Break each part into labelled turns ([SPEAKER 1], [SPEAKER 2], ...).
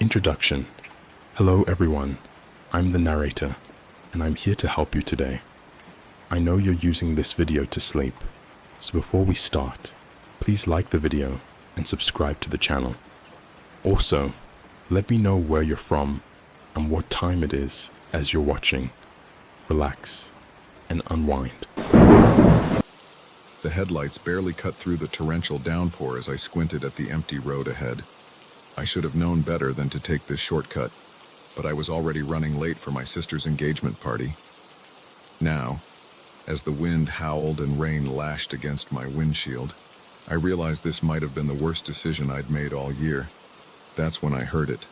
[SPEAKER 1] Introduction. Hello everyone, I'm the narrator, and I'm here to help you today. I know you're using this video to sleep, so before we start, please like the video and subscribe to the channel. Also, let me know where you're from and what time it is as you're watching. Relax and unwind.
[SPEAKER 2] The headlights barely cut through the torrential downpour as I squinted at the empty road ahead. I should have known better than to take this shortcut, but I was already running late for my sister's engagement party. Now, as the wind howled and rain lashed against my windshield, I realized this might have been the worst decision I'd made all year. That's when I heard it,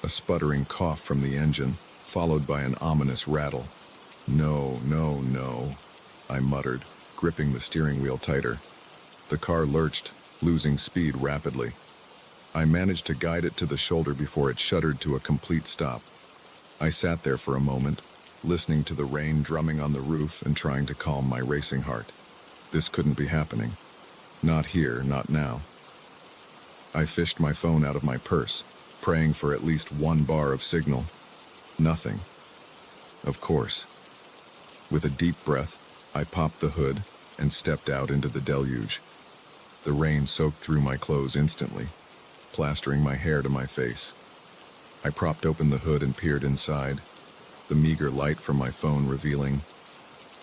[SPEAKER 2] a sputtering cough from the engine, followed by an ominous rattle. No, no, no, I muttered, gripping the steering wheel tighter. The car lurched, losing speed rapidly. I managed to guide it to the shoulder before it shuddered to a complete stop. I sat there for a moment, listening to the rain drumming on the roof and trying to calm my racing heart. This couldn't be happening. Not here, not now. I fished my phone out of my purse, praying for at least one bar of signal. Nothing. Of course. With a deep breath, I popped the hood and stepped out into the deluge. The rain soaked through my clothes instantly, plastering my hair to my face. I propped open the hood and peered inside, the meager light from my phone revealing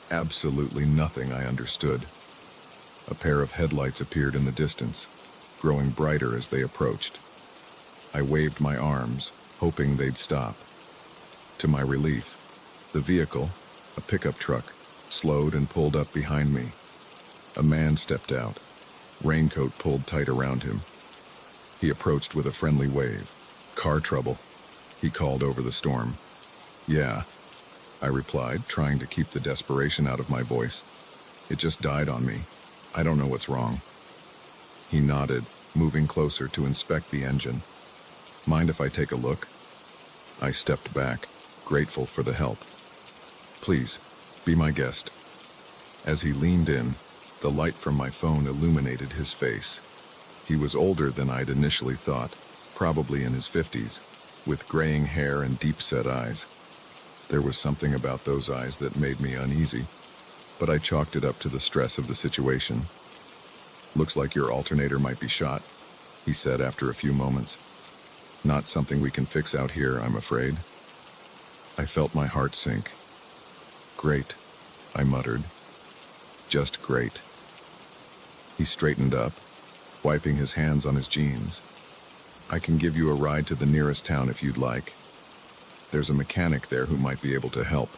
[SPEAKER 2] absolutely nothing I understood. A pair of headlights appeared in the distance, growing brighter as they approached. I waved my arms, hoping they'd stop. To my relief, the vehicle, a pickup truck, slowed and pulled up behind me. A man stepped out, raincoat pulled tight around him. He approached with a friendly wave. "Car trouble," he called over the storm. "Yeah," I replied, trying to keep the desperation out of my voice. "It just died on me. I don't know what's wrong." He nodded, moving closer to inspect the engine. "Mind if I take a look?" I stepped back, grateful for the help. "Please, be my guest." As he leaned in, the light from my phone illuminated his face. He was older than I'd initially thought, probably in his 50s, with graying hair and deep-set eyes. There was something about those eyes that made me uneasy, but I chalked it up to the stress of the situation. "Looks like your alternator might be shot," he said after a few moments. "Not something we can fix out here, I'm afraid." I felt my heart sink. "Great," I muttered. "Just great." He straightened up, wiping his hands on his jeans. "I can give you a ride to the nearest town if you'd like. There's a mechanic there who might be able to help."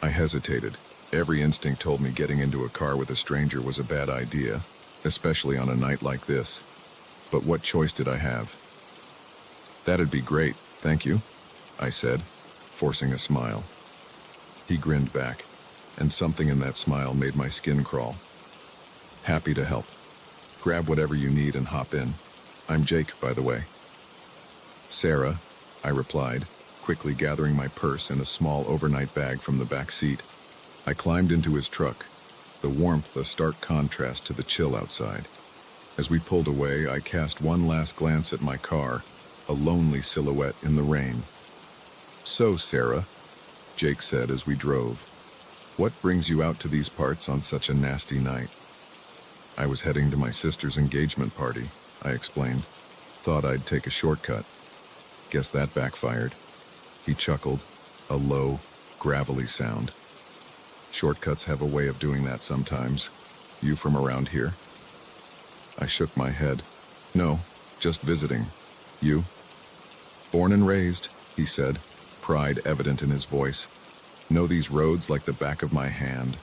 [SPEAKER 2] I hesitated. Every instinct told me getting into a car with a stranger was a bad idea, especially on a night like this. But what choice did I have? "That'd be great, thank you," I said, forcing a smile. He grinned back, and something in that smile made my skin crawl. "Happy to help. Grab whatever you need and hop in. I'm Jake, by the way." "Sarah," I replied, quickly gathering my purse and a small overnight bag from the back seat. I climbed into his truck, the warmth a stark contrast to the chill outside. As we pulled away, I cast one last glance at my car, a lonely silhouette in the rain. "So, Sarah," Jake said as we drove, "what brings you out to these parts on such a nasty night?" "I was heading to my sister's engagement party," I explained. "Thought I'd take a shortcut. Guess that backfired." He chuckled, a low, gravelly sound. "Shortcuts have a way of doing that sometimes. You from around here?" I shook my head. "No, just visiting. You?" "Born and raised," he said, pride evident in his voice. "Know these roads like the back of my hand."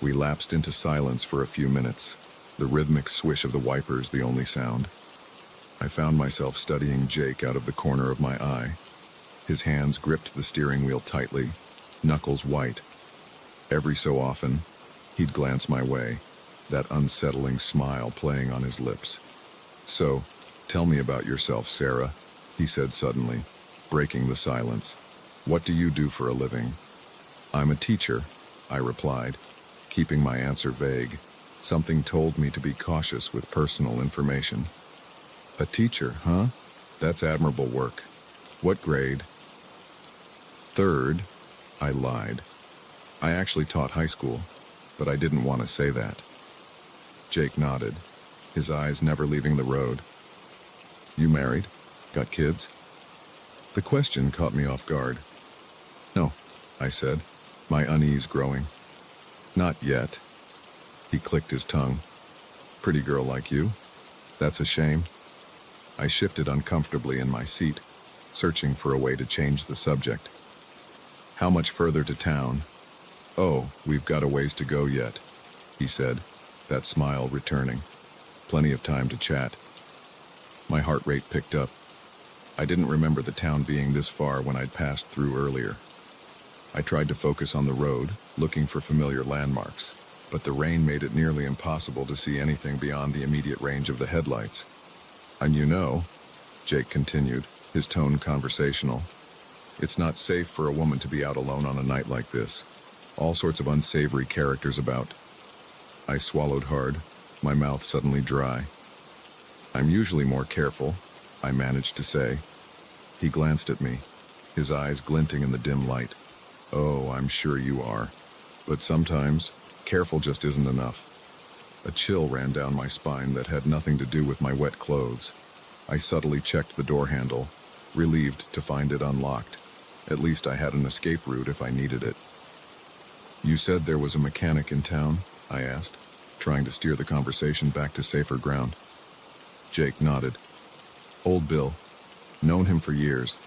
[SPEAKER 2] We lapsed into silence for a few minutes, the rhythmic swish of the wipers the only sound. I found myself studying Jake out of the corner of my eye. His hands gripped the steering wheel tightly, knuckles white. Every so often, he'd glance my way, that unsettling smile playing on his lips. "So, tell me about yourself, Sarah," he said suddenly, breaking the silence. "What do you do for a living?" "I'm a teacher," I replied, keeping my answer vague. Something told me to be cautious with personal information. "A teacher, huh?" That's admirable work. What grade? Third. I lied. I actually taught high school, but I didn't want to say that. Jake nodded, his eyes never leaving the road. You married? Got kids? The question caught me off guard. No, I said, my unease growing. Not yet. He clicked his tongue. Pretty girl like you? That's a shame. I shifted uncomfortably in my seat, searching for a way to change the subject. How much further to town? Oh, we've got a ways to go yet, he said, that smile returning. Plenty of time to chat. My heart rate picked up. I didn't remember the town being this far when I'd passed through earlier. I tried to focus on the road, looking for familiar landmarks, but the rain made it nearly impossible to see anything beyond the immediate range of the headlights. And you know, Jake continued, his tone conversational, it's not safe for a woman to be out alone on a night like this. All sorts of unsavory characters about. I swallowed hard, my mouth suddenly dry. I'm usually more careful, I managed to say. He glanced at me, his eyes glinting in the dim light. Oh, I'm sure you are. But sometimes, careful just isn't enough. A chill ran down my spine that had nothing to do with my wet clothes. I subtly checked the door handle, relieved to find it unlocked. At least I had an escape route if I needed it. You said there was a mechanic in town? I asked, trying to steer the conversation back to safer ground. Jake nodded. Old Bill. Known him for years.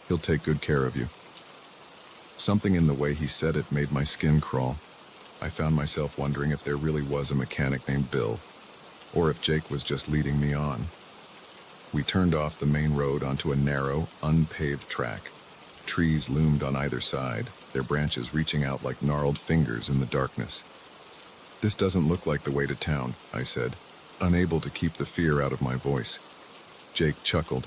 [SPEAKER 2] He'll take good care of you. Something in the way he said it made my skin crawl. I found myself wondering if there really was a mechanic named Bill, or if Jake was just leading me on. We turned off the main road onto a narrow, unpaved track. Trees loomed on either side, their branches reaching out like gnarled fingers in the darkness. This doesn't look like the way to town, I said, unable to keep the fear out of my voice. Jake chuckled.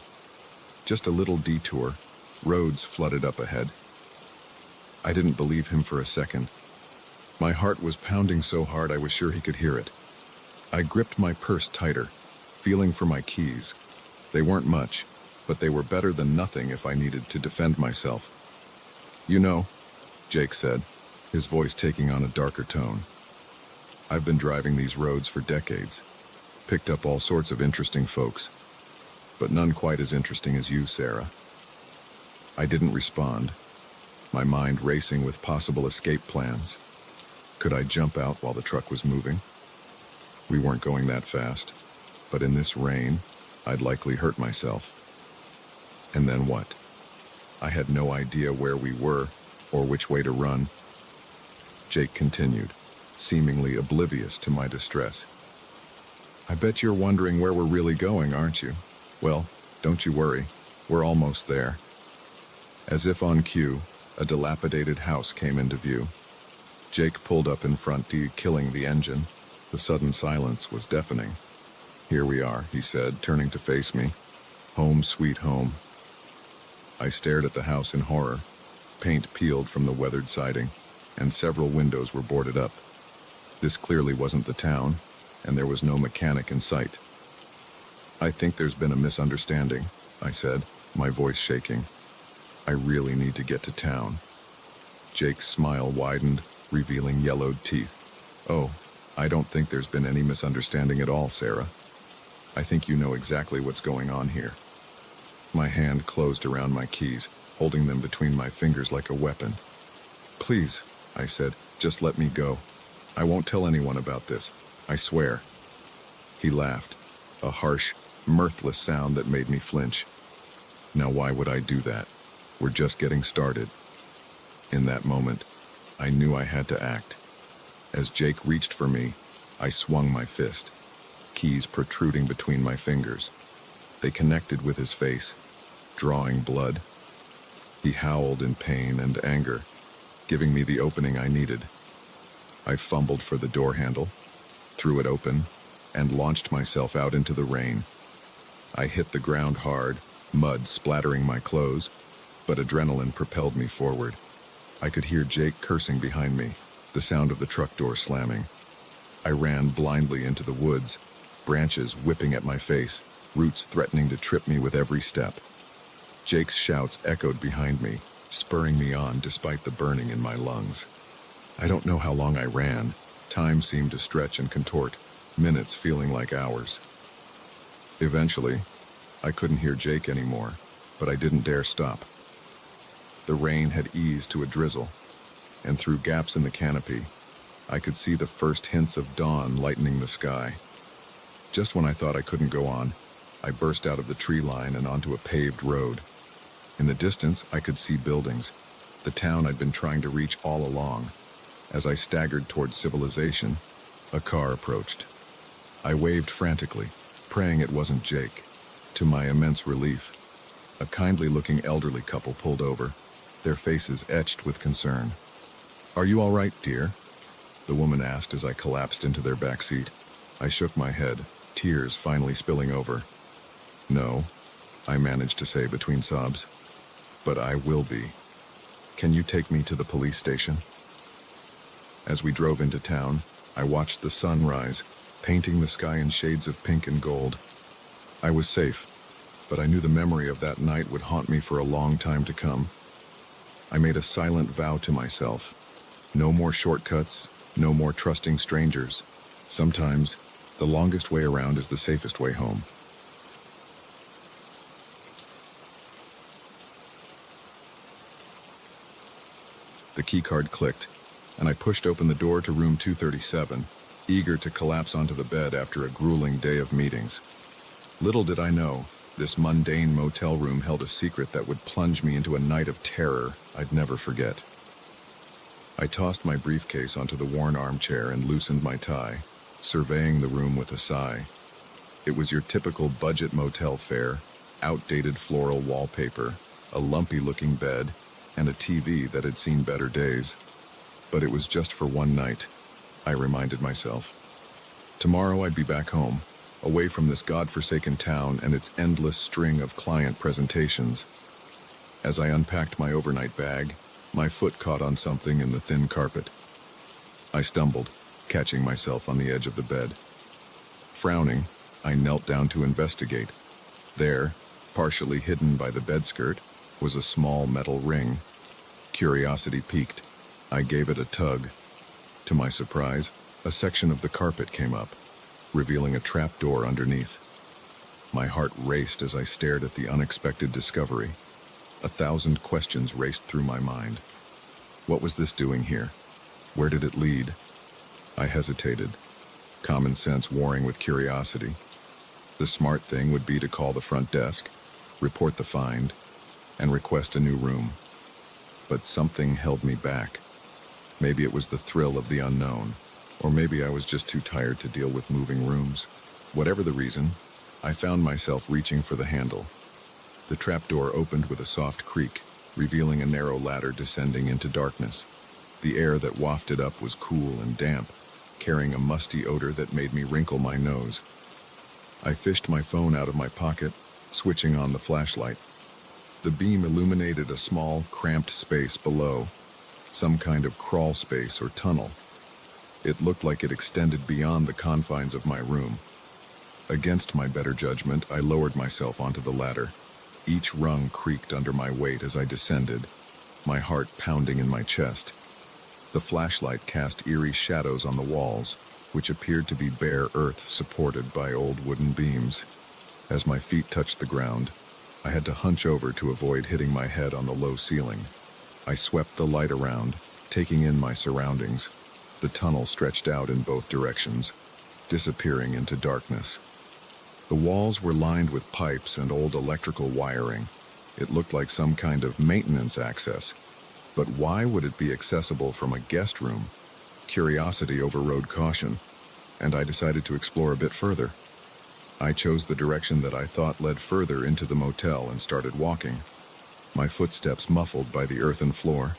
[SPEAKER 2] Just a little detour, roads flooded up ahead. I didn't believe him for a second. My heart was pounding so hard I was sure he could hear it. I gripped my purse tighter, feeling for my keys. They weren't much, but they were better than nothing if I needed to defend myself. You know, Jake said, his voice taking on a darker tone. I've been driving these roads for decades, picked up all sorts of interesting folks, but none quite as interesting as you, Sarah. I didn't respond, my mind racing with possible escape plans. Could I jump out while the truck was moving? We weren't going that fast, but in this rain, I'd likely hurt myself. And then what? I had no idea where we were or which way to run. Jake continued, seemingly oblivious to my distress. I bet you're wondering where we're really going, aren't you? Well, don't you worry, we're almost there. As if on cue, a dilapidated house came into view. Jake pulled up in front, killing the engine. The sudden silence was deafening. Here we are, he said, turning to face me. Home sweet home. I stared at the house in horror. Paint peeled from the weathered siding, and several windows were boarded up. This clearly wasn't the town, and there was no mechanic in sight. I think there's been a misunderstanding, I said, my voice shaking. I really need to get to town. Jake's smile widened, revealing yellowed teeth. Oh, I don't think there's been any misunderstanding at all, Sarah. I think you know exactly what's going on here. My hand closed around my keys, holding them between my fingers like a weapon. Please, I said, just let me go. I won't tell anyone about this, I swear. He laughed, a harsh, mirthless sound that made me flinch. Now why would I do that? We're just getting started. In that moment, I knew I had to act. As Jake reached for me, I swung my fist, keys protruding between my fingers. They connected with his face, drawing blood. He howled in pain and anger, giving me the opening I needed. I fumbled for the door handle, threw it open, and launched myself out into the rain. I hit the ground hard, mud splattering my clothes, but adrenaline propelled me forward. I could hear Jake cursing behind me, the sound of the truck door slamming. I ran blindly into the woods, branches whipping at my face, roots threatening to trip me with every step. Jake's shouts echoed behind me, spurring me on despite the burning in my lungs. I don't know how long I ran. Time seemed to stretch and contort, minutes feeling like hours. Eventually, I couldn't hear Jake anymore, but I didn't dare stop. The rain had eased to a drizzle, and through gaps in the canopy, I could see the first hints of dawn lightening the sky. Just when I thought I couldn't go on, I burst out of the tree line and onto a paved road. In the distance, I could see buildings, the town I'd been trying to reach all along. As I staggered toward civilization, a car approached. I waved frantically, praying it wasn't Jake. To my immense relief, a kindly-looking elderly couple pulled over, their faces etched with concern. "Are you all right, dear?" the woman asked as I collapsed into their back seat. I shook my head, tears finally spilling over. "No," I managed to say between sobs. "But I will be. Can you take me to the police station?" As we drove into town, I watched the sun rise, painting the sky in shades of pink and gold. I was safe, but I knew the memory of that night would haunt me for a long time to come. I made a silent vow to myself. No more shortcuts, no more trusting strangers. Sometimes, the longest way around is the safest way home. The keycard clicked, and I pushed open the door to room 237, eager to collapse onto the bed after a grueling day of meetings. Little did I know, this mundane motel room held a secret that would plunge me into a night of terror I'd never forget. I tossed my briefcase onto the worn armchair and loosened my tie, surveying the room with a sigh. It was your typical budget motel fare, outdated floral wallpaper, a lumpy-looking bed, and a TV that had seen better days. But it was just for one night, I reminded myself. Tomorrow I'd be back home, away from this godforsaken town and its endless string of client presentations. As I unpacked my overnight bag, my foot caught on something in the thin carpet. I stumbled, catching myself on the edge of the bed. Frowning, I knelt down to investigate. There, partially hidden by the bedskirt, was a small metal ring. Curiosity piqued. I gave it a tug. To my surprise, a section of the carpet came up, revealing a trapdoor underneath. My heart raced as I stared at the unexpected discovery. 1,000 questions raced through my mind. What was this doing here? Where did it lead? I hesitated, common sense warring with curiosity. The smart thing would be to call the front desk, report the find, and request a new room. But something held me back. Maybe it was the thrill of the unknown, or maybe I was just too tired to deal with moving rooms. Whatever the reason, I found myself reaching for the handle. The trapdoor opened with a soft creak, revealing a narrow ladder descending into darkness. The air that wafted up was cool and damp, carrying a musty odor that made me wrinkle my nose. I fished my phone out of my pocket, switching on the flashlight. The beam illuminated a small, cramped space below, some kind of crawl space or tunnel. It looked like it extended beyond the confines of my room. Against my better judgment, I lowered myself onto the ladder. Each rung creaked under my weight as I descended, my heart pounding in my chest. The flashlight cast eerie shadows on the walls, which appeared to be bare earth supported by old wooden beams. As my feet touched the ground, I had to hunch over to avoid hitting my head on the low ceiling. I swept the light around, taking in my surroundings. The tunnel stretched out in both directions, disappearing into darkness. The walls were lined with pipes and old electrical wiring. It looked like some kind of maintenance access. But why would it be accessible from a guest room? Curiosity overrode caution, and I decided to explore a bit further. I chose the direction that I thought led further into the motel and started walking, my footsteps muffled by the earthen floor.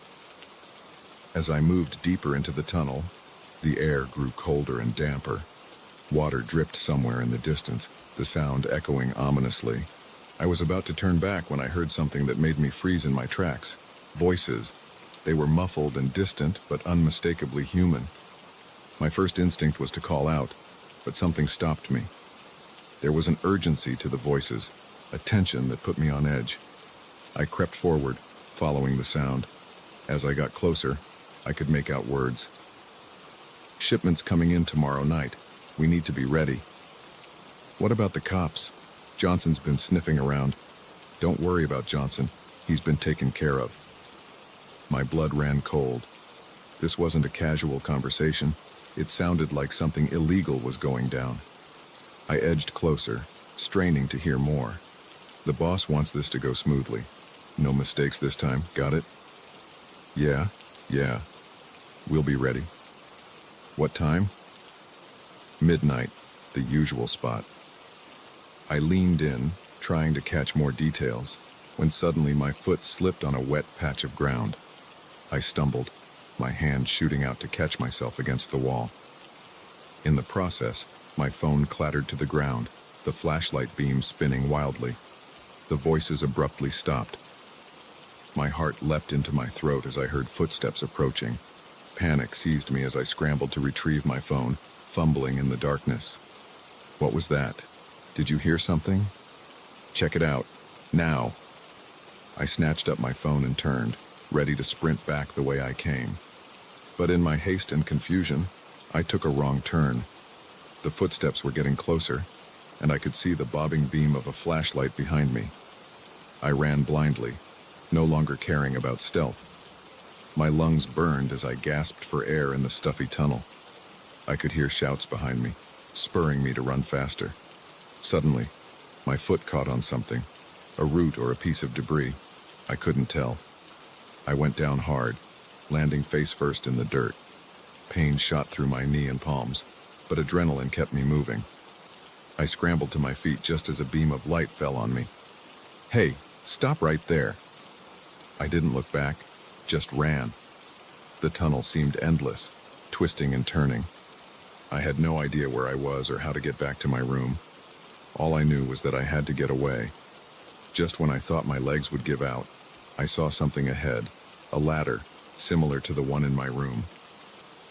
[SPEAKER 2] As I moved deeper into the tunnel, the air grew colder and damper. Water dripped somewhere in the distance, the sound echoing ominously. I was about to turn back when I heard something that made me freeze in my tracks. Voices. They were muffled and distant, but unmistakably human. My first instinct was to call out, but something stopped me. There was an urgency to the voices, a tension that put me on edge. I crept forward, following the sound. As I got closer, I could make out words. "Shipment's coming in tomorrow night. We need to be ready." "What about the cops? Johnson's been sniffing around." "Don't worry about Johnson. He's been taken care of." My blood ran cold. This wasn't a casual conversation. It sounded like something illegal was going down. I edged closer, straining to hear more. "The boss wants this to go smoothly. No mistakes this time, got it?" Yeah. We'll be ready." "What time?" "Midnight, the usual spot." I leaned in, trying to catch more details, when suddenly my foot slipped on a wet patch of ground. I stumbled, my hand shooting out to catch myself against the wall. In the process, my phone clattered to the ground, the flashlight beam spinning wildly. The voices abruptly stopped. My heart leapt into my throat as I heard footsteps approaching. Panic seized me as I scrambled to retrieve my phone, fumbling in the darkness. "What was that? Did you hear something? Check it out. Now." I snatched up my phone and turned, ready to sprint back the way I came. But in my haste and confusion, I took a wrong turn. The footsteps were getting closer, and I could see the bobbing beam of a flashlight behind me. I ran blindly, no longer caring about stealth. My lungs burned as I gasped for air in the stuffy tunnel. I could hear shouts behind me, spurring me to run faster. Suddenly, my foot caught on something, a root or a piece of debris. I couldn't tell. I went down hard, landing face first in the dirt. Pain shot through my knee and palms, but adrenaline kept me moving. I scrambled to my feet just as a beam of light fell on me. "Hey, stop right there." I didn't look back, just ran. The tunnel seemed endless, twisting and turning. I had no idea where I was or how to get back to my room. All I knew was that I had to get away. Just when I thought my legs would give out, I saw something ahead, a ladder, similar to the one in my room.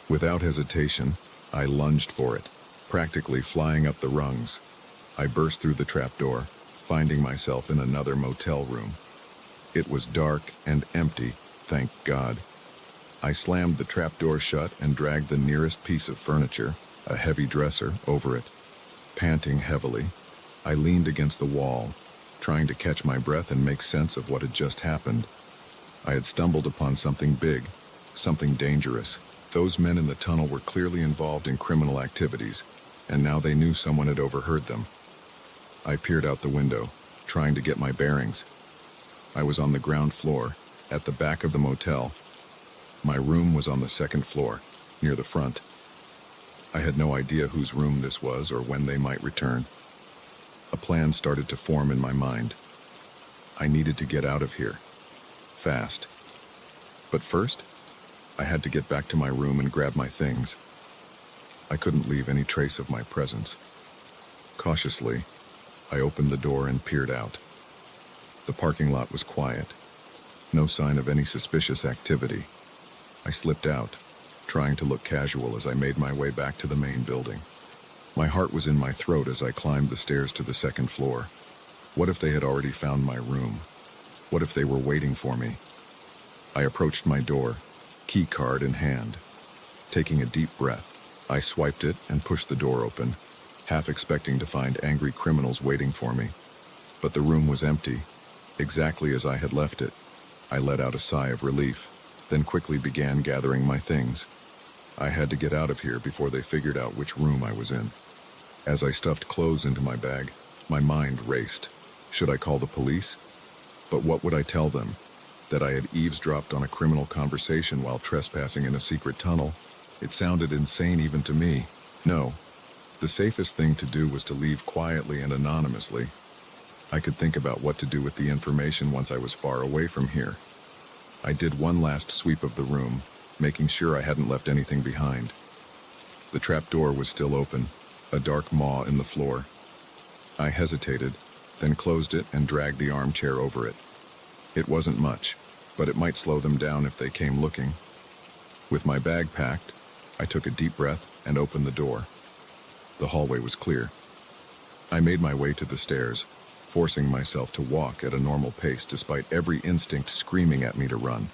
[SPEAKER 2] Without hesitation, I lunged for it, practically flying up the rungs. I burst through the trapdoor, finding myself in another motel room. It was dark and empty, thank God. I slammed the trapdoor shut and dragged the nearest piece of furniture, a heavy dresser, over it. Panting heavily, I leaned against the wall, trying to catch my breath and make sense of what had just happened. I had stumbled upon something big, something dangerous. Those men in the tunnel were clearly involved in criminal activities, and now they knew someone had overheard them. I peered out the window, trying to get my bearings. I was on the ground floor, at the back of the motel. My room was on the second floor, near the front. I had no idea whose room this was or when they might return. A plan started to form in my mind. I needed to get out of here. Fast. But first, I had to get back to my room and grab my things. I couldn't leave any trace of my presence. Cautiously, I opened the door and peered out. The parking lot was quiet. No sign of any suspicious activity. I slipped out, trying to look casual as I made my way back to the main building. My heart was in my throat as I climbed the stairs to the second floor. What if they had already found my room? What if they were waiting for me? I approached my door, key card in hand. Taking a deep breath, I swiped it and pushed the door open, half expecting to find angry criminals waiting for me. But the room was empty, exactly as I had left it. I let out a sigh of relief, then quickly began gathering my things. I had to get out of here before they figured out which room I was in. As I stuffed clothes into my bag, my mind raced. Should I call the police? But what would I tell them? That I had eavesdropped on a criminal conversation while trespassing in a secret tunnel? It sounded insane even to me. No. The safest thing to do was to leave quietly and anonymously. I could think about what to do with the information once I was far away from here. I did one last sweep of the room, making sure I hadn't left anything behind. The trapdoor was still open, a dark maw in the floor. I hesitated, then closed it and dragged the armchair over it. It wasn't much, but it might slow them down if they came looking. With my bag packed, I took a deep breath and opened the door. The hallway was clear. I made my way to the stairs, forcing myself to walk at a normal pace despite every instinct screaming at me to run.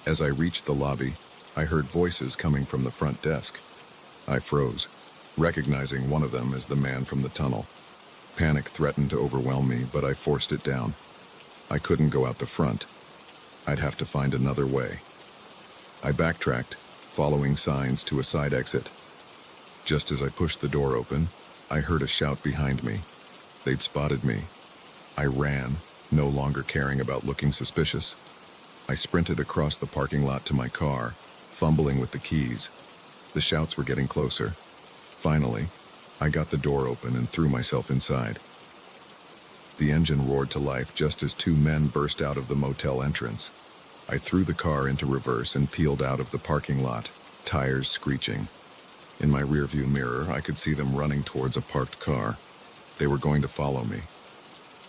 [SPEAKER 2] As I reached the lobby, I heard voices coming from the front desk. I froze, recognizing one of them as the man from the tunnel. Panic threatened to overwhelm me, but I forced it down. I couldn't go out the front. I'd have to find another way. I backtracked, following signs to a side exit. Just as I pushed the door open, I heard a shout behind me. They'd spotted me. I ran, no longer caring about looking suspicious. I sprinted across the parking lot to my car, fumbling with the keys. The shouts were getting closer. Finally, I got the door open and threw myself inside. The engine roared to life just as two men burst out of the motel entrance. I threw the car into reverse and peeled out of the parking lot, tires screeching. In my rearview mirror, I could see them running towards a parked car. They were going to follow me.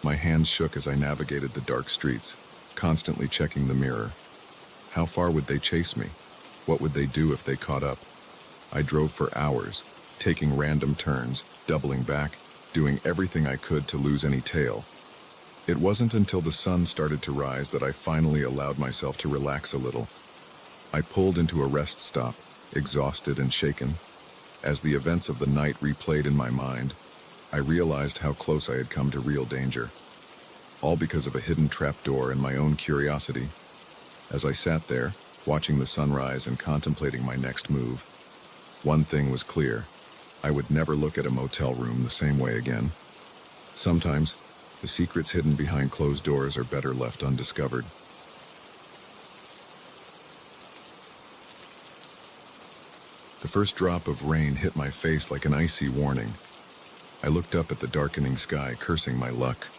[SPEAKER 2] My hands shook as I navigated the dark streets, constantly checking the mirror. How far would they chase me? What would they do if they caught up? I drove for hours, taking random turns, doubling back, doing everything I could to lose any tail. It wasn't until the sun started to rise that I finally allowed myself to relax a little. I pulled into a rest stop, exhausted and shaken. As the events of the night replayed in my mind, I realized how close I had come to real danger. All because of a hidden trapdoor and my own curiosity. As I sat there, watching the sunrise and contemplating my next move, one thing was clear. I would never look at a motel room the same way again. Sometimes, the secrets hidden behind closed doors are better left undiscovered. The first drop of rain hit my face like an icy warning. I looked up at the darkening sky, cursing my luck.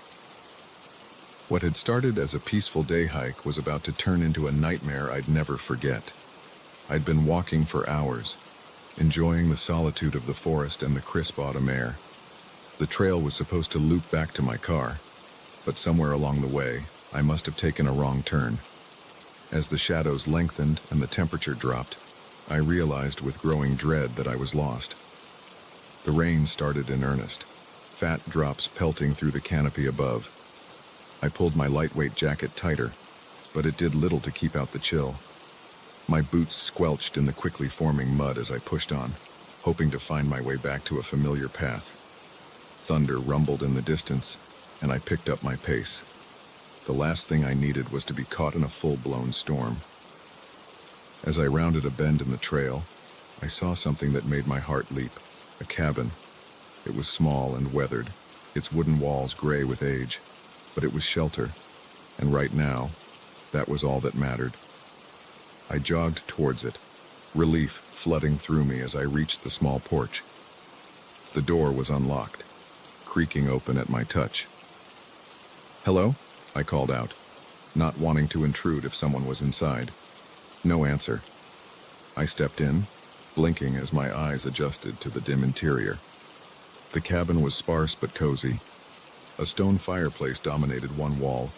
[SPEAKER 2] What had started as a peaceful day hike was about to turn into a nightmare I'd never forget. I'd been walking for hours, enjoying the solitude of the forest and the crisp autumn air. The trail was supposed to loop back to my car, but somewhere along the way, I must have taken a wrong turn. As the shadows lengthened and the temperature dropped, I realized with growing dread that I was lost. The rain started in earnest, fat drops pelting through the canopy above. I pulled my lightweight jacket tighter, but it did little to keep out the chill. My boots squelched in the quickly forming mud as I pushed on, hoping to find my way back to a familiar path. Thunder rumbled in the distance, and I picked up my pace. The last thing I needed was to be caught in a full-blown storm. As I rounded a bend in the trail, I saw something that made my heart leap. A cabin. It was small and weathered, its wooden walls gray with age, but it was shelter, and right now, that was all that mattered. I jogged towards it, relief flooding through me as I reached the small porch. The door was unlocked, creaking open at my touch. "Hello?" I called out, not wanting to intrude if someone was inside. No answer. I stepped in, blinking as my eyes adjusted to the dim interior. The cabin was sparse but cozy. A stone fireplace dominated one wall,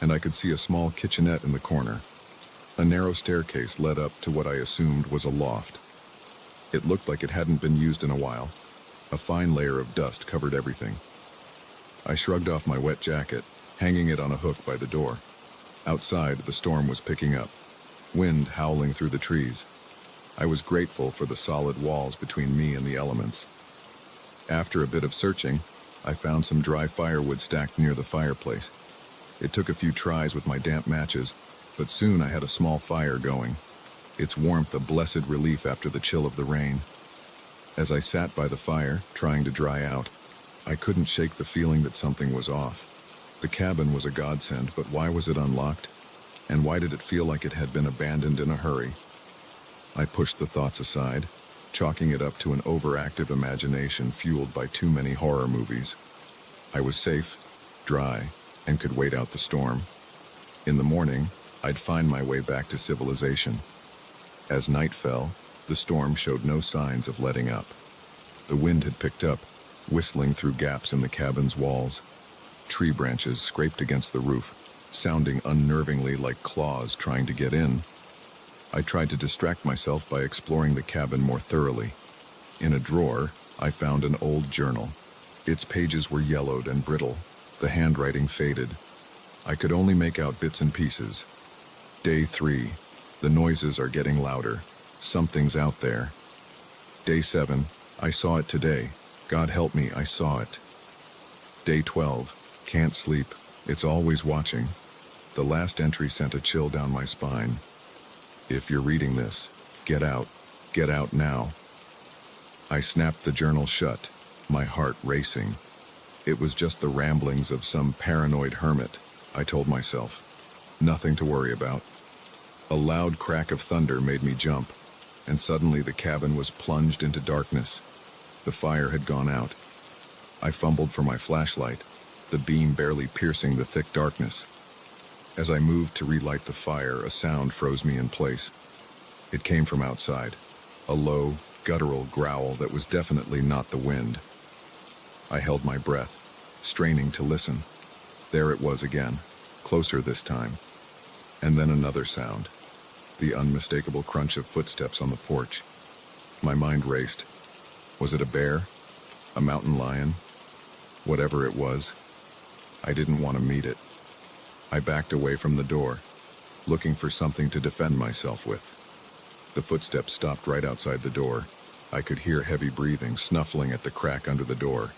[SPEAKER 2] and I could see a small kitchenette in the corner. A narrow staircase led up to what I assumed was a loft. It looked like it hadn't been used in a while. A fine layer of dust covered everything. I shrugged off my wet jacket, hanging it on a hook by the door. Outside, the storm was picking up, wind howling through the trees. I was grateful for the solid walls between me and the elements. After a bit of searching, I found some dry firewood stacked near the fireplace. It took a few tries with my damp matches, but soon I had a small fire going, its warmth a blessed relief after the chill of the rain. As I sat by the fire, trying to dry out, I couldn't shake the feeling that something was off. The cabin was a godsend, but why was it unlocked? And why did it feel like it had been abandoned in a hurry? I pushed the thoughts aside, chalking it up to an overactive imagination fueled by too many horror movies. I was safe, dry, and could wait out the storm. In the morning, I'd find my way back to civilization. As night fell, the storm showed no signs of letting up. The wind had picked up, whistling through gaps in the cabin's walls. Tree branches scraped against the roof, sounding unnervingly like claws trying to get in. I tried to distract myself by exploring the cabin more thoroughly. In a drawer, I found an old journal. Its pages were yellowed and brittle, the handwriting faded. I could only make out bits and pieces. Day 3. The noises are getting louder. Something's out there. Day 7. I saw it today. God help me, I saw it. Day 12. Can't sleep. It's always watching. The last entry sent a chill down my spine. If you're reading this, get out. Get out now. I snapped the journal shut, my heart racing. It was just the ramblings of some paranoid hermit, I told myself. Nothing to worry about. A loud crack of thunder made me jump, and suddenly the cabin was plunged into darkness. The fire had gone out. I fumbled for my flashlight, the beam barely piercing the thick darkness. As I moved to relight the fire, a sound froze me in place. It came from outside, a low, guttural growl that was definitely not the wind. I held my breath, straining to listen. There it was again, closer this time. And then another sound, the unmistakable crunch of footsteps on the porch. My mind raced. Was it a bear? A mountain lion? Whatever it was, I didn't want to meet it. I backed away from the door, looking for something to defend myself with. The footsteps stopped right outside the door. I could hear heavy breathing, snuffling at the crack under the door.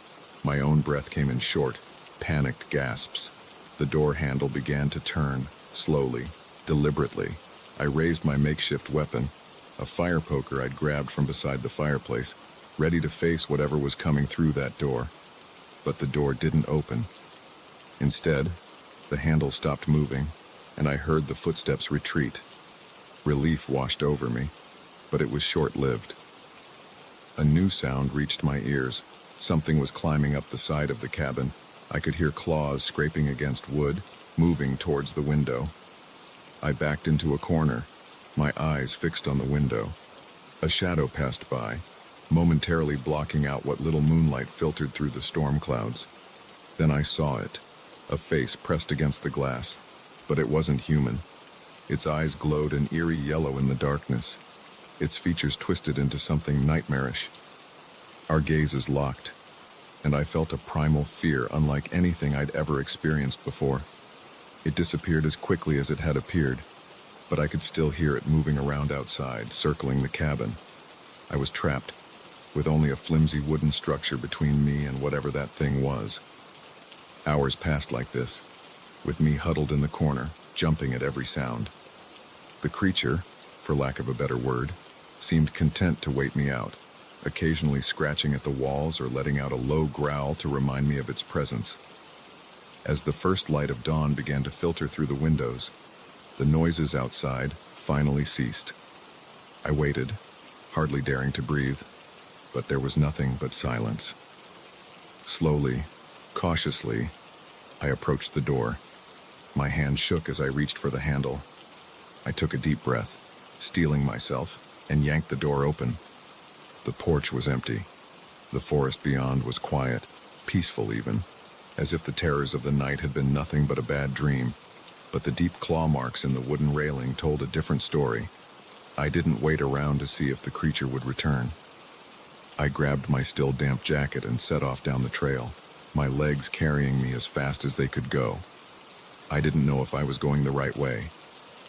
[SPEAKER 2] My own breath came in short, panicked gasps. The door handle began to turn, slowly, deliberately. I raised my makeshift weapon, a fire poker I'd grabbed from beside the fireplace, ready to face whatever was coming through that door. But the door didn't open. Instead, the handle stopped moving, and I heard the footsteps retreat. Relief washed over me, but it was short-lived. A new sound reached my ears. Something was climbing up the side of the cabin. I could hear claws scraping against wood, moving towards the window. I backed into a corner, my eyes fixed on the window. A shadow passed by, momentarily blocking out what little moonlight filtered through the storm clouds. Then I saw it, a face pressed against the glass, but it wasn't human. Its eyes glowed an eerie yellow in the darkness, its features twisted into something nightmarish. Our gazes locked, and I felt a primal fear unlike anything I'd ever experienced before. It disappeared as quickly as it had appeared, but I could still hear it moving around outside, circling the cabin. I was trapped, with only a flimsy wooden structure between me and whatever that thing was. Hours passed like this, with me huddled in the corner, jumping at every sound. The creature, for lack of a better word, seemed content to wait me out, occasionally scratching at the walls or letting out a low growl to remind me of its presence. As the first light of dawn began to filter through the windows, the noises outside finally ceased. I waited, hardly daring to breathe, but there was nothing but silence. Slowly, cautiously, I approached the door. My hand shook as I reached for the handle. I took a deep breath, steeling myself, and yanked the door open. The porch was empty. The forest beyond was quiet, peaceful even, as if the terrors of the night had been nothing but a bad dream. But the deep claw marks in the wooden railing told a different story. I didn't wait around to see if the creature would return. I grabbed my still damp jacket and set off down the trail, my legs carrying me as fast as they could go. I didn't know if I was going the right way,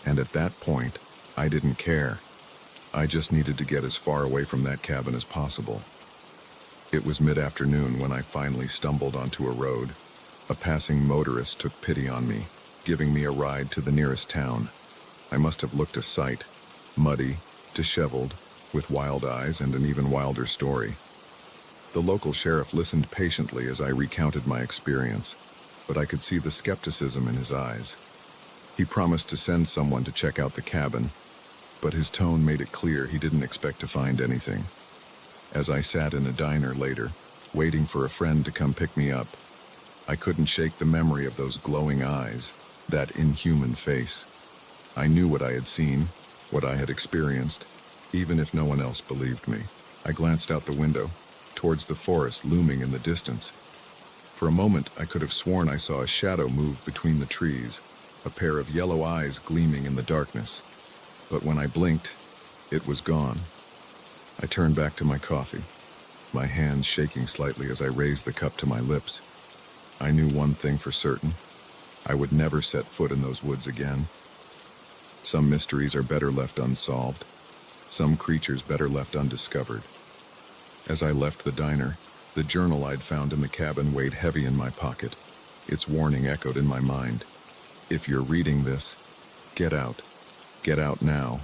[SPEAKER 2] and at that point, I didn't care. I just needed to get as far away from that cabin as possible. It was mid-afternoon when I finally stumbled onto a road. A passing motorist took pity on me, giving me a ride to the nearest town. I must have looked a sight, muddy, disheveled, with wild eyes and an even wilder story. The local sheriff listened patiently as I recounted my experience, but I could see the skepticism in his eyes. He promised to send someone to check out the cabin, but his tone made it clear he didn't expect to find anything. As I sat in a diner later, waiting for a friend to come pick me up, I couldn't shake the memory of those glowing eyes, that inhuman face. I knew what I had seen, what I had experienced, even if no one else believed me. I glanced out the window, towards the forest looming in the distance. For a moment, I could have sworn I saw a shadow move between the trees, a pair of yellow eyes gleaming in the darkness. But when I blinked, it was gone. I turned back to my coffee. my hands shaking slightly as I raised the cup to my lips. I knew one thing for certain. I would never set foot in those woods again. Some mysteries are better left unsolved. Some creatures better left undiscovered. As I left the diner, the journal I'd found in the cabin weighed heavy in my pocket. Its warning echoed in my mind. If you're reading this, get out. Get out now.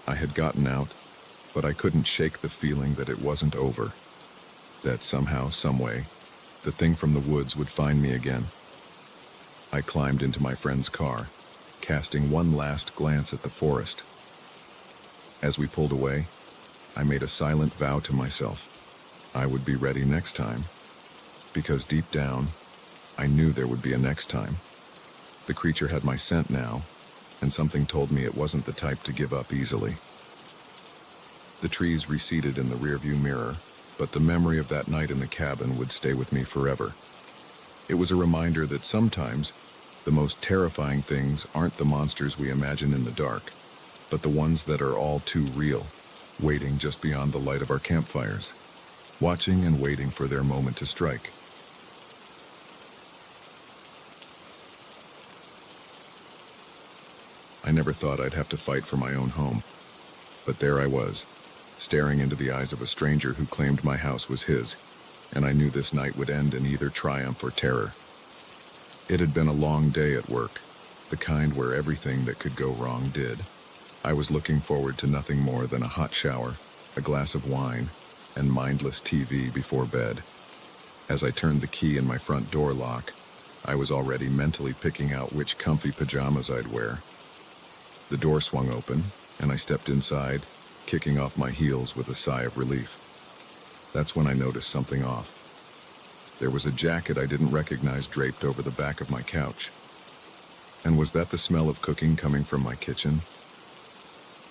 [SPEAKER 2] I had gotten out, but I couldn't shake the feeling that it wasn't over. That somehow, someway, the thing from the woods would find me again. I climbed into my friend's car, casting one last glance at the forest. As we pulled away, I made a silent vow to myself. I would be ready next time, because deep down, I knew there would be a next time. The creature had my scent now, and something told me it wasn't the type to give up easily. The trees receded in the rearview mirror, but the memory of that night in the cabin would stay with me forever. It was a reminder that sometimes the most terrifying things aren't the monsters we imagine in the dark, but the ones that are all too real, waiting just beyond the light of our campfires, watching and waiting for their moment to strike. I never thought I'd have to fight for my own home, but there I was, staring into the eyes of a stranger who claimed my house was his, and I knew this night would end in either triumph or terror. It had been a long day at work, the kind where everything that could go wrong did. I was looking forward to nothing more than a hot shower, a glass of wine, and mindless TV before bed. As I turned the key in my front door lock, I was already mentally picking out which comfy pajamas I'd wear. The door swung open, and I stepped inside, kicking off my heels with a sigh of relief. That's when I noticed something off. There was a jacket I didn't recognize draped over the back of my couch. And was that the smell of cooking coming from my kitchen?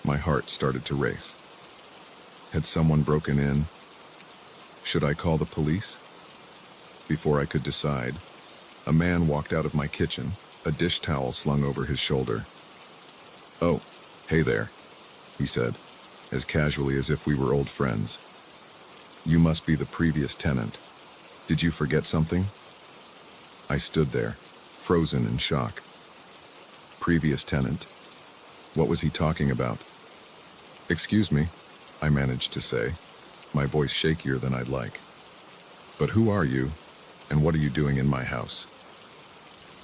[SPEAKER 2] My heart started to race. Had someone broken in? Should I call the police? Before I could decide, a man walked out of my kitchen, a dish towel slung over his shoulder. "Oh, hey there," he said, as casually as if we were old friends. "You must be the previous tenant. Did you forget something?" I stood there, frozen in shock. Previous tenant? What was he talking about? "Excuse me," I managed to say, my voice shakier than I'd like. "But who are you, and what are you doing in my house?"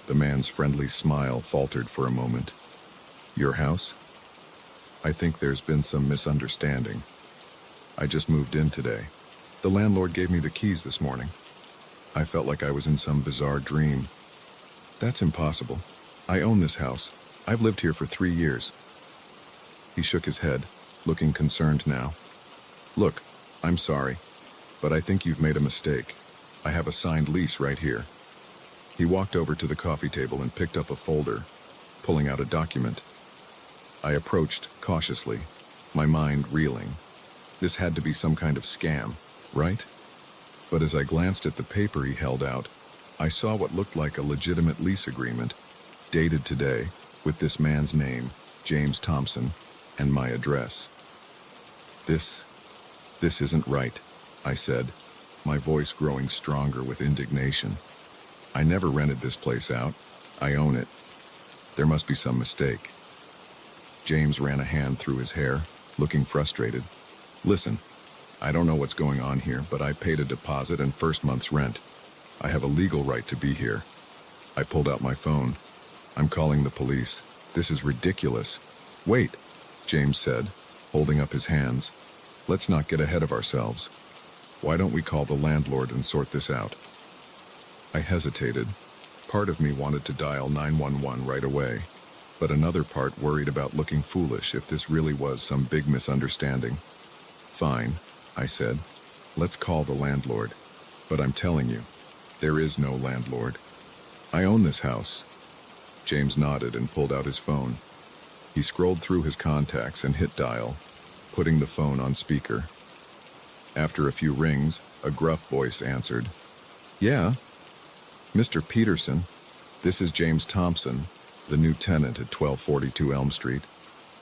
[SPEAKER 2] The man's friendly smile faltered for a moment. "Your house? I think there's been some misunderstanding. I just moved in today. The landlord gave me the keys this morning. I felt like I was in some bizarre dream." "That's impossible. I own this house. I've lived here for 3 years. He shook his head, looking concerned now. "Look, I'm sorry, but I think you've made a mistake. I have a signed lease right here." He walked over to the coffee table and picked up a folder, pulling out a document. I approached cautiously, my mind reeling. This had to be some kind of scam, right? But as I glanced at the paper he held out, I saw what looked like a legitimate lease agreement, dated today, with this man's name, James Thompson, and my address. This isn't right," I said, my voice growing stronger with indignation. "I never rented this place out. I own it. There must be some mistake." James ran a hand through his hair, looking frustrated. "Listen, I don't know what's going on here, but I paid a deposit and first month's rent. I have a legal right to be here." I pulled out my phone. "I'm calling the police. This is ridiculous." "Wait," James said, holding up his hands. "Let's not get ahead of ourselves. Why don't we call the landlord and sort this out?" I hesitated. Part of me wanted to dial 911 right away, but another part worried about looking foolish if this really was some big misunderstanding. "Fine," I said. "Let's call the landlord. But I'm telling you, there is no landlord. I own this house." James nodded and pulled out his phone. He scrolled through his contacts and hit dial, putting the phone on speaker. After a few rings, a gruff voice answered. "Yeah? Mr. Peterson, this is James Thompson, the new tenant at 1242 Elm Street.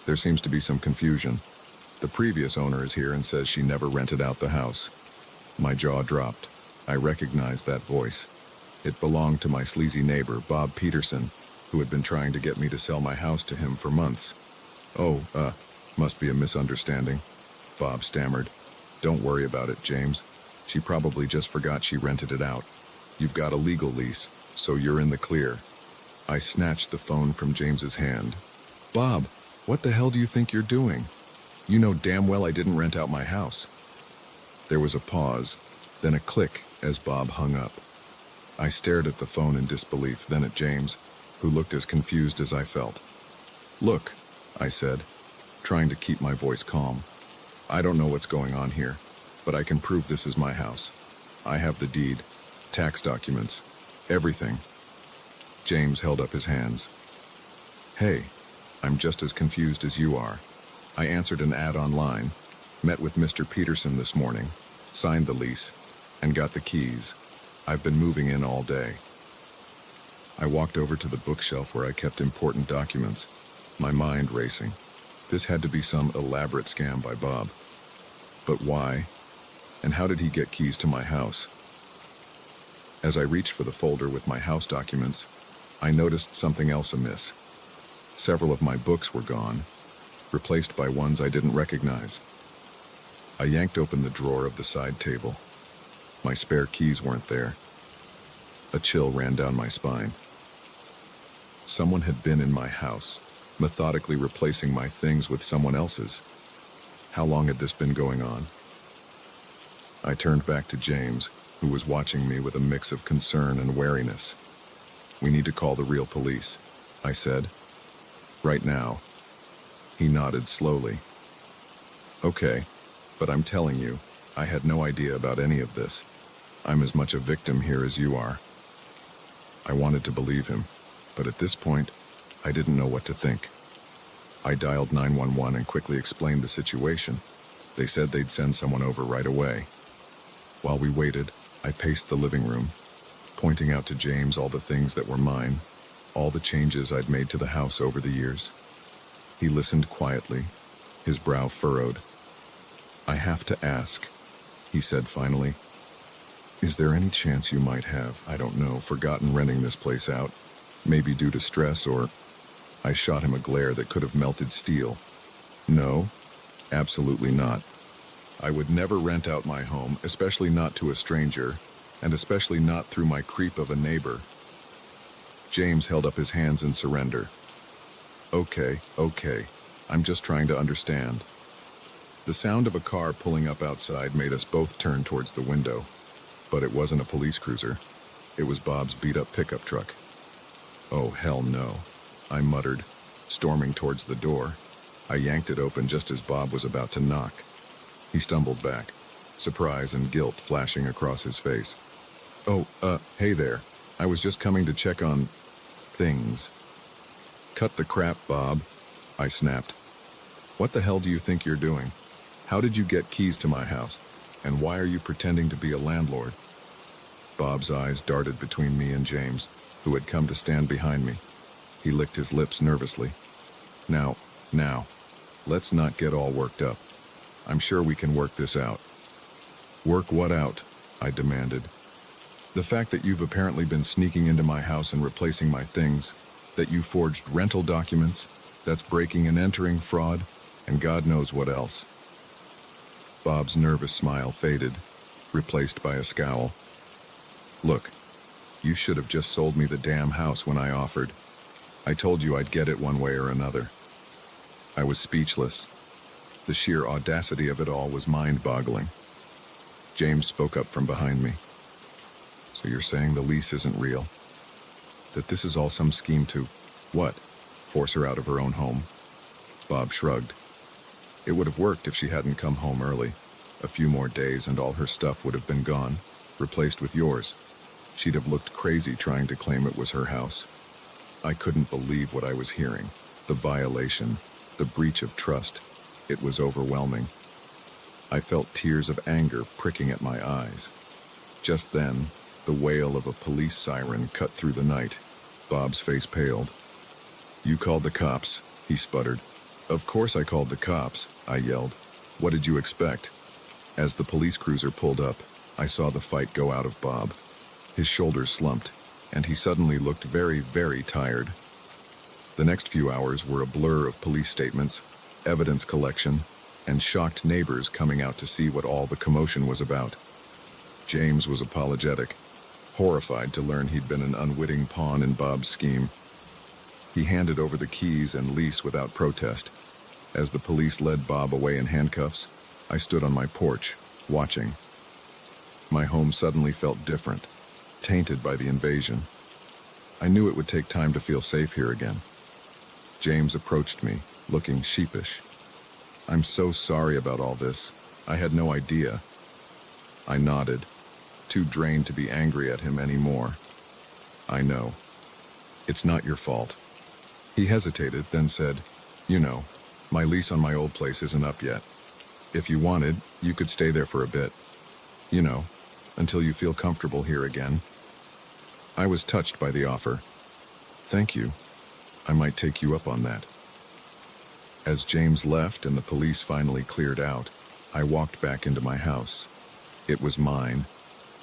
[SPEAKER 2] There seems to be some confusion. The previous owner is here and says she never rented out the house. My jaw dropped. I recognized that voice. It belonged to my sleazy neighbor, Bob Peterson, who had been trying to get me to sell my house to him for months. "Oh, must be a misunderstanding," Bob stammered. "Don't worry about it, James. She probably just forgot she rented it out. You've got a legal lease, so you're in the clear." I snatched the phone from James's hand. "Bob, what the hell do you think you're doing? You know damn well I didn't rent out my house." There was a pause, then a click as Bob hung up. I stared at the phone in disbelief, then at James, who looked as confused as I felt. "Look," I said, trying to keep my voice calm. "I don't know what's going on here, but I can prove this is my house. I have the deed, tax documents, everything." James held up his hands. "Hey, I'm just as confused as you are. I answered an ad online, met with Mr. Peterson this morning, signed the lease, and got the keys. I've been moving in all day." I walked over to the bookshelf where I kept important documents, my mind racing. This had to be some elaborate scam by Bob. But why? And how did he get keys to my house? As I reached for the folder with my house documents, I noticed something else amiss. Several of my books were gone, replaced by ones I didn't recognize. I yanked open the drawer of the side table. My spare keys weren't there. A chill ran down my spine. Someone had been in my house, methodically replacing my things with someone else's. How long had this been going on? I turned back to James, who was watching me with a mix of concern and wariness. "We need to call the real police," I said. "Right now." He nodded slowly. "Okay, but I'm telling you, I had no idea about any of this. I'm as much a victim here as you are." I wanted to believe him, but at this point, I didn't know what to think. I dialed 911 and quickly explained the situation. They said they'd send someone over right away. While we waited, I paced the living room, pointing out to James all the things that were mine, all the changes I'd made to the house over the years. He listened quietly, his brow furrowed. "I have to ask," he said finally. "Is there any chance you might have, I don't know, forgotten renting this place out? Maybe due to stress or—" I shot him a glare that could have melted steel. "No, absolutely not. I would never rent out my home, especially not to a stranger, and especially not through my creep of a neighbor." James held up his hands in surrender. Okay, I'm just trying to understand." The sound of a car pulling up outside made us both turn towards the window. But it wasn't a police cruiser. It was Bob's beat-up pickup truck. "Oh, hell no," I muttered, storming towards the door. I yanked it open just as Bob was about to knock. He stumbled back, surprise and guilt flashing across his face. "Oh, hey there. I was just coming to check on things." "Cut the crap, Bob," I snapped. "What the hell do you think you're doing? How did you get keys to my house? And why are you pretending to be a landlord?" Bob's eyes darted between me and James, who had come to stand behind me. He licked his lips nervously. Now, let's not get all worked up. I'm sure we can work this out." "Work what out?" I demanded. "The fact that you've apparently been sneaking into my house and replacing my things, that you forged rental documents, that's breaking and entering fraud, and God knows what else." Bob's nervous smile faded, replaced by a scowl. "Look, you should have just sold me the damn house when I offered. I told you I'd get it one way or another." I was speechless. The sheer audacity of it all was mind-boggling. James spoke up from behind me. "So you're saying the lease isn't real? That this is all some scheme to, what, force her out of her own home?" Bob shrugged. "It would have worked if she hadn't come home early. A few more days and all her stuff would have been gone, replaced with yours. She'd have looked crazy trying to claim it was her house." I couldn't believe what I was hearing. The violation, the breach of trust. It was overwhelming. I felt tears of anger pricking at my eyes. Just then, the wail of a police siren cut through the night. Bob's face paled. "You called the cops," he sputtered. "Of course I called the cops," I yelled. "What did you expect?" As the police cruiser pulled up, I saw the fight go out of Bob. His shoulders slumped, and he suddenly looked very, very tired. The next few hours were a blur of police statements, evidence collection, and shocked neighbors coming out to see what all the commotion was about. James was apologetic, horrified to learn he'd been an unwitting pawn in Bob's scheme. He handed over the keys and lease without protest. As the police led Bob away in handcuffs, I stood on my porch, watching. My home suddenly felt different, tainted by the invasion. I knew it would take time to feel safe here again. James approached me, looking sheepish. "I'm so sorry about all this. I had no idea." I nodded, too drained to be angry at him anymore. "I know. It's not your fault." He hesitated, then said, "You know, my lease on my old place isn't up yet. If you wanted, you could stay there for a bit. You know, until you feel comfortable here again." I was touched by the offer. "Thank you. I might take you up on that." As James left and the police finally cleared out, I walked back into my house. It was mine,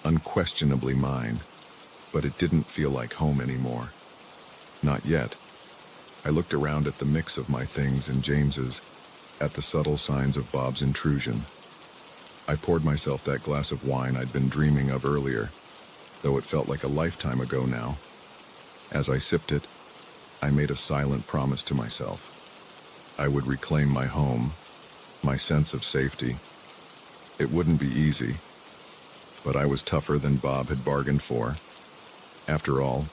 [SPEAKER 2] unquestionably mine, but it didn't feel like home anymore. Not yet. I looked around at the mix of my things and James's, at the subtle signs of Bob's intrusion. I poured myself that glass of wine I'd been dreaming of earlier, though it felt like a lifetime ago now. As I sipped it, I made a silent promise to myself. I would reclaim my home, my sense of safety. It wouldn't be easy, but I was tougher than Bob had bargained for. After all,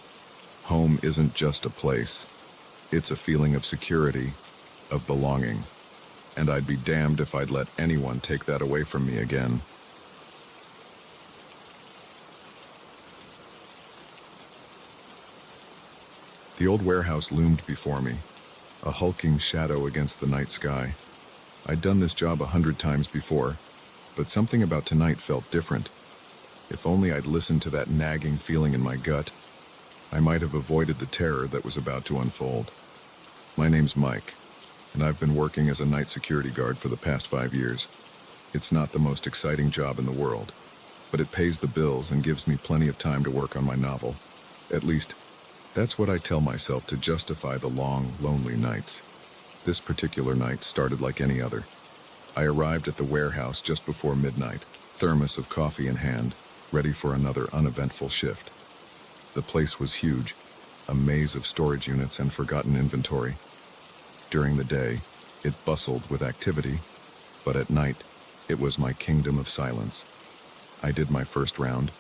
[SPEAKER 2] home isn't just a place. It's a feeling of security, of belonging, and I'd be damned if I'd let anyone take that away from me again. The old warehouse loomed before me, a hulking shadow against the night sky. I'd done this job 100 times before, but something about tonight felt different. If only I'd listened to that nagging feeling in my gut, I might have avoided the terror that was about to unfold. My name's Mike, and I've been working as a night security guard for the past 5 years. It's not the most exciting job in the world, but it pays the bills and gives me plenty of time to work on my novel. At least, that's what I tell myself to justify the long, lonely nights. This particular night started like any other. I arrived at the warehouse just before midnight, thermos of coffee in hand, ready for another uneventful shift. The place was huge, a maze of storage units and forgotten inventory. During the day, it bustled with activity, but at night, it was my kingdom of silence. I did my first round,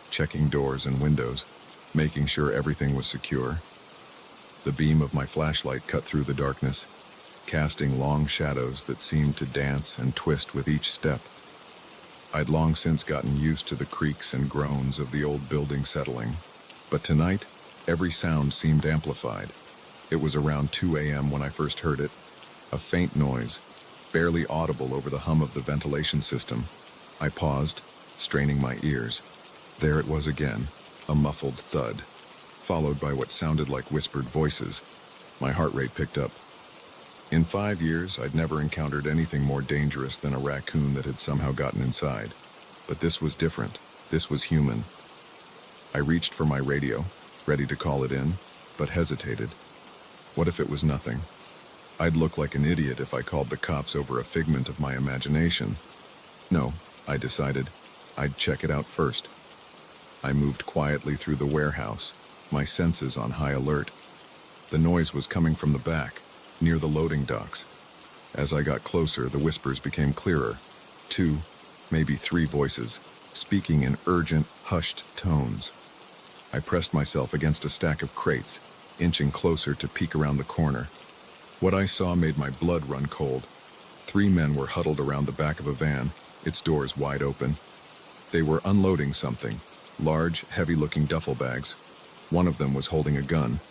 [SPEAKER 2] checking doors and windows, making sure everything was secure. The beam of my flashlight cut through the darkness, casting long shadows that seemed to dance and twist with each step. I'd long since gotten used to the creaks and groans of the old building settling, but tonight, every sound seemed amplified. It was around 2 a.m. when I first heard it, a faint noise, barely audible over the hum of the ventilation system. I paused, straining my ears. There it was again, a muffled thud, followed by what sounded like whispered voices. My heart rate picked up. In 5 years, I'd never encountered anything more dangerous than a raccoon that had somehow gotten inside. But this was different. This was human. I reached for my radio, ready to call it in, but hesitated. What if it was nothing? I'd look like an idiot if I called the cops over a figment of my imagination. No, I decided. I'd check it out first. I moved quietly through the warehouse, my senses on high alert. The noise was coming from the back, near the loading docks. As I got closer, the whispers became clearer. 2, maybe 3 voices, speaking in urgent, hushed tones. I pressed myself against a stack of crates, inching closer to peek around the corner. What I saw made my blood run cold. 3 men were huddled around the back of a van, its doors wide open. They were unloading something, large, heavy-looking duffel bags. One of them was holding a gun.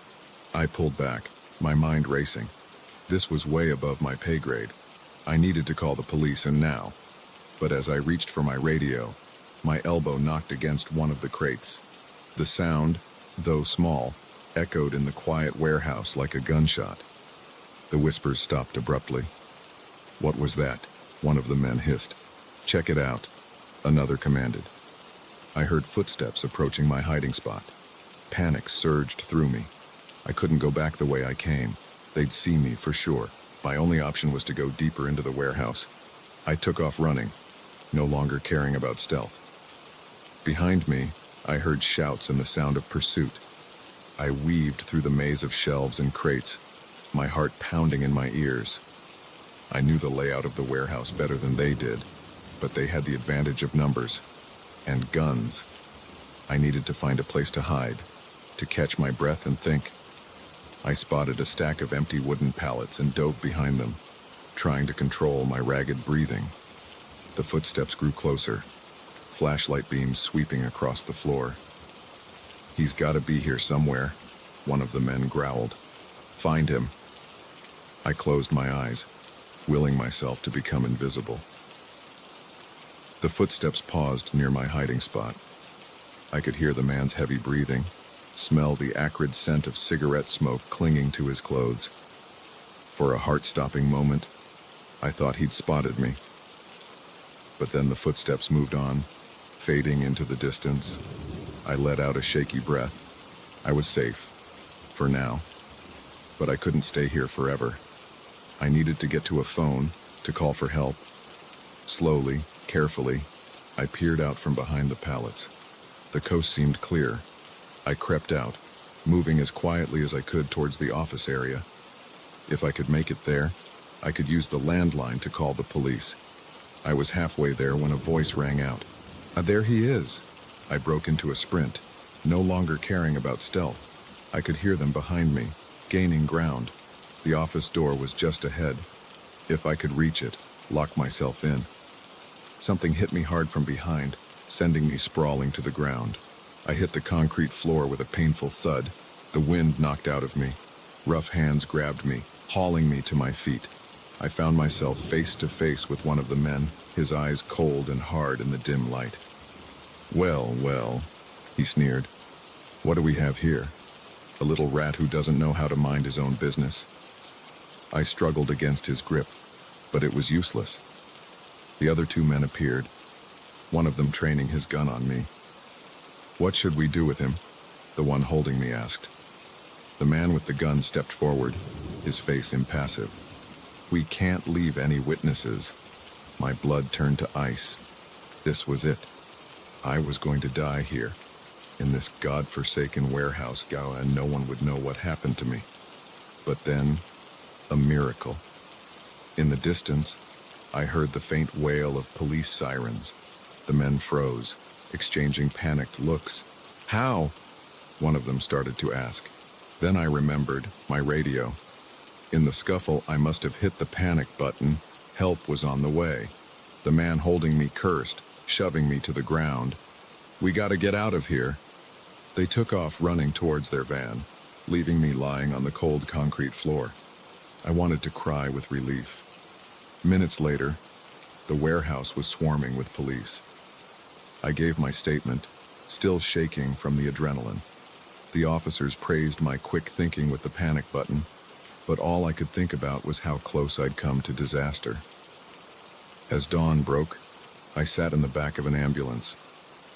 [SPEAKER 2] I pulled back, my mind racing. This was way above my pay grade. I needed to call the police, and now. But as I reached for my radio, my elbow knocked against one of the crates. The sound, though small, echoed in the quiet warehouse like a gunshot. The whispers stopped abruptly. "What was that?" one of the men hissed. "Check it out," another commanded. I heard footsteps approaching my hiding spot. Panic surged through me. I couldn't go back the way I came. They'd see me for sure. My only option was to go deeper into the warehouse. I took off running, no longer caring about stealth. Behind me, I heard shouts and the sound of pursuit. I weaved through the maze of shelves and crates, my heart pounding in my ears. I knew the layout of the warehouse better than they did, but they had the advantage of numbers and guns. I needed to find a place to hide, to catch my breath and think. I spotted a stack of empty wooden pallets and dove behind them, trying to control my ragged breathing. The footsteps grew closer, flashlight beams sweeping across the floor. "He's got to be here somewhere," one of the men growled. "Find him." I closed my eyes, willing myself to become invisible. The footsteps paused near my hiding spot. I could hear the man's heavy breathing, smell the acrid scent of cigarette smoke clinging to his clothes. For a heart-stopping moment, I thought he'd spotted me. But then the footsteps moved on, fading into the distance. I let out a shaky breath. I was safe, for now. But I couldn't stay here forever. I needed to get to a phone, to call for help. Slowly, carefully, I peered out from behind the pallets. The coast seemed clear. I crept out, moving as quietly as I could towards the office area. If I could make it there, I could use the landline to call the police. I was halfway there when a voice rang out. There he is!" I broke into a sprint, no longer caring about stealth. I could hear them behind me, gaining ground. The office door was just ahead. If I could reach it, lock myself in. Something hit me hard from behind, sending me sprawling to the ground. I hit the concrete floor with a painful thud. The wind knocked out of me. Rough hands grabbed me, hauling me to my feet. I found myself face to face with one of the men, his eyes cold and hard in the dim light. Well, well," he sneered. "What do we have here? A little rat who doesn't know how to mind his own business?" I struggled against his grip, but it was useless. The other two men appeared, one of them training his gun on me. "What should we do with him?" the one holding me asked. The man with the gun stepped forward, his face impassive. "We can't leave any witnesses." My blood turned to ice. This was it. I was going to die here, in this god-forsaken warehouse, and no one would know what happened to me. But then, a miracle. In the distance, I heard the faint wail of police sirens. The men froze, exchanging panicked looks. "How?" one of them started to ask. Then I remembered my radio. In the scuffle, I must have hit the panic button. Help was on the way. The man holding me cursed, shoving me to the ground. "We gotta get out of here." They took off running towards their van, leaving me lying on the cold concrete floor. I wanted to cry with relief. Minutes later, the warehouse was swarming with police. I gave my statement, still shaking from the adrenaline. The officers praised my quick thinking with the panic button, but all I could think about was how close I'd come to disaster. As dawn broke, I sat in the back of an ambulance,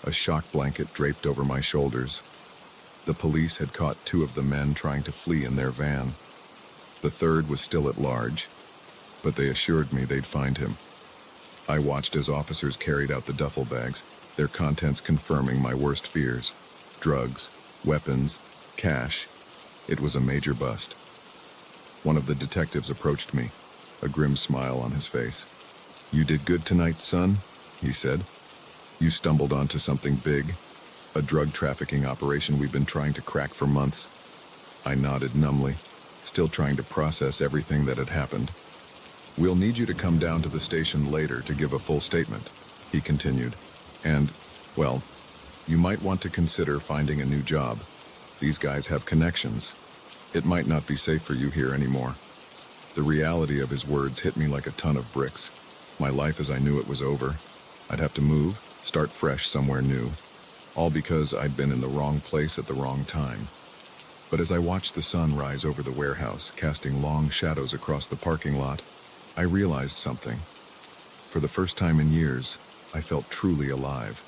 [SPEAKER 2] a shock blanket draped over my shoulders. The police had caught two of the men trying to flee in their van. The third was still at large, but they assured me they'd find him. I watched as officers carried out the duffel bags, their contents confirming my worst fears. Drugs, weapons, cash. It was a major bust. One of the detectives approached me, a grim smile on his face. "You did good tonight, son," he said. "You stumbled onto something big, a drug trafficking operation we've been trying to crack for months." I nodded numbly, still trying to process everything that had happened. "We'll need you to come down to the station later to give a full statement," he continued. "And, well, you might want to consider finding a new job. These guys have connections. It might not be safe for you here anymore." The reality of his words hit me like a ton of bricks. My life as I knew it was over. I'd have to move, start fresh somewhere new, all because I'd been in the wrong place at the wrong time. But as I watched the sun rise over the warehouse, casting long shadows across the parking lot, I realized something. For the first time in years, I felt truly alive.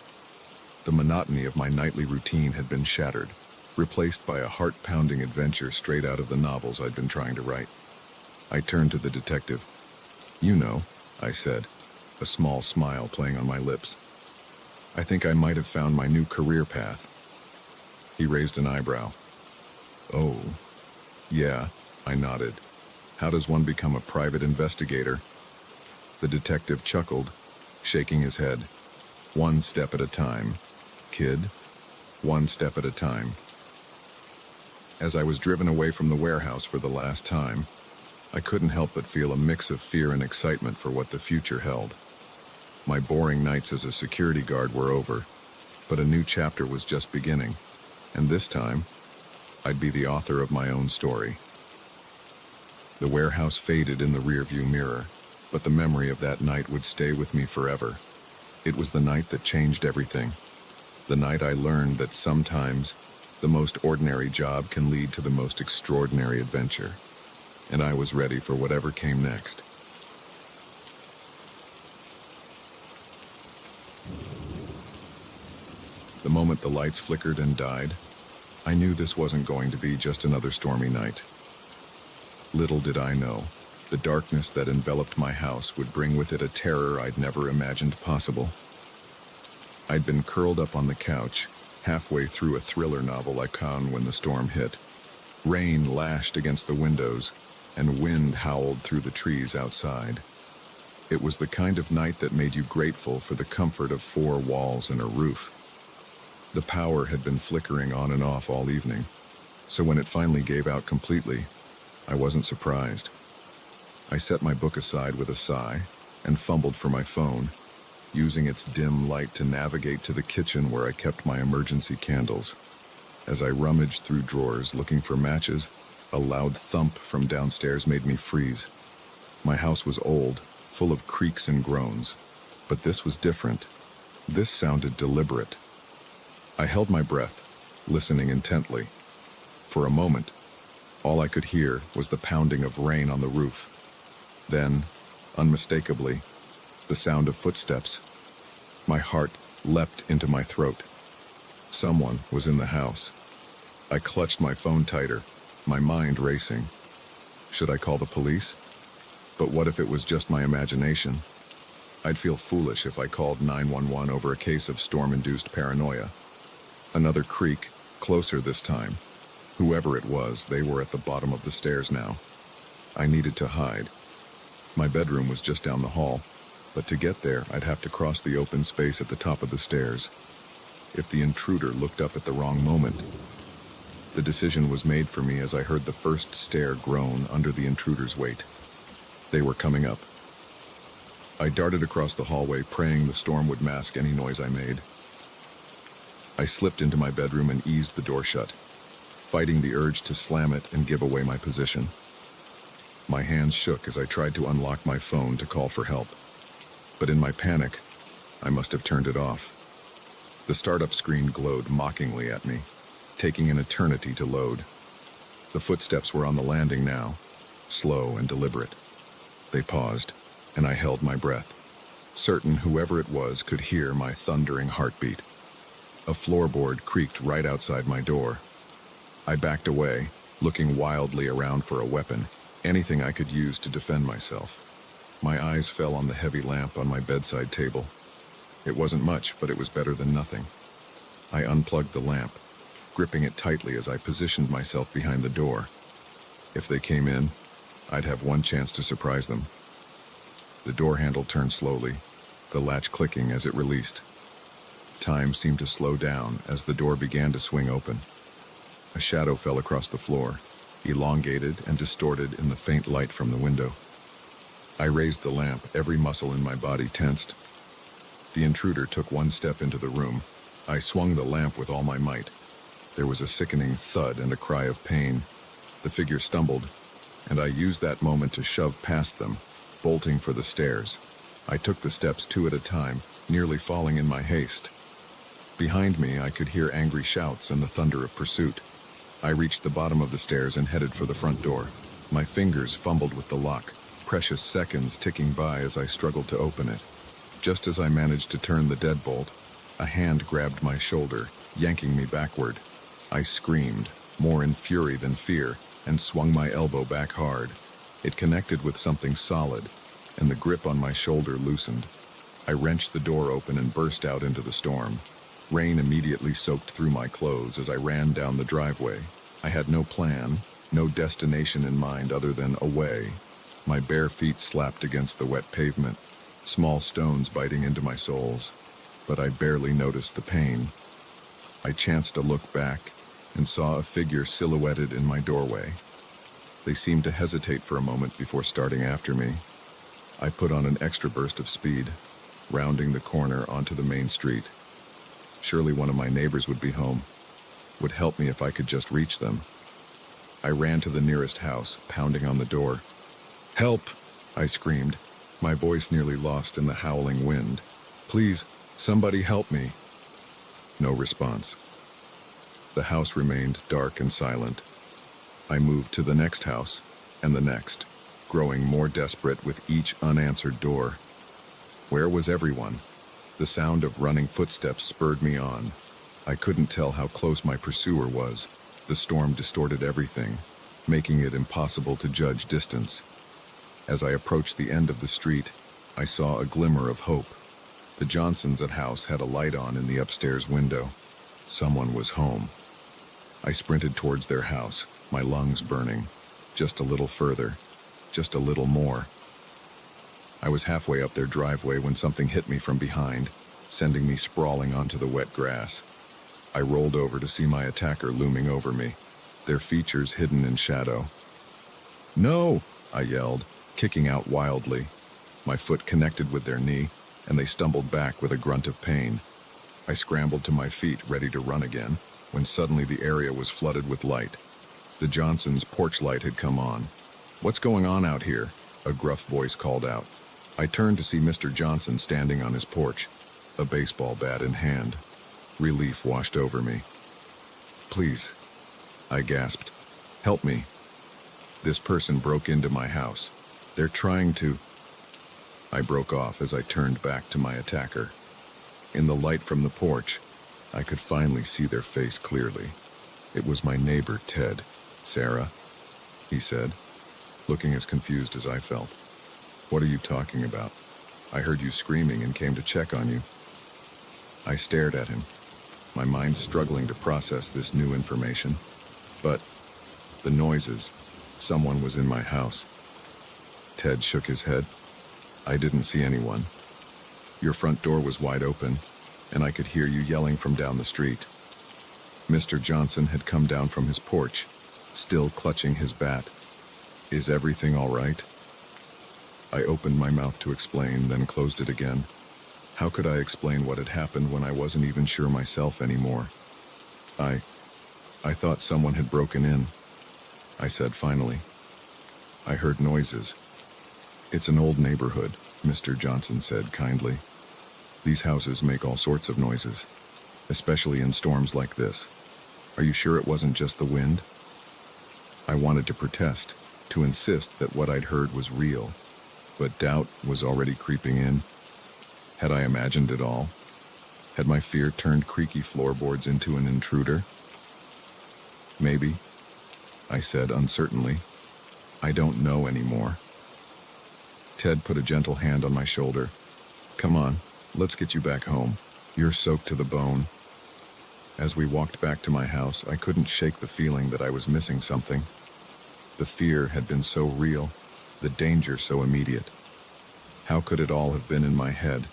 [SPEAKER 2] The monotony of my nightly routine had been shattered, replaced by a heart-pounding adventure straight out of the novels I'd been trying to write. I turned to the detective. "You know," I said, a small smile playing on my lips. "I think I might have found my new career path." He raised an eyebrow. "Oh, yeah," I nodded. "How does one become a private investigator?" The detective chuckled, shaking his head. "One step at a time, kid. One step at a time." As I was driven away from the warehouse for the last time, I couldn't help but feel a mix of fear and excitement for what the future held. My boring nights as a security guard were over, but a new chapter was just beginning, and this time, I'd be the author of my own story. The warehouse faded in the rearview mirror, but the memory of that night would stay with me forever. It was the night that changed everything. The night I learned that sometimes the most ordinary job can lead to the most extraordinary adventure, and I was ready for whatever came next. The moment the lights flickered and died, I knew this wasn't going to be just another stormy night. Little did I know, the darkness that enveloped my house would bring with it a terror I'd never imagined possible. I'd been curled up on the couch, halfway through a thriller novel I conned when the storm hit. Rain lashed against the windows, and wind howled through the trees outside. It was the kind of night that made you grateful for the comfort of four walls and a roof. The power had been flickering on and off all evening, so when it finally gave out completely, I wasn't surprised. I set my book aside with a sigh and fumbled for my phone, using its dim light to navigate to the kitchen where I kept my emergency candles. As I rummaged through drawers looking for matches, a loud thump from downstairs made me freeze. My house was old, full of creaks and groans, but this was different. This sounded deliberate. I held my breath, listening intently. For a moment, all I could hear was the pounding of rain on the roof. Then, unmistakably, the sound of footsteps. My heart leapt into my throat. Someone was in the house. I clutched my phone tighter, my mind racing. Should I call the police? But what if it was just my imagination? I'd feel foolish if I called 911 over a case of storm-induced paranoia. Another creak, closer this time. Whoever it was, they were at the bottom of the stairs now. I needed to hide. My bedroom was just down the hall, but to get there, I'd have to cross the open space at the top of the stairs. If the intruder looked up at the wrong moment, the decision was made for me as I heard the first stair groan under the intruder's weight. They were coming up. I darted across the hallway, praying the storm would mask any noise I made. I slipped into my bedroom and eased the door shut, fighting the urge to slam it and give away my position. My hands shook as I tried to unlock my phone to call for help. But in my panic, I must have turned it off. The startup screen glowed mockingly at me, taking an eternity to load. The footsteps were on the landing now, slow and deliberate. They paused, and I held my breath, certain whoever it was could hear my thundering heartbeat. A floorboard creaked right outside my door. I backed away, looking wildly around for a weapon, anything I could use to defend myself. My eyes fell on the heavy lamp on my bedside table. It wasn't much, but it was better than nothing. I unplugged the lamp, gripping it tightly as I positioned myself behind the door. If they came in, I'd have one chance to surprise them. The door handle turned slowly, the latch clicking as it released. Time seemed to slow down as the door began to swing open. A shadow fell across the floor, elongated and distorted in the faint light from the window. I raised the lamp, every muscle in my body tensed. The intruder took one step into the room. I swung the lamp with all my might. There was a sickening thud and a cry of pain. The figure stumbled, and I used that moment to shove past them, bolting for the stairs. I took the steps two at a time, nearly falling in my haste. Behind me, I could hear angry shouts and the thunder of pursuit. I reached the bottom of the stairs and headed for the front door. My fingers fumbled with the lock, precious seconds ticking by as I struggled to open it. Just as I managed to turn the deadbolt, A hand grabbed my shoulder, yanking me backward. I screamed, more in fury than fear, and swung my elbow back hard. It connected with something solid, and the grip on my shoulder loosened. I wrenched the door open and burst out into the storm. Rain immediately soaked through my clothes as I ran down the driveway. I had no plan, no destination in mind other than away. My bare feet slapped against the wet pavement, small stones biting into my soles, but I barely noticed the pain. I chanced to look back and saw a figure silhouetted in my doorway. They seemed to hesitate for a moment before starting after me. I put on an extra burst of speed, rounding the corner onto the main street. Surely one of my neighbors would be home, would help me if I could just reach them. I ran to the nearest house, pounding on the door. "Help!" I screamed, my voice nearly lost in the howling wind. "Please, somebody help me." No response. The house remained dark and silent. I moved to the next house, and the next, growing more desperate with each unanswered door. Where was everyone? The sound of running footsteps spurred me on. I couldn't tell how close my pursuer was. The storm distorted everything, making it impossible to judge distance. As I approached the end of the street, I saw a glimmer of hope. The Johnsons' house had a light on in the upstairs window. Someone was home. I sprinted towards their house, my lungs burning. Just a little further, just a little more. I was halfway up their driveway when something hit me from behind, sending me sprawling onto the wet grass. I rolled over to see my attacker looming over me, their features hidden in shadow. "No!" I yelled, kicking out wildly. My foot connected with their knee, and they stumbled back with a grunt of pain. I scrambled to my feet, ready to run again, when suddenly the area was flooded with light. The Johnsons' porch light had come on. "What's going on out here?" a gruff voice called out. I turned to see Mr. Johnson standing on his porch, a baseball bat in hand. Relief washed over me. "Please," I gasped. "Help me. This person broke into my house. They're trying to..." I broke off as I turned back to my attacker. In the light from the porch, I could finally see their face clearly. It was my neighbor, Ted. "Sarah," he said, looking as confused as I felt. "What are you talking about? I heard you screaming and came to check on you." I stared at him, my mind struggling to process this new information. But the noises, someone was in my house. Ted shook his head. "I didn't see anyone. Your front door was wide open, and I could hear you yelling from down the street." Mr. Johnson had come down from his porch, still clutching his bat. "Is everything all right?" I opened my mouth to explain, then closed it again. How could I explain what had happened when I wasn't even sure myself anymore? I thought someone had broken in," I said finally. "I heard noises." "It's an old neighborhood," Mr. Johnson said kindly. "These houses make all sorts of noises, especially in storms like this. Are you sure it wasn't just the wind?" I wanted to protest, to insist that what I'd heard was real, but doubt was already creeping in. Had I imagined it all? Had my fear turned creaky floorboards into an intruder? "Maybe," I said uncertainly. "I don't know anymore." Ted put a gentle hand on my shoulder. "Come on, let's get you back home. You're soaked to the bone." As we walked back to my house, I couldn't shake the feeling that I was missing something. The fear had been so real, the danger so immediate. How could it all have been in my head?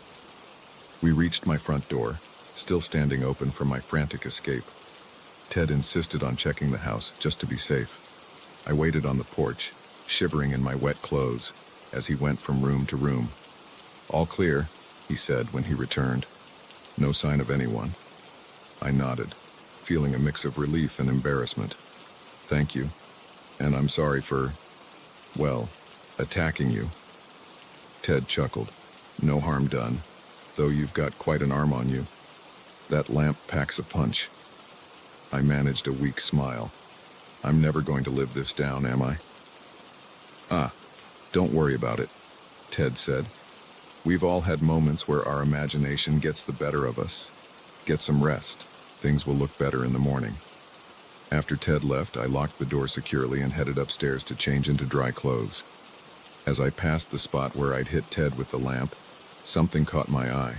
[SPEAKER 2] We reached my front door, still standing open from my frantic escape. Ted insisted on checking the house, just to be safe. I waited on the porch, shivering in my wet clothes, as he went from room to room. "All clear," he said when he returned. "No sign of anyone." I nodded, feeling a mix of relief and embarrassment. "Thank you, and I'm sorry for, well, attacking you." Ted chuckled. "No harm done, though you've got quite an arm on you. That lamp packs a punch." I managed a weak smile. "I'm never going to live this down, am I?" Don't worry about it," Ted said. "We've all had moments where our imagination gets the better of us. Get some rest. Things will look better in the morning. After Ted left, I locked the door securely and headed upstairs to change into dry clothes. As I passed the spot where I'd hit Ted with the lamp, something caught my eye.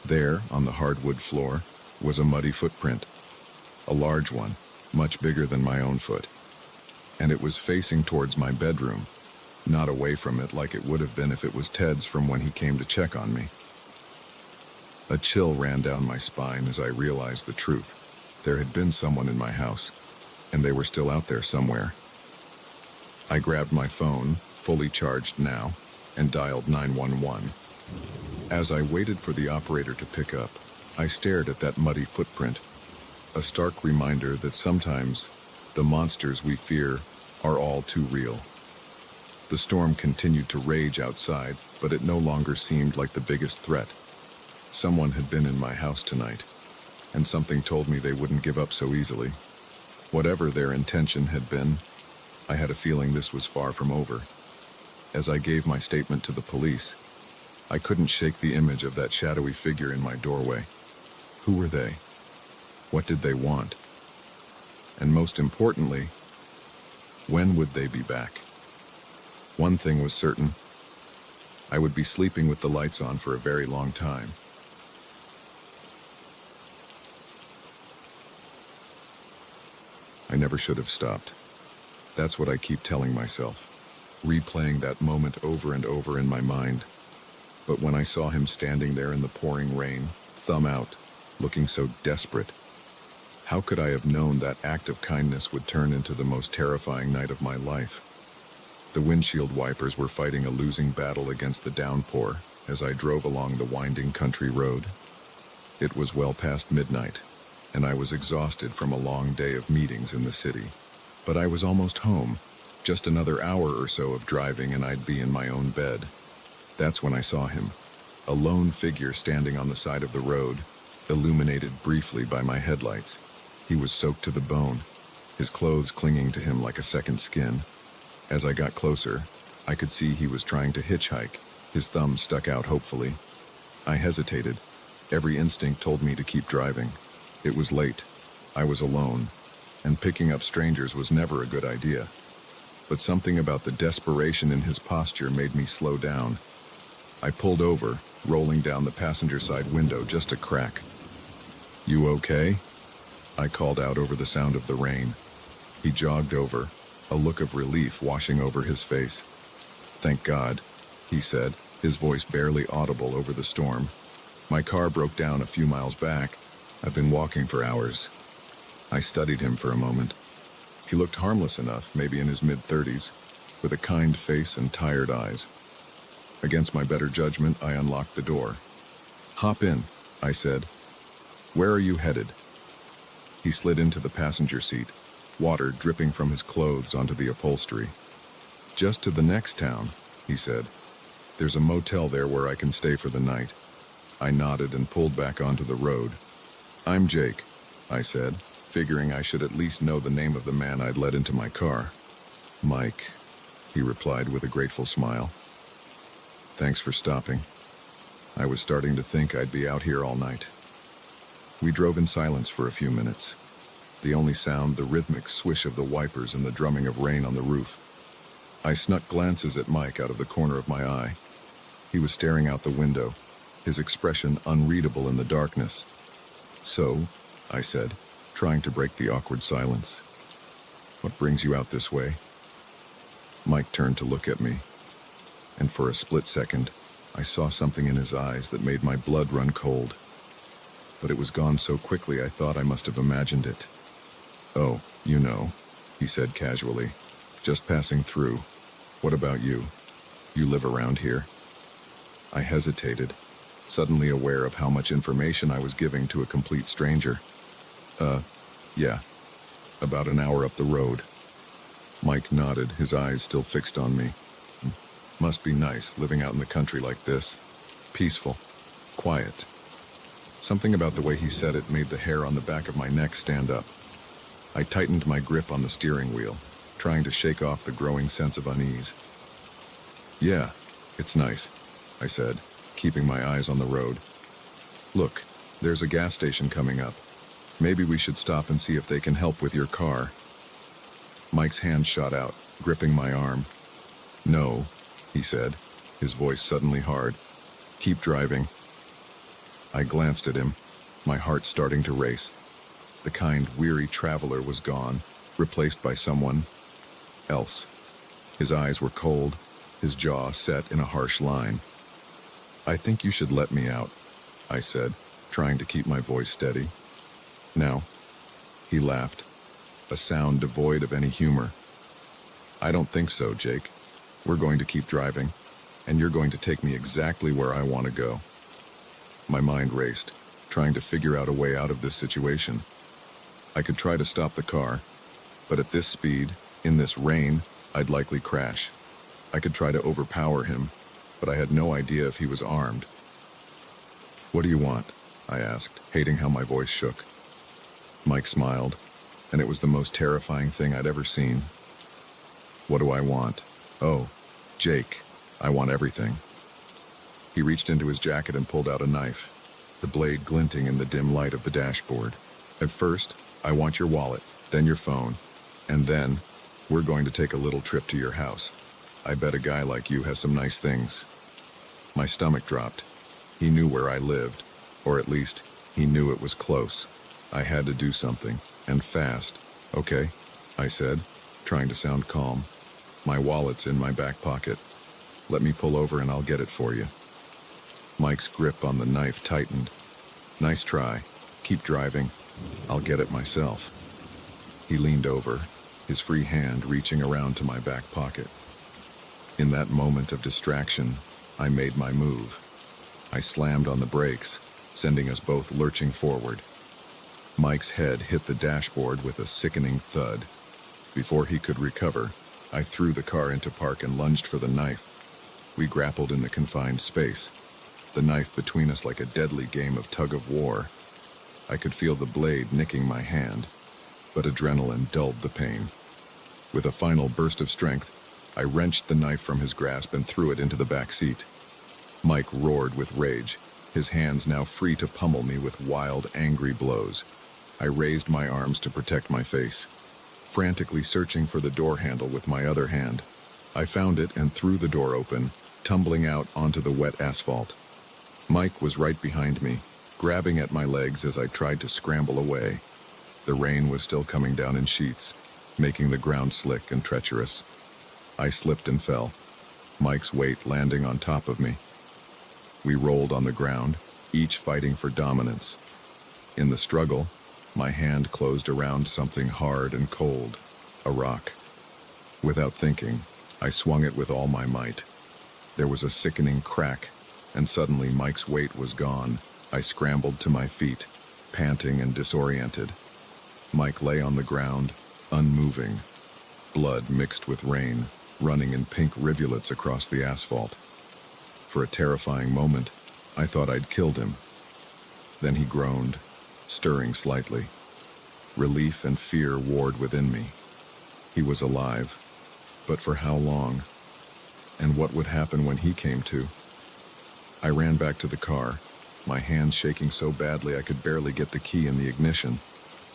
[SPEAKER 2] There, on the hardwood floor, was a muddy footprint. A large one, much bigger than my own foot. And it was facing towards my bedroom, not away from it like it would have been if it was Ted's from when he came to check on me. A chill ran down my spine as I realized the truth. There had been someone in my house, and they were still out there somewhere. I grabbed my phone, fully charged now, and dialed 911. As I waited for the operator to pick up, I stared at that muddy footprint, a stark reminder that sometimes the monsters we fear are all too real. The storm continued to rage outside, but it no longer seemed like the biggest threat. Someone had been in my house tonight, and something told me they wouldn't give up so easily. Whatever their intention had been, I had a feeling this was far from over. As I gave my statement to the police, I couldn't shake the image of that shadowy figure in my doorway. Who were they? What did they want? And most importantly, when would they be back? One thing was certain. I would be sleeping with the lights on for a very long time. I never should have stopped. That's what I keep telling myself, replaying that moment over and over in my mind. But when I saw him standing there in the pouring rain, thumb out, looking so desperate, how could I have known that act of kindness would turn into the most terrifying night of my life? The windshield wipers were fighting a losing battle against the downpour as I drove along the winding country road. It was well past midnight, and I was exhausted from a long day of meetings in the city. But I was almost home. Just another hour or so of driving and I'd be in my own bed. That's when I saw him, a lone figure standing on the side of the road, illuminated briefly by my headlights. He was soaked to the bone, his clothes clinging to him like a second skin. As I got closer, I could see he was trying to hitchhike, his thumb stuck out hopefully. I hesitated. Every instinct told me to keep driving. It was late. I was alone, and picking up strangers was never a good idea. But something about the desperation in his posture made me slow down. I pulled over, rolling down the passenger side window just a crack. "You okay?" I called out over the sound of the rain. He jogged over, a look of relief washing over his face. "Thank God," he said, his voice barely audible over the storm. "My car broke down a few miles back. I've been walking for hours." I studied him for a moment. He looked harmless enough, maybe in his mid-30s, with a kind face and tired eyes. Against my better judgment, I unlocked the door. "Hop in," I said. "Where are you headed?" He slid into the passenger seat, water dripping from his clothes onto the upholstery. "Just to the next town," he said. "There's a motel there where I can stay for the night." I nodded and pulled back onto the road. "I'm Jake," I said, figuring I should at least know the name of the man I'd let into my car. "Mike," he replied with a grateful smile. "Thanks for stopping. I was starting to think I'd be out here all night." We drove in silence for a few minutes. The only sound, the rhythmic swish of the wipers and the drumming of rain on the roof. I snuck glances at Mike out of the corner of my eye. He was staring out the window, his expression unreadable in the darkness. "So," I said, trying to break the awkward silence, "what brings you out this way?" Mike turned to look at me, and for a split second, I saw something in his eyes that made my blood run cold. But it was gone so quickly I thought I must have imagined it. "Oh, you know," he said casually, "just passing through. What about you? You live around here?" I hesitated, suddenly aware of how much information I was giving to a complete stranger. Yeah, about an hour up the road." Mike nodded, his eyes still fixed on me. "Must be nice living out in the country like this. Peaceful, quiet." Something about the way he said it made the hair on the back of my neck stand up. I tightened my grip on the steering wheel, trying to shake off the growing sense of unease. "Yeah, it's nice," I said, keeping my eyes on the road. "Look, There's a gas station coming up. Maybe we should stop and see if they can help with your car. Mike's hand shot out, gripping my arm. No, he said, his voice suddenly hard. Keep driving. I glanced at him, my heart starting to race. The kind, weary traveler was gone, replaced by someone else. His eyes were cold, his jaw set in a harsh line. I think you should let me out, I said, trying to keep my voice steady. Now, he laughed, a sound devoid of any humor. I don't think so, Jake. We're going to keep driving, and you're going to take me exactly where I want to go. My mind raced, trying to figure out a way out of this situation. I could try to stop the car, but at this speed, in this rain, I'd likely crash. I could try to overpower him, but I had no idea if he was armed. What do you want? I asked, hating how my voice shook. Mike smiled, and it was the most terrifying thing I'd ever seen. What do I want? Oh, Jake, I want everything. He reached into his jacket and pulled out a knife, the blade glinting in the dim light of the dashboard. At first, I want your wallet, then your phone, and then we're going to take a little trip to your house. I bet a guy like you has some nice things. My stomach dropped. He knew where I lived, or at least, he knew it was close. I had to do something, and fast. Okay, I said, trying to sound calm. My wallet's in my back pocket. Let me pull over and I'll get it for you. Mike's grip on the knife tightened. Nice try. Keep driving. I'll get it myself. He leaned over, his free hand reaching around to my back pocket. In that moment of distraction, I made my move. I slammed on the brakes, sending us both lurching forward. Mike's head hit the dashboard with a sickening thud. Before he could recover, I threw the car into park and lunged for the knife. We grappled in the confined space, the knife between us like a deadly game of tug-of-war. I could feel the blade nicking my hand, but adrenaline dulled the pain. With a final burst of strength, I wrenched the knife from his grasp and threw it into the back seat. Mike roared with rage, his hands now free to pummel me with wild, angry blows. I raised my arms to protect my face, frantically searching for the door handle with my other hand. I found it and threw the door open, tumbling out onto the wet asphalt. Mike was right behind me, grabbing at my legs as I tried to scramble away. The rain was still coming down in sheets, making the ground slick and treacherous. I slipped and fell, Mike's weight landing on top of me. We rolled on the ground, each fighting for dominance. In the struggle, my hand closed around something hard and cold, a rock. Without thinking, I swung it with all my might. There was a sickening crack, and suddenly Mike's weight was gone. I scrambled to my feet, panting and disoriented. Mike lay on the ground, unmoving, blood mixed with rain, running in pink rivulets across the asphalt. For a terrifying moment, I thought I'd killed him. Then he groaned, stirring slightly. Relief and fear warred within me. He was alive, but for how long? And what would happen when he came to? I ran back to the car, my hands shaking so badly I could barely get the key in the ignition.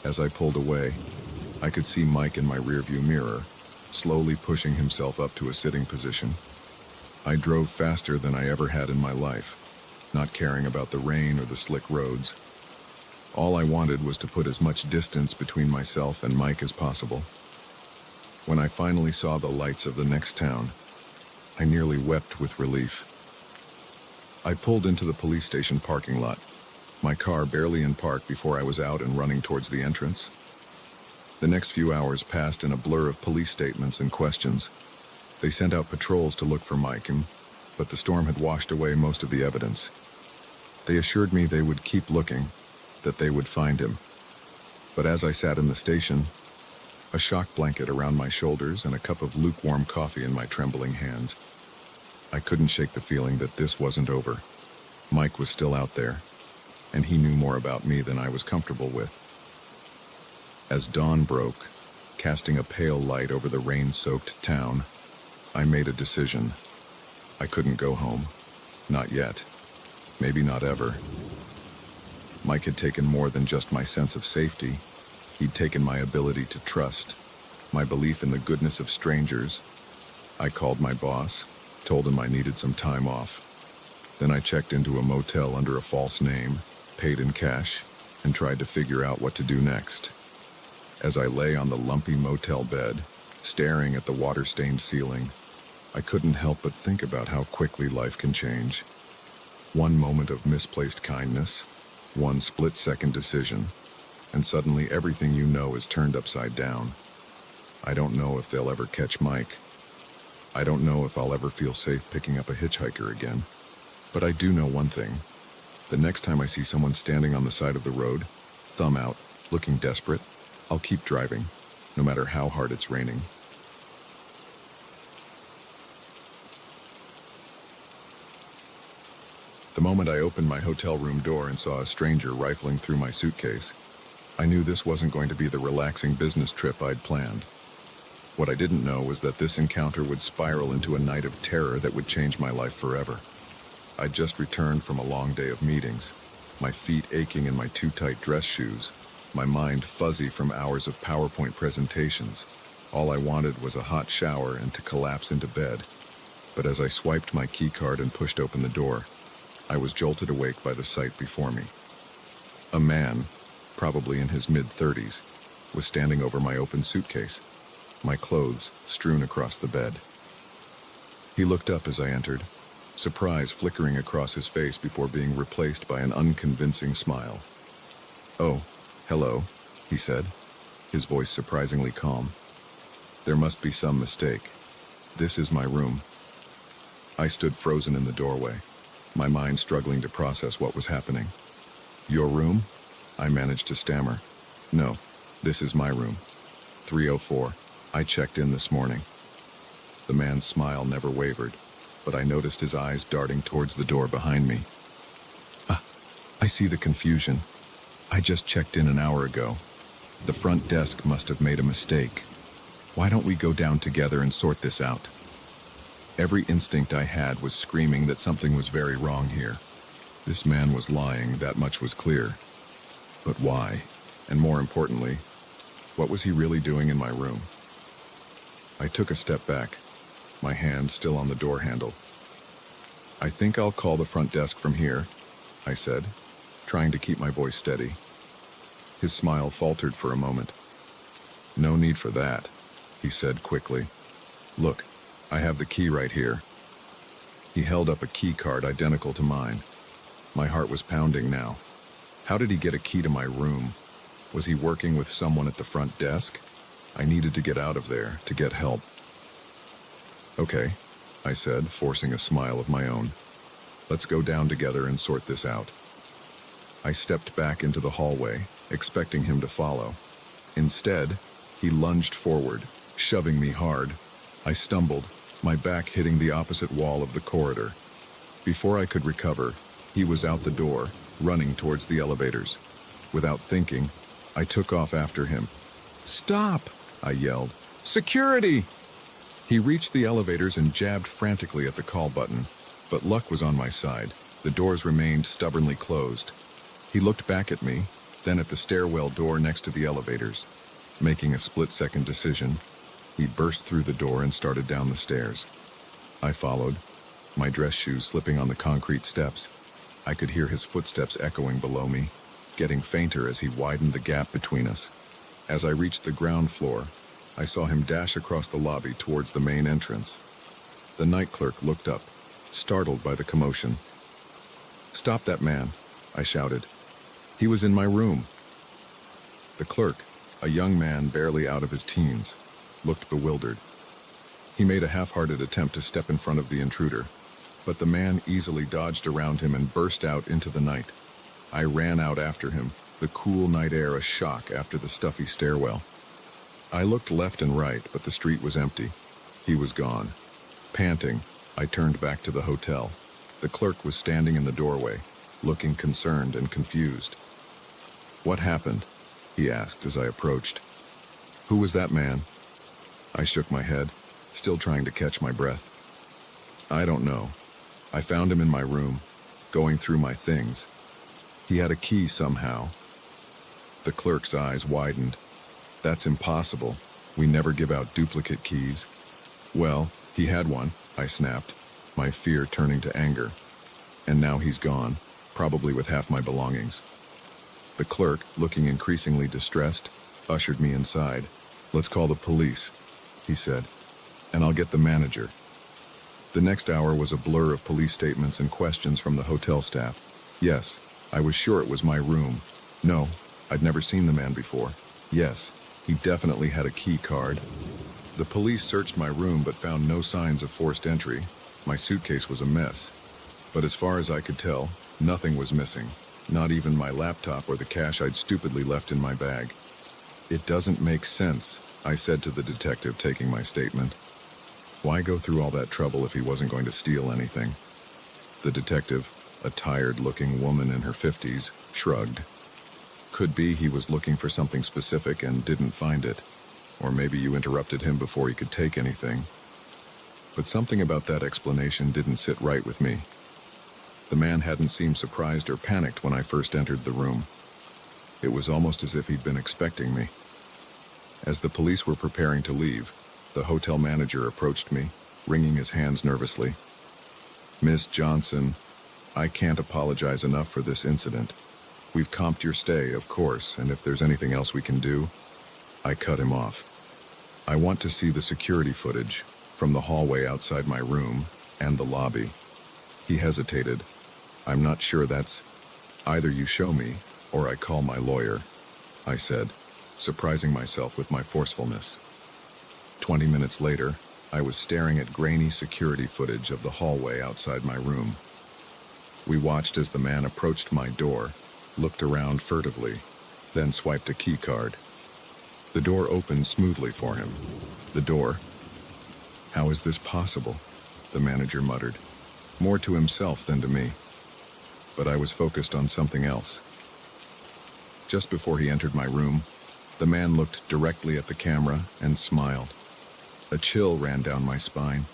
[SPEAKER 2] As I pulled away, I could see Mike in my rearview mirror, slowly pushing himself up to a sitting position. I drove faster than I ever had in my life, not caring about the rain or the slick roads. All I wanted was to put as much distance between myself and Mike as possible. When I finally saw the lights of the next town, I nearly wept with relief. I pulled into the police station parking lot, my car barely in park before I was out and running towards the entrance. The next few hours passed in a blur of police statements and questions. They sent out patrols to look for Mike, but the storm had washed away most of the evidence. They assured me they would keep looking, that they would find him. But as I sat in the station, a shock blanket around my shoulders and a cup of lukewarm coffee in my trembling hands, I couldn't shake the feeling that this wasn't over. Mike was still out there, and he knew more about me than I was comfortable with. As dawn broke, casting a pale light over the rain-soaked town, I made a decision. I couldn't go home. Not yet. Maybe not ever. Mike had taken more than just my sense of safety. He'd taken my ability to trust, my belief in the goodness of strangers. I called my boss, told him I needed some time off. Then I checked into a motel under a false name, paid in cash, and tried to figure out what to do next. As I lay on the lumpy motel bed, staring at the water-stained ceiling, I couldn't help but think about how quickly life can change. One moment of misplaced kindness, one split-second decision, and suddenly everything you know is turned upside down. I don't know if they'll ever catch Mike. I don't know if I'll ever feel safe picking up a hitchhiker again. But I do know one thing. The next time I see someone standing on the side of the road, thumb out, looking desperate, I'll keep driving, no matter how hard it's raining. The moment I opened my hotel room door and saw a stranger rifling through my suitcase, I knew this wasn't going to be the relaxing business trip I'd planned. What I didn't know was that this encounter would spiral into a night of terror that would change my life forever. I'd just returned from a long day of meetings, my feet aching in my too tight dress shoes, my mind fuzzy from hours of PowerPoint presentations. All I wanted was a hot shower and to collapse into bed. But as I swiped my keycard and pushed open the door, I was jolted awake by the sight before me. A man, probably in his mid-30s, was standing over my open suitcase, my clothes strewn across the bed. He looked up as I entered, surprise flickering across his face before being replaced by an unconvincing smile. "Oh, hello," he said, his voice surprisingly calm. "There must be some mistake. This is my room." I stood frozen in the doorway, my mind struggling to process what was happening. "Your room?" I managed to stammer. "No, this is my room. 304. I checked in this morning." The man's smile never wavered, but I noticed his eyes darting towards the door behind me. I see the confusion. I just checked in an hour ago. The front desk must have made a mistake. Why don't we go down together and sort this out?" Every instinct I had was screaming that something was very wrong here. This man was lying, that much was clear. But why? And more importantly, what was he really doing in my room? I took a step back, my hand still on the door handle. "I think I'll call the front desk from here," I said, trying to keep my voice steady. His smile faltered for a moment. "No need for that," he said quickly. "Look, I have the key right here." He held up a key card identical to mine. My heart was pounding now. How did he get a key to my room? Was he working with someone at the front desk? I needed to get out of there, to get help. "Okay," I said, forcing a smile of my own. "Let's go down together and sort this out." I stepped back into the hallway, expecting him to follow. Instead, he lunged forward, shoving me hard. I stumbled, my back hitting the opposite wall of the corridor. Before I could recover, he was out the door, running towards the elevators. Without thinking, I took off after him. "Stop!" I yelled. "Security!" He reached the elevators and jabbed frantically at the call button, but luck was on my side. The doors remained stubbornly closed. He looked back at me, then at the stairwell door next to the elevators. Making a split-second decision, he burst through the door and started down the stairs. I followed, my dress shoes slipping on the concrete steps. I could hear his footsteps echoing below me, getting fainter as he widened the gap between us. As I reached the ground floor, I saw him dash across the lobby towards the main entrance. The night clerk looked up, startled by the commotion. "Stop that man," I shouted. "He was in my room." The clerk, a young man barely out of his teens, looked bewildered. He made a half-hearted attempt to step in front of the intruder, but the man easily dodged around him and burst out into the night. I ran out after him, the cool night air a shock after the stuffy stairwell. I looked left and right, but the street was empty. He was gone. Panting, I turned back to the hotel. The clerk was standing in the doorway, looking concerned and confused. "What happened?" he asked as I approached. "Who was that man?" I shook my head, still trying to catch my breath. "I don't know. I found him in my room, going through my things." He had a key somehow. The clerk's eyes widened. That's impossible. We never give out duplicate keys. Well, he had one, I snapped, my fear turning to anger. And now he's gone, probably with half my belongings. The clerk, looking increasingly distressed, ushered me inside. "Let's call the police," he said, "and I'll get the manager." The next hour was a blur of police statements and questions from the hotel staff. Yes, I was sure it was my room. No, I'd never seen the man before. Yes, he definitely had a key card. The police searched my room but found no signs of forced entry. My suitcase was a mess. But as far as I could tell, nothing was missing. Not even my laptop or the cash I'd stupidly left in my bag. "It doesn't make sense," I said to the detective, taking my statement. Why go through all that trouble if he wasn't going to steal anything? The detective, a tired-looking woman in her 50s, shrugged. Could be he was looking for something specific and didn't find it. Or maybe you interrupted him before he could take anything. But something about that explanation didn't sit right with me. The man hadn't seemed surprised or panicked when I first entered the room. It was almost as if he'd been expecting me. As the police were preparing to leave, the hotel manager approached me, wringing his hands nervously. "Miss Johnson, I can't apologize enough for this incident. We've comped your stay, of course, and if there's anything else we can do..." I cut him off. "I want to see the security footage from the hallway outside my room and the lobby." He hesitated. "I'm not sure that's... Either you show me, or I call my lawyer," I said, surprising myself with my forcefulness. 20 minutes later, I was staring at grainy security footage of the hallway outside my room. We watched as the man approached my door, looked around furtively, then swiped a key card. The door opened smoothly for him. The door... "How is this possible?" the manager muttered, more to himself than to me. But I was focused on something else. Just before he entered my room, the man looked directly at the camera and smiled. A chill ran down my spine.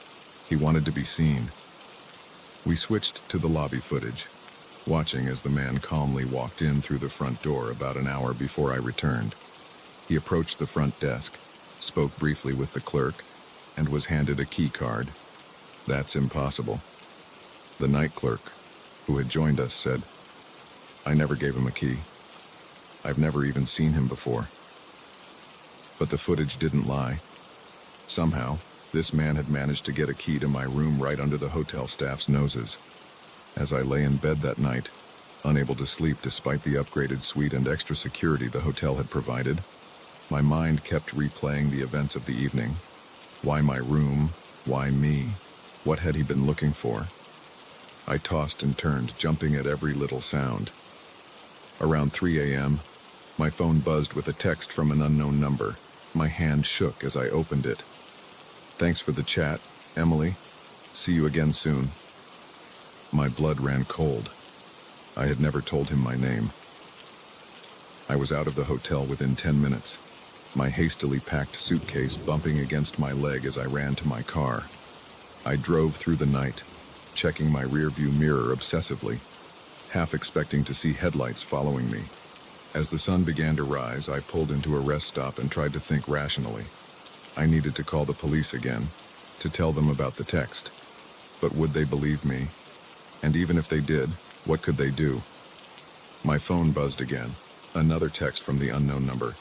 [SPEAKER 2] He wanted to be seen. We switched to the lobby footage, watching as the man calmly walked in through the front door about an hour before I returned. He approached the front desk, spoke briefly with the clerk, and was handed a key card. "That's impossible." The night clerk, who had joined us, said, "I never gave him a key. I've never even seen him before." But the footage didn't lie. Somehow, this man had managed to get a key to my room right under the hotel staff's noses. As I lay in bed that night, unable to sleep despite the upgraded suite and extra security the hotel had provided, my mind kept replaying the events of the evening. Why my room? Why me? What had he been looking for? I tossed and turned, jumping at every little sound. Around 3 a.m., my phone buzzed with a text from an unknown number. My hand shook as I opened it. "Thanks for the chat, Emily. See you again soon." My blood ran cold. I had never told him my name. I was out of the hotel within 10 minutes, my hastily packed suitcase bumping against my leg as I ran to my car. I drove through the night, checking my rearview mirror obsessively, half expecting to see headlights following me. As the sun began to rise, I pulled into a rest stop and tried to think rationally. I needed to call the police again, to tell them about the text. But would they believe me? And even if they did, what could they do? My phone buzzed again, another text from the unknown number.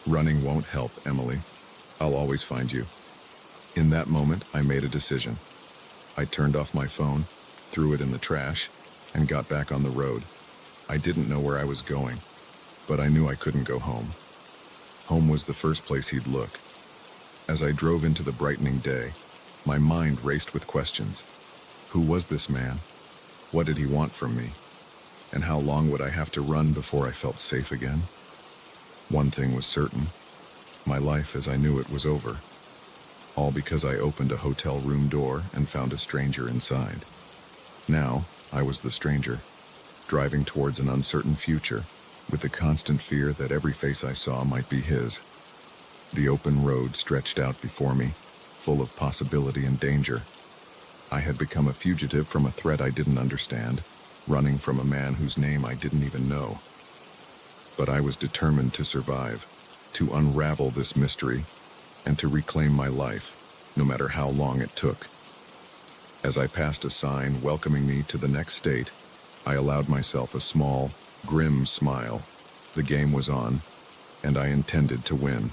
[SPEAKER 2] "Running won't help, Emily. I'll always find you." In that moment, I made a decision. I turned off my phone, threw it in the trash, and got back on the road. I didn't know where I was going, but I knew I couldn't go home. Home was the first place he'd look. As I drove into the brightening day, my mind raced with questions. Who was this man? What did he want from me? And how long would I have to run before I felt safe again? One thing was certain. My life as I knew it was over. All because I opened a hotel room door and found a stranger inside. Now, I was the stranger, driving towards an uncertain future, with the constant fear that every face I saw might be his. The open road stretched out before me, full of possibility and danger. I had become a fugitive from a threat I didn't understand, running from a man whose name I didn't even know. But I was determined to survive, to unravel this mystery, and to reclaim my life, no matter how long it took. As I passed a sign welcoming me to the next state, I allowed myself a small, grim smile. The game was on, and I intended to win.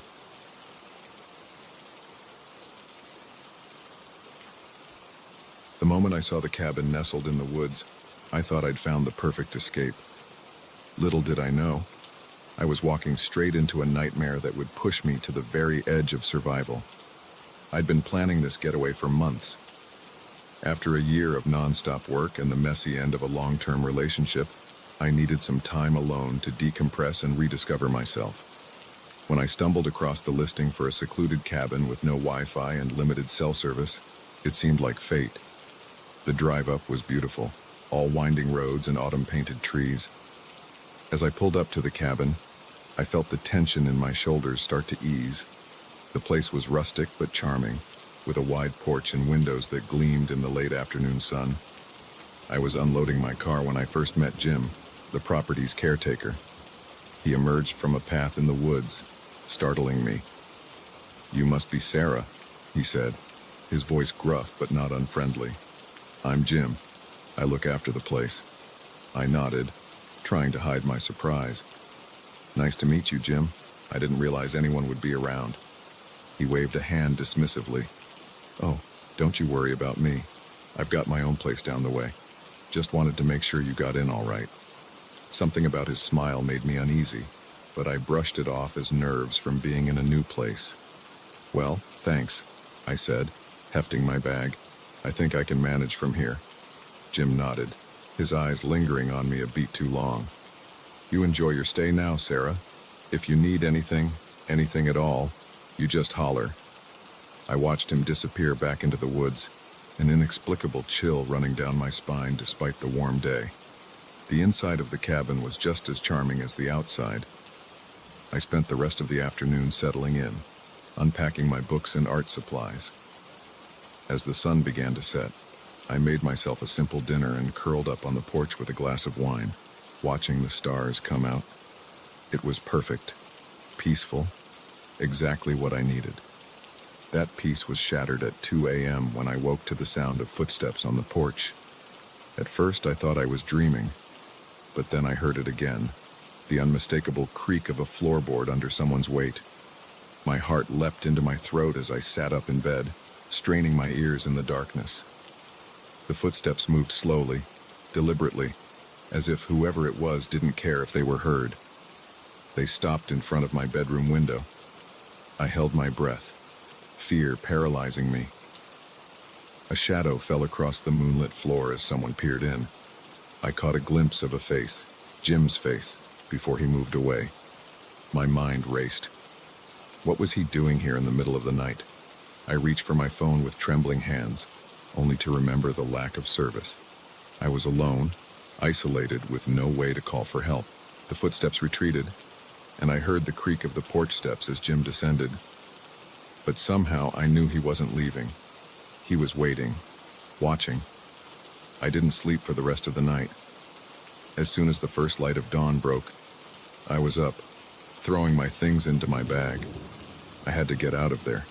[SPEAKER 2] The moment I saw the cabin nestled in the woods, I thought I'd found the perfect escape. Little did I know, I was walking straight into a nightmare that would push me to the very edge of survival. I'd been planning this getaway for months. After a year of nonstop work and the messy end of a long-term relationship, I needed some time alone to decompress and rediscover myself. When I stumbled across the listing for a secluded cabin with no Wi-Fi and limited cell service, it seemed like fate. The drive up was beautiful, all winding roads and autumn-painted trees. As I pulled up to the cabin, I felt the tension in my shoulders start to ease. The place was rustic but charming, with a wide porch and windows that gleamed in the late afternoon sun. I was unloading my car when I first met Jim, the property's caretaker. He emerged from a path in the woods, startling me. "You must be Sarah," he said, his voice gruff but not unfriendly. "I'm Jim. I look after the place." I nodded, trying to hide my surprise. "Nice to meet you, Jim. I didn't realize anyone would be around." He waved a hand dismissively. "Oh, don't you worry about me. I've got my own place down the way. Just wanted to make sure you got in all right." Something about his smile made me uneasy, but I brushed it off as nerves from being in a new place. "Well, thanks," I said, hefting my bag. "I think I can manage from here." Jim nodded, his eyes lingering on me a beat too long. "You enjoy your stay now, Sarah. If you need anything at all, you just holler." I watched him disappear back into the woods, an inexplicable chill running down my spine despite the warm day. The inside of the cabin was just as charming as the outside. I spent the rest of the afternoon settling in, unpacking my books and art supplies. As the sun began to set, I made myself a simple dinner and curled up on the porch with a glass of wine, watching the stars come out. It was perfect, peaceful, exactly what I needed. That peace was shattered at 2 a.m. when I woke to the sound of footsteps on the porch. At first I thought I was dreaming, but then I heard it again, the unmistakable creak of a floorboard under someone's weight. My heart leapt into my throat as I sat up in bed, straining my ears in the darkness. The footsteps moved slowly, deliberately, as if whoever it was didn't care if they were heard. They stopped in front of my bedroom window. I held my breath, fear paralyzing me. A shadow fell across the moonlit floor as someone peered in. I caught a glimpse of a face, Jim's face, before he moved away. My mind raced. What was he doing here in the middle of the night? I reached for my phone with trembling hands, only to remember the lack of service. I was alone, isolated with no way to call for help. The footsteps retreated, and I heard the creak of the porch steps as Jim descended. But somehow I knew he wasn't leaving. He was waiting, watching. I didn't sleep for the rest of the night. As soon as the first light of dawn broke, I was up, throwing my things into my bag. I had to get out of there.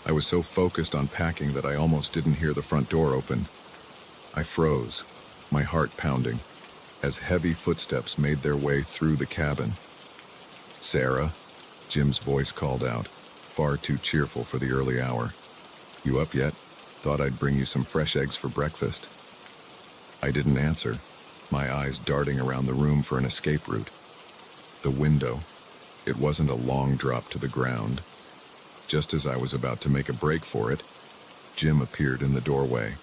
[SPEAKER 2] I was so focused on packing that I almost didn't hear the front door open. I froze, my heart pounding, as heavy footsteps made their way through the cabin. "Sarah," Jim's voice called out, far too cheerful for the early hour. "You up yet? Thought I'd bring you some fresh eggs for breakfast." I didn't answer, my eyes darting around the room for an escape route. The window. It wasn't a long drop to the ground. Just as I was about to make a break for it, Jim appeared in the doorway.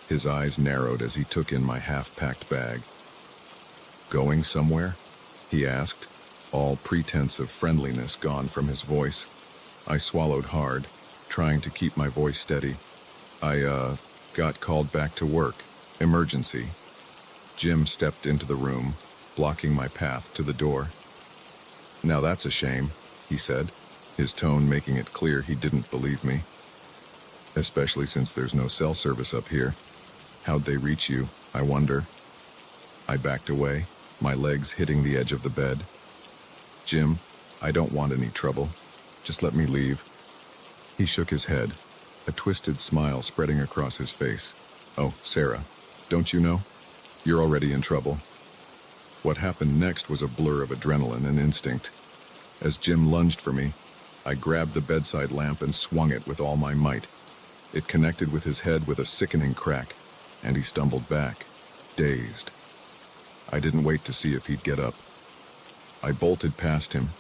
[SPEAKER 2] His eyes narrowed as he took in my half-packed bag. "Going somewhere?" he asked, all pretense of friendliness gone from his voice. I swallowed hard, trying to keep my voice steady. I got called back to work. Emergency." Jim stepped into the room, blocking my path to the door. "Now that's a shame," he said, his tone making it clear he didn't believe me. "Especially since there's no cell service up here. How'd they reach you, I wonder?" I backed away, my legs hitting the edge of the bed. "Jim, I don't want any trouble. Just let me leave." He shook his head, a twisted smile spreading across his face. "Oh, Sarah, don't you know? You're already in trouble." What happened next was a blur of adrenaline and instinct. As Jim lunged for me, I grabbed the bedside lamp and swung it with all my might. It connected with his head with a sickening crack, and he stumbled back, dazed. I didn't wait to see if he'd get up. I bolted past him,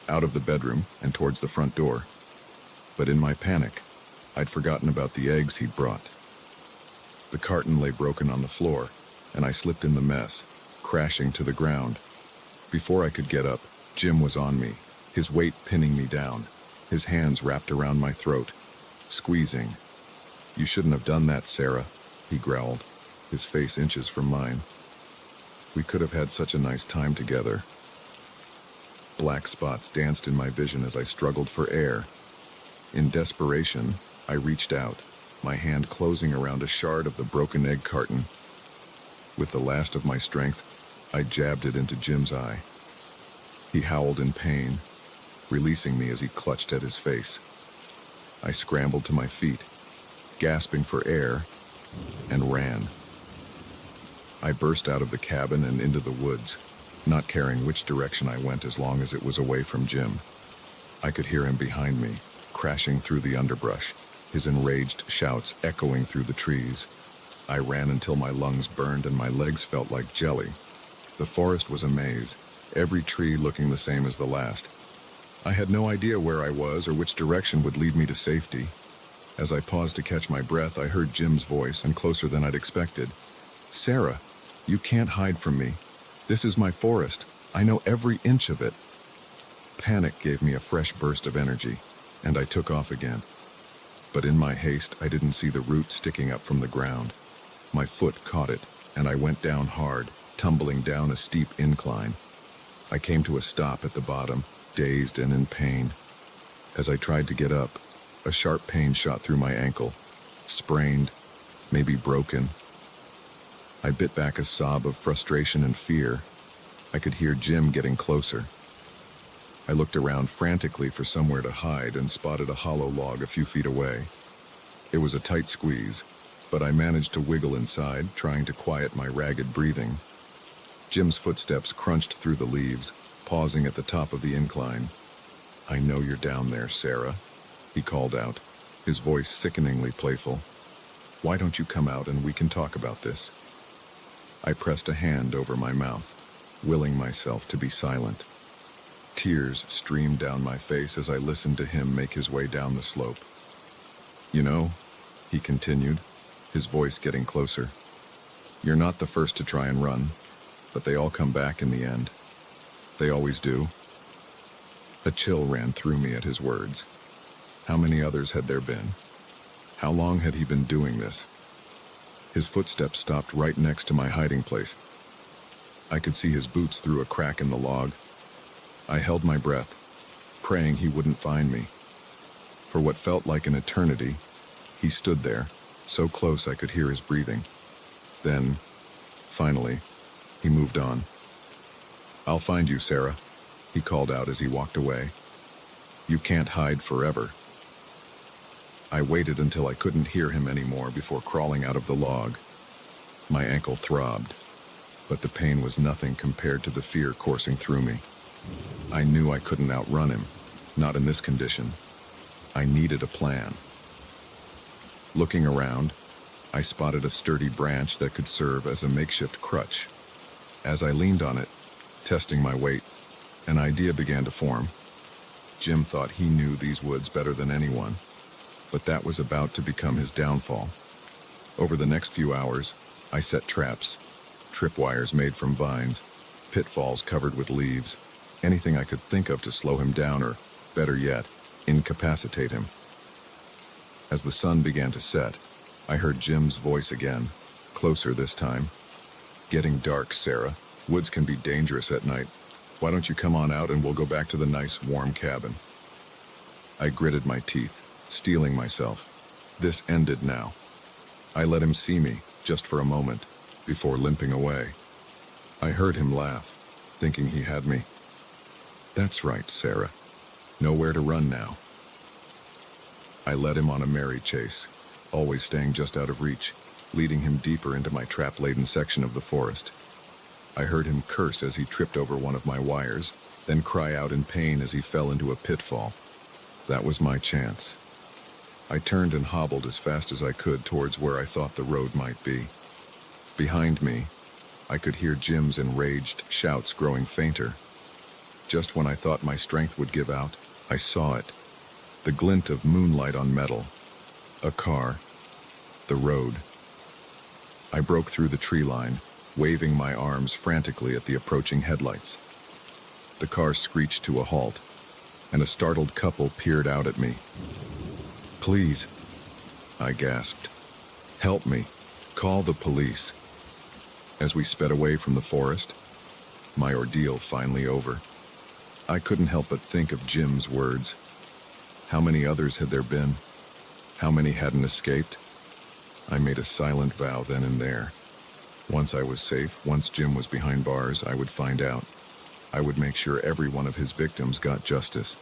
[SPEAKER 2] out of the bedroom and towards the front door. But in my panic, I'd forgotten about the eggs he'd brought. The carton lay broken on the floor, and I slipped in the mess, crashing to the ground. Before I could get up, Jim was on me, his weight pinning me down, his hands wrapped around my throat, squeezing. "You shouldn't have done that, Sarah," he growled, his face inches from mine. "We could have had such a nice time together." Black spots danced in my vision as I struggled for air. In desperation, I reached out, my hand closing around a shard of the broken egg carton. With the last of my strength, I jabbed it into Jim's eye. He howled in pain, releasing me as he clutched at his face. I scrambled to my feet, gasping for air, and ran. I burst out of the cabin and into the woods, not caring which direction I went as long as it was away from Jim. I could hear him behind me, crashing through the underbrush, his enraged shouts echoing through the trees. I ran until my lungs burned and my legs felt like jelly. The forest was a maze, every tree looking the same as the last. I had no idea where I was or which direction would lead me to safety. As I paused to catch my breath, I heard Jim's voice, and closer than I'd expected. "Sarah, you can't hide from me. This is my forest. I know every inch of it." Panic gave me a fresh burst of energy, and I took off again. But in my haste, I didn't see the root sticking up from the ground. My foot caught it, and I went down hard, tumbling down a steep incline. I came to a stop at the bottom, dazed and in pain. As I tried to get up, a sharp pain shot through my ankle, sprained, maybe broken. I bit back a sob of frustration and fear. I could hear Jim getting closer. I looked around frantically for somewhere to hide and spotted a hollow log a few feet away. It was a tight squeeze, but I managed to wiggle inside, trying to quiet my ragged breathing. Jim's footsteps crunched through the leaves, pausing at the top of the incline. "I know you're down there, Sarah," he called out, his voice sickeningly playful. "Why don't you come out and we can talk about this?" I pressed a hand over my mouth, willing myself to be silent. Tears streamed down my face as I listened to him make his way down the slope. "You know," he continued, his voice getting closer, "you're not the first to try and run, but they all come back in the end. They always do." A chill ran through me at his words. How many others had there been? How long had he been doing this? His footsteps stopped right next to my hiding place. I could see his boots through a crack in the log. I held my breath, praying he wouldn't find me. For what felt like an eternity, he stood there, so close I could hear his breathing. Then, finally, he moved on. "I'll find you, Sarah," he called out as he walked away. "You can't hide forever." I waited until I couldn't hear him anymore before crawling out of the log. My ankle throbbed, but the pain was nothing compared to the fear coursing through me. I knew I couldn't outrun him, not in this condition. I needed a plan. Looking around, I spotted a sturdy branch that could serve as a makeshift crutch. As I leaned on it, testing my weight, an idea began to form. Jim thought he knew these woods better than anyone, but that was about to become his downfall. Over the next few hours, I set traps, tripwires made from vines, pitfalls covered with leaves, anything I could think of to slow him down or, better yet, incapacitate him. As the sun began to set, I heard Jim's voice again, closer this time. "Getting dark, Sarah. Woods can be dangerous at night. Why don't you come on out and we'll go back to the nice, warm cabin?" I gritted my teeth, steeling myself. This ended now. I let him see me, just for a moment, before limping away. I heard him laugh, thinking he had me. That's right, Sarah. Nowhere to run now. I led him on a merry chase, always staying just out of reach, leading him deeper into my trap-laden section of the forest. I heard him curse as he tripped over one of my wires, then cry out in pain as he fell into a pitfall. That was my chance. I turned and hobbled as fast as I could towards where I thought the road might be. Behind me, I could hear Jim's enraged shouts growing fainter. Just when I thought my strength would give out, I saw it. The glint of moonlight on metal. A car. The road. I broke through the tree line, waving my arms frantically at the approaching headlights. The car screeched to a halt, and a startled couple peered out at me. "Please," I gasped. "Help me. Call the police." As we sped away from the forest, my ordeal finally over, I couldn't help but think of Jim's words. How many others had there been? How many hadn't escaped? I made a silent vow then and there. Once I was safe, once Jim was behind bars, I would find out. I would make sure every one of his victims got justice.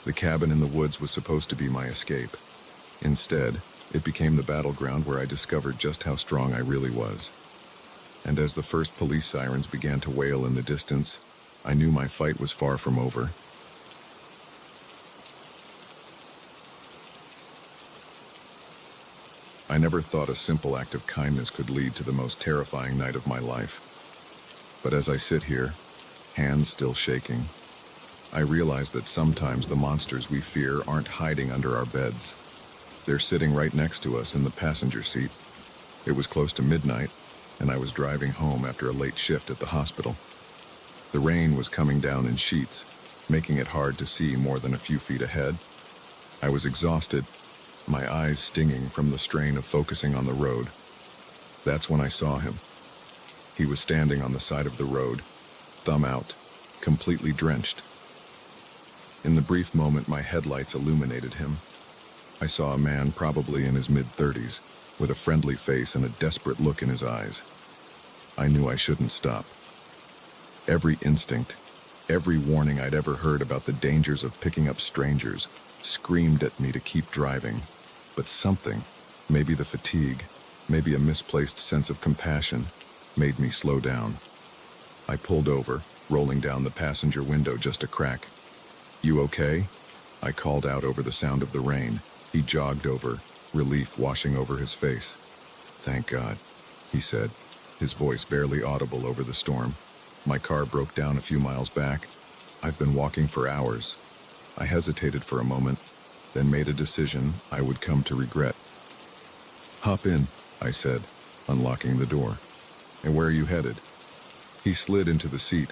[SPEAKER 2] The cabin in the woods was supposed to be my escape. Instead, it became the battleground where I discovered just how strong I really was. And as the first police sirens began to wail in the distance, I knew my fight was far from over. I never thought a simple act of kindness could lead to the most terrifying night of my life. But as I sit here, hands still shaking, I realize that sometimes the monsters we fear aren't hiding under our beds. They're sitting right next to us in the passenger seat. It was close to midnight, and I was driving home after a late shift at the hospital. The rain was coming down in sheets, making it hard to see more than a few feet ahead. I was exhausted, my eyes stinging from the strain of focusing on the road. That's when I saw him. He was standing on the side of the road, thumb out, completely drenched. In the brief moment my headlights illuminated him, I saw a man probably in his mid-30s, with a friendly face and a desperate look in his eyes. I knew I shouldn't stop. Every instinct, every warning I'd ever heard about the dangers of picking up strangers, screamed at me to keep driving. But something, maybe the fatigue, maybe a misplaced sense of compassion, made me slow down. I pulled over, rolling down the passenger window just a crack. "You okay?" I called out over the sound of the rain. He jogged over, relief washing over his face. "Thank God," he said, his voice barely audible over the storm. "My car broke down a few miles back. I've been walking for hours." I hesitated for a moment, then made a decision I would come to regret. "Hop in," I said, unlocking the door. "And where are you headed?" He slid into the seat,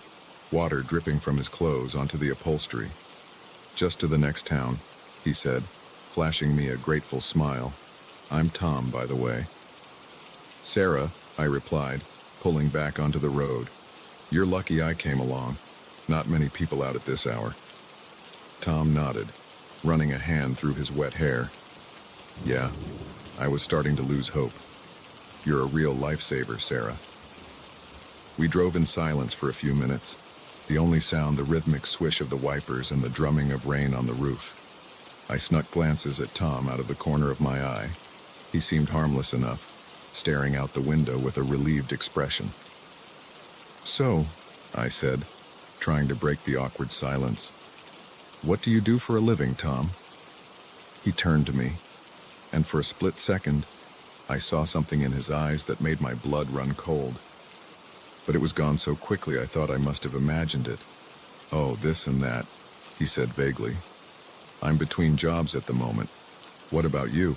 [SPEAKER 2] water dripping from his clothes onto the upholstery. "Just to the next town," he said, flashing me a grateful smile. "I'm Tom, by the way." "Sarah," I replied, pulling back onto the road. "You're lucky I came along. Not many people out at this hour." Tom nodded, running a hand through his wet hair. "Yeah, I was starting to lose hope. You're a real lifesaver, Sarah." We drove in silence for a few minutes, the only sound the rhythmic swish of the wipers and the drumming of rain on the roof. I snuck glances at Tom out of the corner of my eye. He seemed harmless enough, staring out the window with a relieved expression. "So," I said, trying to break the awkward silence, "what do you do for a living, Tom?" He turned to me, and for a split second, I saw something in his eyes that made my blood run cold. But it was gone so quickly I thought I must have imagined it. "Oh, this and that," he said vaguely. "I'm between jobs at the moment. What about you?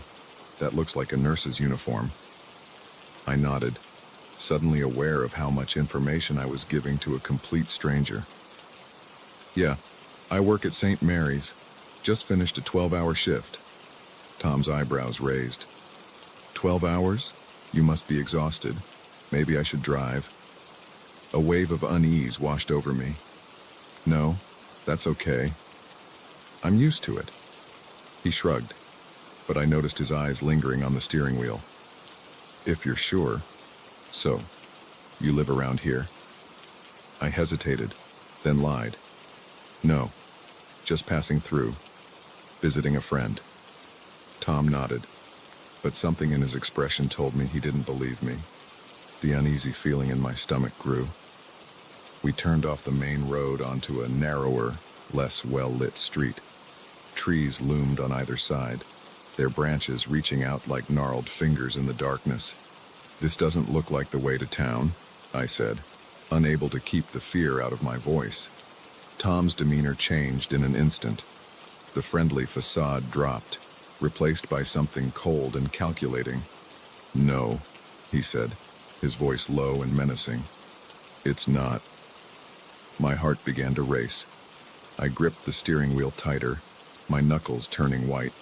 [SPEAKER 2] That looks like a nurse's uniform." I nodded, suddenly aware of how much information I was giving to a complete stranger. "Yeah, I work at St. Mary's. Just finished a 12-hour shift." Tom's eyebrows raised. 12 hours? You must be exhausted. Maybe I should drive." A wave of unease washed over me. "No, that's okay. I'm used to it." He shrugged, but I noticed his eyes lingering on the steering wheel. "If you're sure. So, you live around here?" I hesitated, then lied. No, just passing through, visiting a friend. Tom nodded, but something in his expression told me he didn't believe me. The uneasy feeling in my stomach grew. We turned off the main road onto a narrower, less well-lit street. Trees loomed on either side, their branches reaching out like gnarled fingers in the darkness. "This doesn't look like the way to town," I said, unable to keep the fear out of my voice. Tom's demeanor changed in an instant. The friendly facade dropped, replaced by something cold and calculating. "No," he said, his voice low and menacing. "It's not." My heart began to race. I gripped the steering wheel tighter, my knuckles turning white.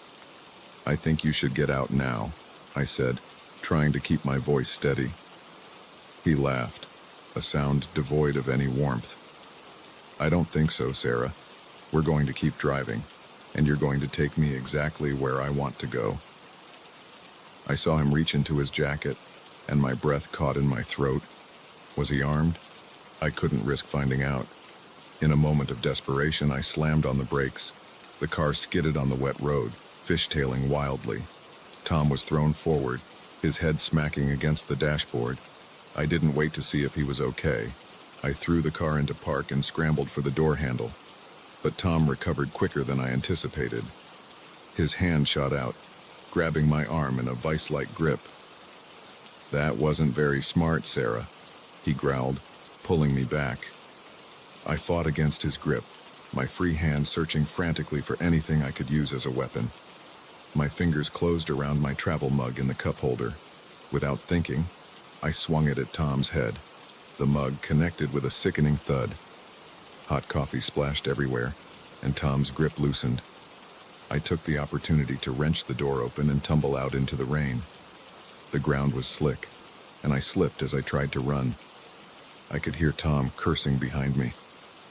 [SPEAKER 2] "I think you should get out now," I said, trying to keep my voice steady. He laughed, a sound devoid of any warmth. "I don't think so, Sarah. We're going to keep driving, and you're going to take me exactly where I want to go." I saw him reach into his jacket, and my breath caught in my throat. Was he armed? I couldn't risk finding out. In a moment of desperation, I slammed on the brakes. The car skidded on the wet road, fishtailing wildly. Tom was thrown forward, his head smacking against the dashboard. I didn't wait to see if he was okay. I threw the car into park and scrambled for the door handle. But Tom recovered quicker than I anticipated. His hand shot out, grabbing my arm in a vice-like grip. "That wasn't very smart, Sarah," he growled, pulling me back. I fought against his grip, my free hand searching frantically for anything I could use as a weapon. My fingers closed around my travel mug in the cup holder. Without thinking, I swung it at Tom's head. The mug connected with a sickening thud. Hot coffee splashed everywhere, and Tom's grip loosened. I took the opportunity to wrench the door open and tumble out into the rain. The ground was slick, and I slipped as I tried to run. I could hear Tom cursing behind me,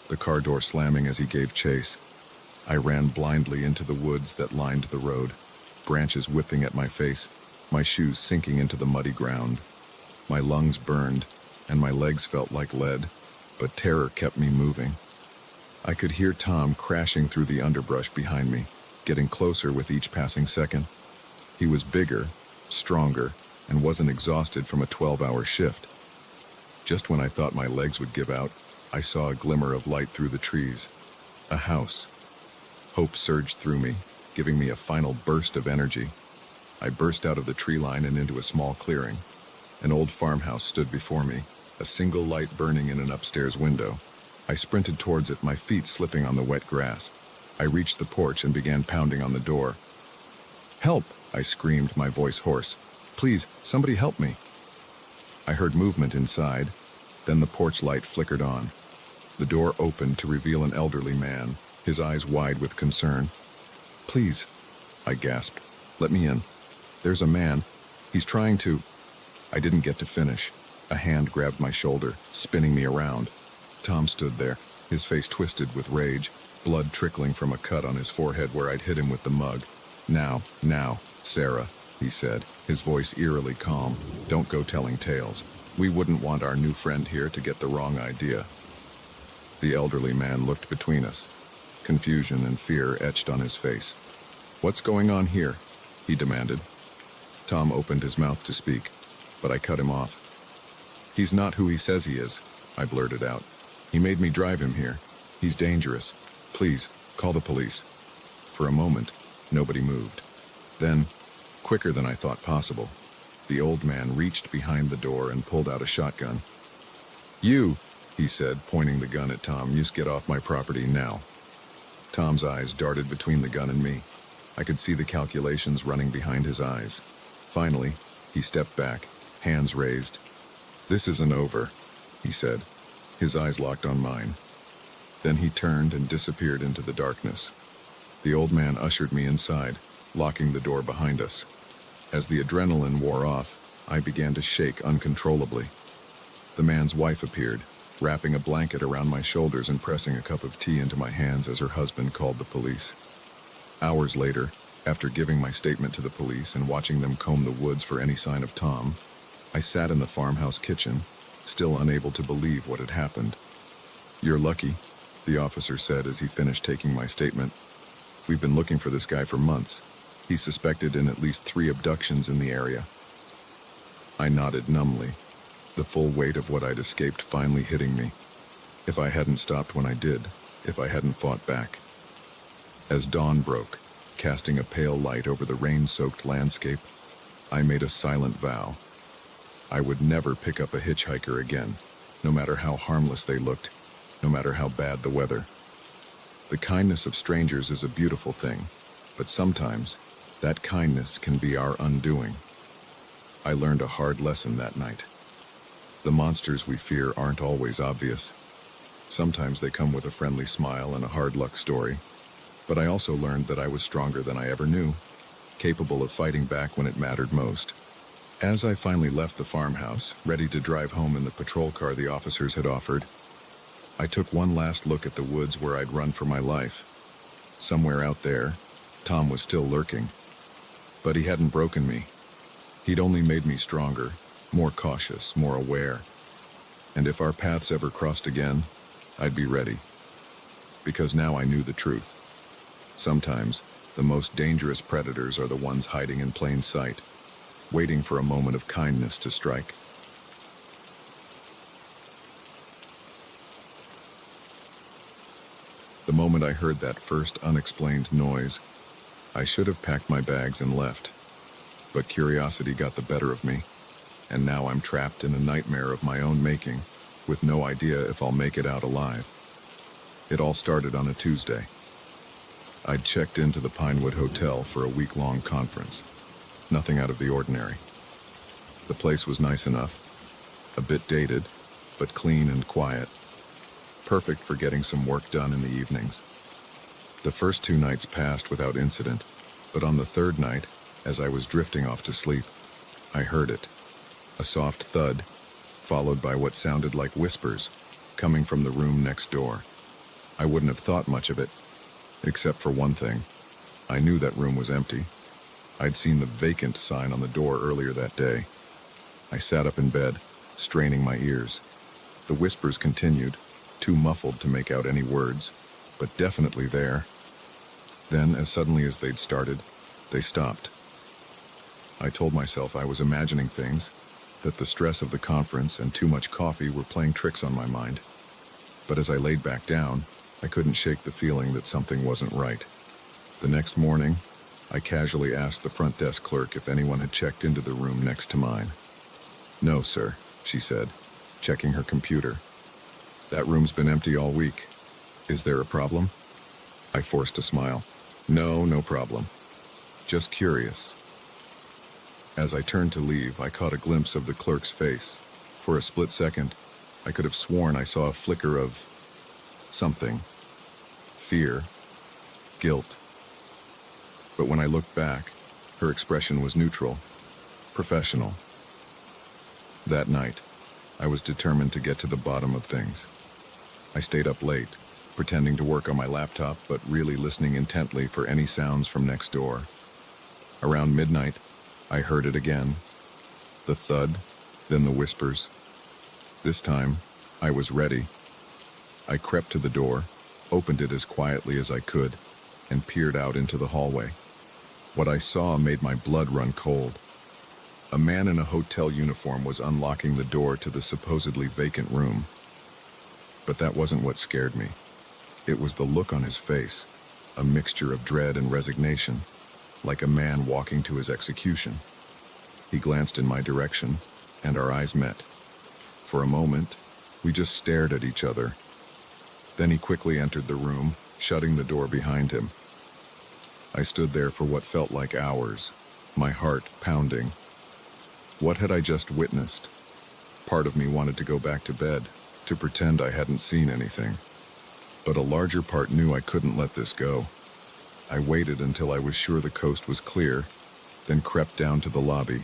[SPEAKER 2] the car door slamming as he gave chase. I ran blindly into the woods that lined the road, branches whipping at my face, my shoes sinking into the muddy ground. My lungs burned, and my legs felt like lead, but terror kept me moving. I could hear Tom crashing through the underbrush behind me, getting closer with each passing second. He was bigger, stronger, and wasn't exhausted from a 12-hour shift. Just when I thought my legs would give out, I saw a glimmer of light through the trees. A house. Hope surged through me, giving me a final burst of energy. I burst out of the tree line and into a small clearing. An old farmhouse stood before me, a single light burning in an upstairs window. I sprinted towards it, my feet slipping on the wet grass. I reached the porch and began pounding on the door. "Help!" I screamed, my voice hoarse. "Please, somebody help me!" I heard movement inside, then the porch light flickered on. The door opened to reveal an elderly man, his eyes wide with concern. "Please," I gasped, "let me in. There's a man. He's trying to—" I didn't get to finish. A hand grabbed my shoulder, spinning me around. Tom stood there, his face twisted with rage, blood trickling from a cut on his forehead where I'd hit him with the mug. Now, Sarah," he said, his voice eerily calm. "Don't go telling tales. We wouldn't want our new friend here to get the wrong idea." The elderly man looked between us. Confusion and fear etched on his face. "What's going on here?" he demanded. Tom opened his mouth to speak, but I cut him off. "He's not who he says he is," I blurted out. "He made me drive him here. He's dangerous. Please, call the police." For a moment, nobody moved. Then, quicker than I thought possible, the old man reached behind the door and pulled out a shotgun. "You," he said, pointing the gun at Tom, "you get off my property now." Tom's eyes darted between the gun and me. I could see the calculations running behind his eyes. Finally, he stepped back, hands raised. "This isn't over," he said, his eyes locked on mine. Then he turned and disappeared into the darkness. The old man ushered me inside, locking the door behind us. As the adrenaline wore off, I began to shake uncontrollably. The man's wife appeared, wrapping a blanket around my shoulders and pressing a cup of tea into my hands as her husband called the police. Hours later, after giving my statement to the police and watching them comb the woods for any sign of Tom, I sat in the farmhouse kitchen, still unable to believe what had happened. "You're lucky," the officer said as he finished taking my statement. "We've been looking for this guy for months. He's suspected in at least 3 abductions in the area." I nodded numbly, the full weight of what I'd escaped finally hitting me. If I hadn't stopped when I did, if I hadn't fought back. As dawn broke, casting a pale light over the rain-soaked landscape, I made a silent vow. I would never pick up a hitchhiker again, no matter how harmless they looked, no matter how bad the weather. The kindness of strangers is a beautiful thing, but sometimes that kindness can be our undoing. I learned a hard lesson that night. The monsters we fear aren't always obvious. Sometimes they come with a friendly smile and a hard luck story. But I also learned that I was stronger than I ever knew, capable of fighting back when it mattered most. As I finally left the farmhouse, ready to drive home in the patrol car the officers had offered, I took one last look at the woods where I'd run for my life. Somewhere out there, Tom was still lurking. But he hadn't broken me. He'd only made me stronger, more cautious, more aware. And if our paths ever crossed again, I'd be ready. Because now I knew the truth. Sometimes, the most dangerous predators are the ones hiding in plain sight, waiting for a moment of kindness to strike. The moment I heard that first unexplained noise, I should have packed my bags and left. But curiosity got the better of me, and now I'm trapped in a nightmare of my own making, with no idea if I'll make it out alive. It all started on a Tuesday. I'd checked into the Pinewood Hotel for a week-long conference. Nothing out of the ordinary. The place was nice enough, a bit dated, but clean and quiet. Perfect for getting some work done in the evenings. The first 2 nights passed without incident, but on the 3rd night, as I was drifting off to sleep, I heard it. A soft thud, followed by what sounded like whispers, coming from the room next door. I wouldn't have thought much of it, except for one thing. I knew that room was empty. I'd seen the vacant sign on the door earlier that day. I sat up in bed, straining my ears. The whispers continued, too muffled to make out any words, but definitely there. Then, as suddenly as they'd started, they stopped. I told myself I was imagining things, that the stress of the conference and too much coffee were playing tricks on my mind. But as I laid back down, I couldn't shake the feeling that something wasn't right. The next morning, I casually asked the front desk clerk if anyone had checked into the room next to mine. "No, sir," she said, checking her computer. "That room's been empty all week. Is there a problem?" I forced a smile. No problem. Just curious." As I turned to leave, I caught a glimpse of the clerk's face. For a split second, I could have sworn I saw a flicker of something. Fear. Guilt. But when I looked back, her expression was neutral, professional. That night, I was determined to get to the bottom of things. I stayed up late, pretending to work on my laptop, but really listening intently for any sounds from next door. Around midnight, I heard it again. The thud, then the whispers. This time, I was ready. I crept to the door, opened it as quietly as I could, and peered out into the hallway. What I saw made my blood run cold. A man in a hotel uniform was unlocking the door to the supposedly vacant room. But that wasn't what scared me. It was the look on his face, a mixture of dread and resignation, like a man walking to his execution. He glanced in my direction, and our eyes met. For a moment, we just stared at each other. Then he quickly entered the room, shutting the door behind him. I stood there for what felt like hours, my heart pounding. What had I just witnessed? Part of me wanted to go back to bed, to pretend I hadn't seen anything. But a larger part knew I couldn't let this go. I waited until I was sure the coast was clear, then crept down to the lobby.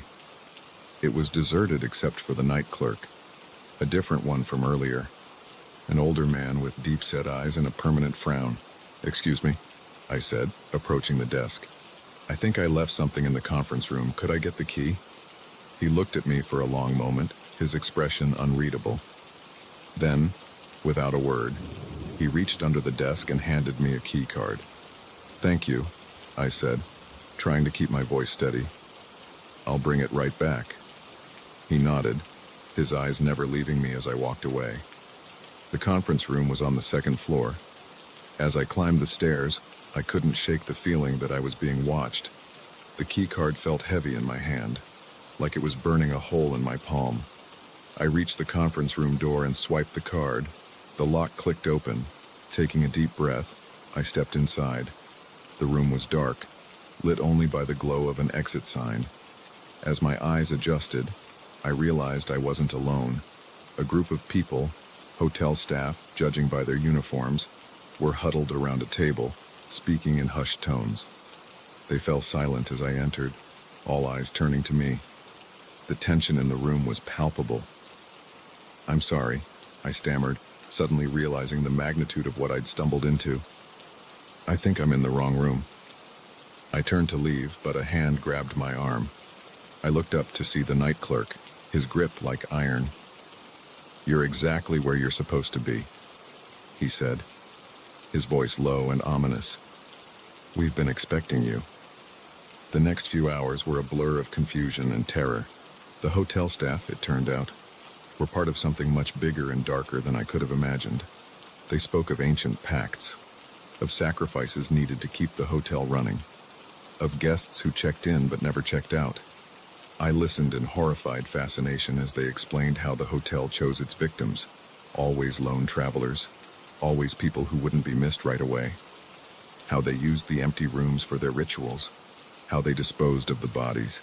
[SPEAKER 2] It was deserted except for the night clerk, a different one from earlier. An older man with deep-set eyes and a permanent frown. "Excuse me," I said, approaching the desk. "I think I left something in the conference room. Could I get the key?" He looked at me for a long moment, his expression unreadable. Then, Without a word, he reached under the desk and handed me a key card. "Thank you," I said, trying to keep my voice steady. "I'll bring it right back." He nodded, his eyes never leaving me as I walked away. The conference room was on the second floor. As I climbed the stairs, I couldn't shake the feeling that I was being watched. The key card felt heavy in my hand, like it was burning a hole in my palm. I reached the conference room door and swiped the card. The lock clicked open. Taking a deep breath, I stepped inside. The room was dark, lit only by the glow of an exit sign. As my eyes adjusted, I realized I wasn't alone. A group of people, hotel staff, judging by their uniforms, were huddled around a table, speaking in hushed tones. They fell silent as I entered, all eyes turning to me. The tension in the room was palpable. "I'm sorry," I stammered, suddenly realizing the magnitude of what I'd stumbled into. "I think I'm in the wrong room." I turned to leave, but a hand grabbed my arm. I looked up to see the night clerk, his grip like iron. "You're exactly where you're supposed to be," he said, his voice low and ominous. "We've been expecting you." The next few hours were a blur of confusion and terror. The hotel staff, it turned out, were part of something much bigger and darker than I could have imagined. They spoke of ancient pacts, of sacrifices needed to keep the hotel running, of guests who checked in but never checked out. I listened in horrified fascination as they explained how the hotel chose its victims, always lone travelers, always people who wouldn't be missed right away, how they used the empty rooms for their rituals, how they disposed of the bodies.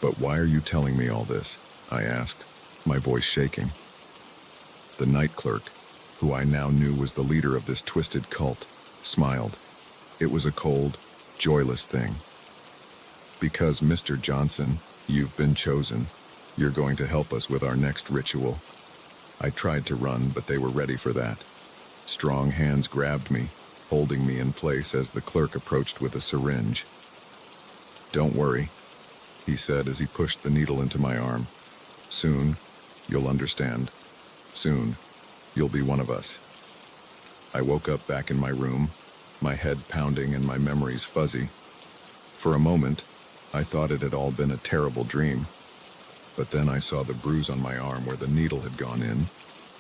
[SPEAKER 2] "But why are you telling me all this?" I asked, my voice shaking. The night clerk, who I now knew was the leader of this twisted cult, smiled. It was a cold, joyless thing. "Because, Mr. Johnson, you've been chosen. You're going to help us with our next ritual." I tried to run, but they were ready for that. Strong hands grabbed me, holding me in place as the clerk approached with a syringe. "Don't worry," he said as he pushed the needle into my arm. "Soon, you'll understand. Soon, you'll be one of us." I woke up back in my room, my head pounding and my memories fuzzy. For a moment, I thought it had all been a terrible dream. But then I saw the bruise on my arm where the needle had gone in,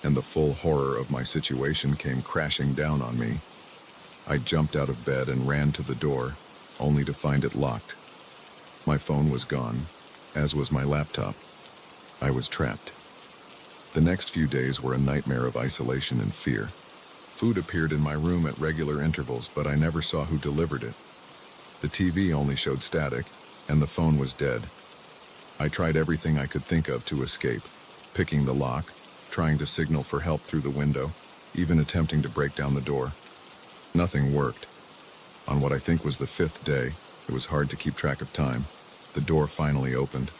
[SPEAKER 2] and the full horror of my situation came crashing down on me. I jumped out of bed and ran to the door, only to find it locked. My phone was gone, as was my laptop. I was trapped. The next few days were a nightmare of isolation and fear. Food appeared in my room at regular intervals, but I never saw who delivered it. The TV only showed static, and the phone was dead. I tried everything I could think of to escape, picking the lock, trying to signal for help through the window, even attempting to break down the door. Nothing worked. On what I think was the 5th day, it was hard to keep track of time, the door finally opened.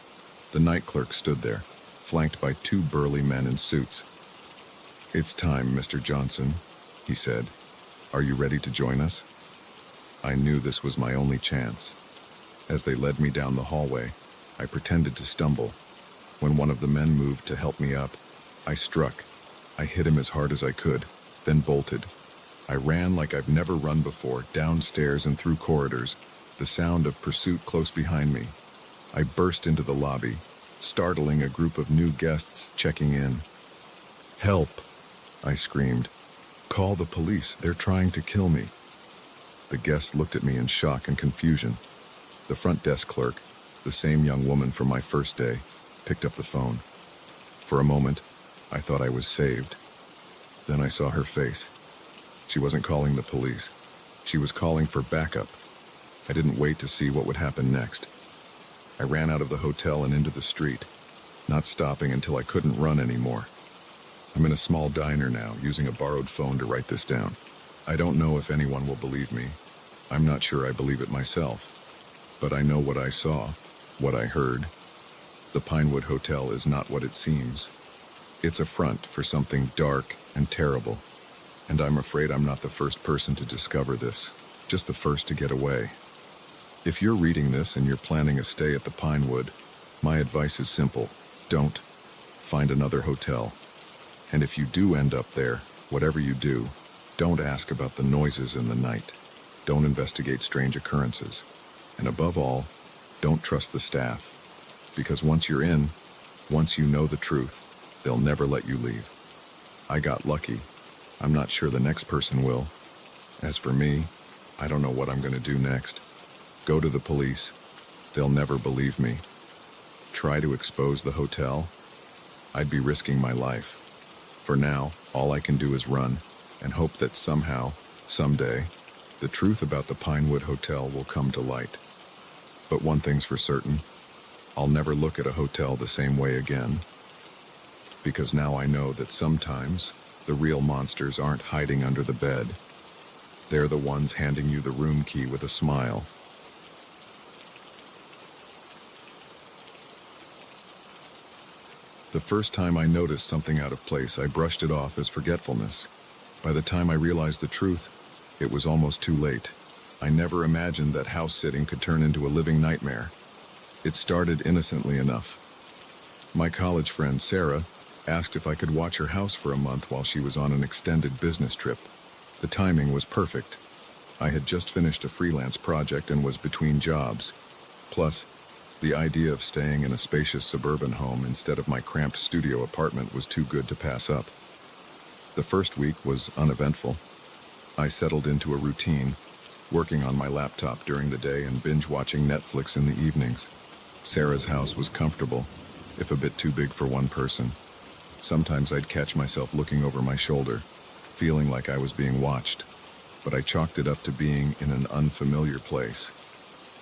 [SPEAKER 2] The night clerk stood there, flanked by 2 burly men in suits. "It's time, Mr. Johnson," he said. "Are you ready to join us?" I knew this was my only chance. As they led me down the hallway, I pretended to stumble. When one of the men moved to help me up, I struck. I hit him as hard as I could, then bolted. I ran like I've never run before, downstairs and through corridors, the sound of pursuit close behind me. I burst into the lobby, startling a group of new guests checking in. "Help!" I screamed. "Call the police, they're trying to kill me." The guests looked at me in shock and confusion. The front desk clerk, the same young woman from my first day, picked up the phone. For a moment, I thought I was saved. Then I saw her face. She wasn't calling the police. She was calling for backup. I didn't wait to see what would happen next. I ran out of the hotel and into the street, not stopping until I couldn't run anymore. I'm in a small diner now, using a borrowed phone to write this down. I don't know if anyone will believe me. I'm not sure I believe it myself. But I know what I saw, what I heard. The Pinewood Hotel is not what it seems. It's a front for something dark and terrible. And I'm afraid I'm not the first person to discover this, just the first to get away. If you're reading this and you're planning a stay at the Pinewood, my advice is simple. Don't. Find another hotel. And if you do end up there, whatever you do, don't ask about the noises in the night. Don't investigate strange occurrences. And above all, don't trust the staff. Because once you're in, once you know the truth, they'll never let you leave. I got lucky. I'm not sure the next person will. As for me, I don't know what I'm going to do next. Go to the police. They'll never believe me. Try to expose the hotel. I'd be risking my life. For now, all I can do is run and hope that somehow, someday, the truth about the Pinewood Hotel will come to light. But one thing's for certain, I'll never look at a hotel the same way again. Because now I know that sometimes the real monsters aren't hiding under the bed. They're the ones handing you the room key with a smile. The first time I noticed something out of place, I brushed it off as forgetfulness. By the time I realized the truth, it was almost too late. I never imagined that house sitting could turn into a living nightmare. It started innocently enough. My college friend, Sarah, asked if I could watch her house for a month while she was on an extended business trip. The timing was perfect. I had just finished a freelance project and was between jobs. Plus, the idea of staying in a spacious suburban home instead of my cramped studio apartment was too good to pass up. The first week was uneventful. I settled into a routine, working on my laptop during the day and binge-watching Netflix in the evenings. Sarah's house was comfortable, if a bit too big for one person. Sometimes I'd catch myself looking over my shoulder, feeling like I was being watched, but I chalked it up to being in an unfamiliar place.